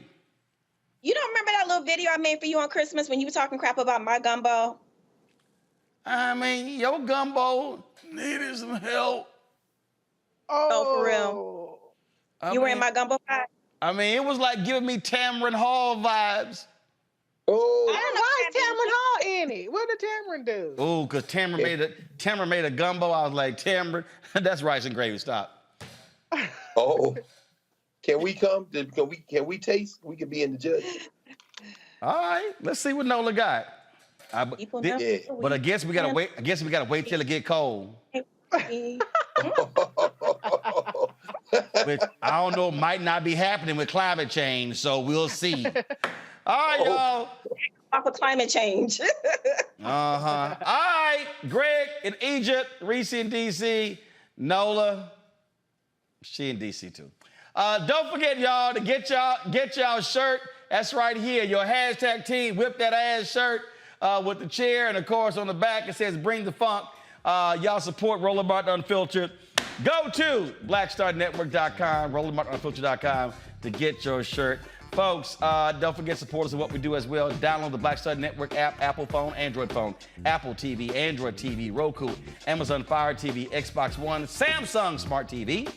You don't remember that little video I made for you on Christmas when you were talking crap about my gumbo? I mean, your gumbo needed some help. Oh, for real? You were in my gumbo pie? I mean, it was like giving me Tamron Hall vibes. Oh, why is Tamron Hall in it? What did Tamron do? Oh, because Tamron made a gumbo. I was like, Tamron, that's rice and gravy. Stop. Oh. Can we come? Can we taste? We can be in the judge. All right, let's see what Nola got. But I guess we gotta wait. I guess we gotta wait till it get cold. Which I don't know, might not be happening with climate change. So we'll see. All right, y'all. Off of climate change. All right, Greg in Egypt, Reese in DC, Nola. She in DC too. Don't forget, y'all, to get y'all shirt. That's right here. Your hashtag team, whip that ass shirt with the chair. And, of course, on the back, it says, bring the funk. Y'all support Roland Martin Unfiltered. Go to blackstarnetwork.com, rolandmartinunfiltered.com to get your shirt. Folks, don't forget supporters of what we do as well. Download the Black Star Network app, Apple phone, Android phone, Apple TV, Android TV, Roku, Amazon Fire TV, Xbox One, Samsung Smart TV.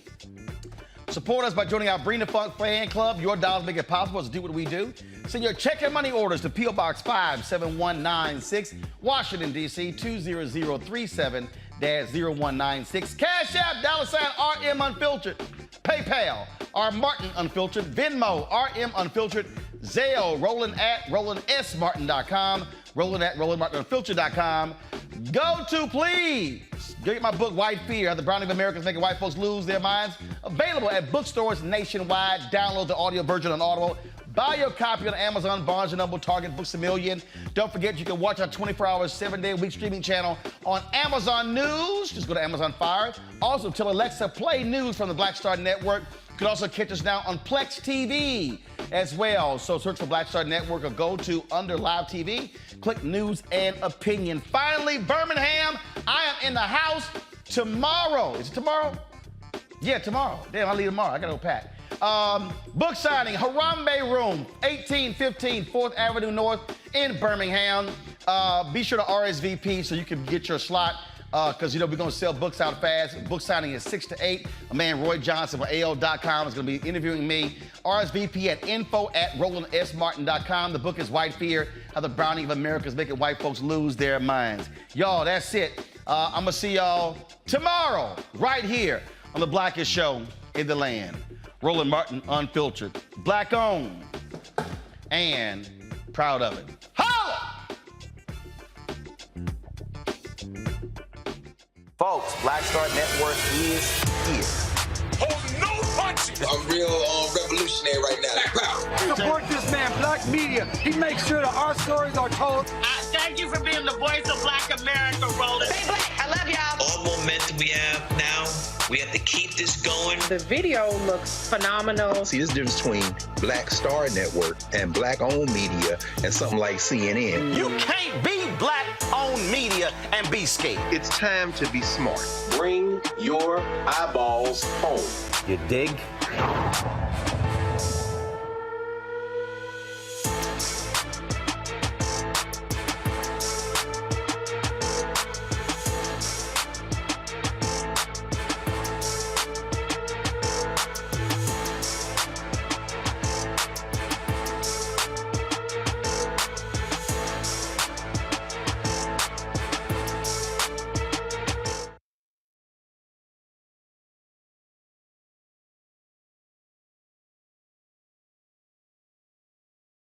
Support us by joining our Bring the Funk fan club. Your dollars make it possible to do what we do. Send your check and money orders to P.O. Box 57196, Washington, D.C. 20037-0196. Cash App, $RM Unfiltered. PayPal, R Martin Unfiltered. Venmo, RM Unfiltered. Zelle, roland@rolandsmartin.com. roland@rolandmartinunfiltered.com. Go to, please. Get my book, White Fear, How the Browning of Americans Making White Folks Lose Their Minds. Available at bookstores nationwide. Download the audio version on Audible. Buy your copy on Amazon, Barnes & Noble, Target, Books A Million. Don't forget, you can watch our 24-hour, 7-day-a-week streaming channel on Amazon News. Just go to Amazon Fire. Also, tell Alexa, play news from the Black Star Network. You can also catch us now on Plex TV as well. So search for Black Star Network or go to under Live TV. Click News and Opinion. Finally, Birmingham, I am in the house tomorrow. Is it tomorrow? Yeah, tomorrow. Damn, I'll leave tomorrow. I got to go pack. Book signing, Harambe Room, 1815 4th Avenue North in Birmingham. Be sure to RSVP so you can get your slot. Because, we're going to sell books out fast. Book signing is 6 to 8. My man, Roy Johnson from AL.com is going to be interviewing me. RSVP at info@rolandsmartin.com. The book is White Fear, How the Browning of America is Making White Folks Lose Their Minds. Y'all, that's it. I'm going to see y'all tomorrow right here on the Blackest Show in the land. Roland Martin Unfiltered. Black owned and proud of it. Holla! Folks, Black Star Network is here. Oh, no punches! I'm real revolutionary right now. Support this man, Black Media. He makes sure that our stories are told. Thank you for being the voice of Black America, Roland. Stay black. I love y'all. All momentum we have now, we have to keep this going. The video looks phenomenal. See, there's a difference between Black Star Network and Black-owned media and something like CNN. You can't be Black-owned media and be scared. It's time to be smart. Bring your eyeballs home. You dig?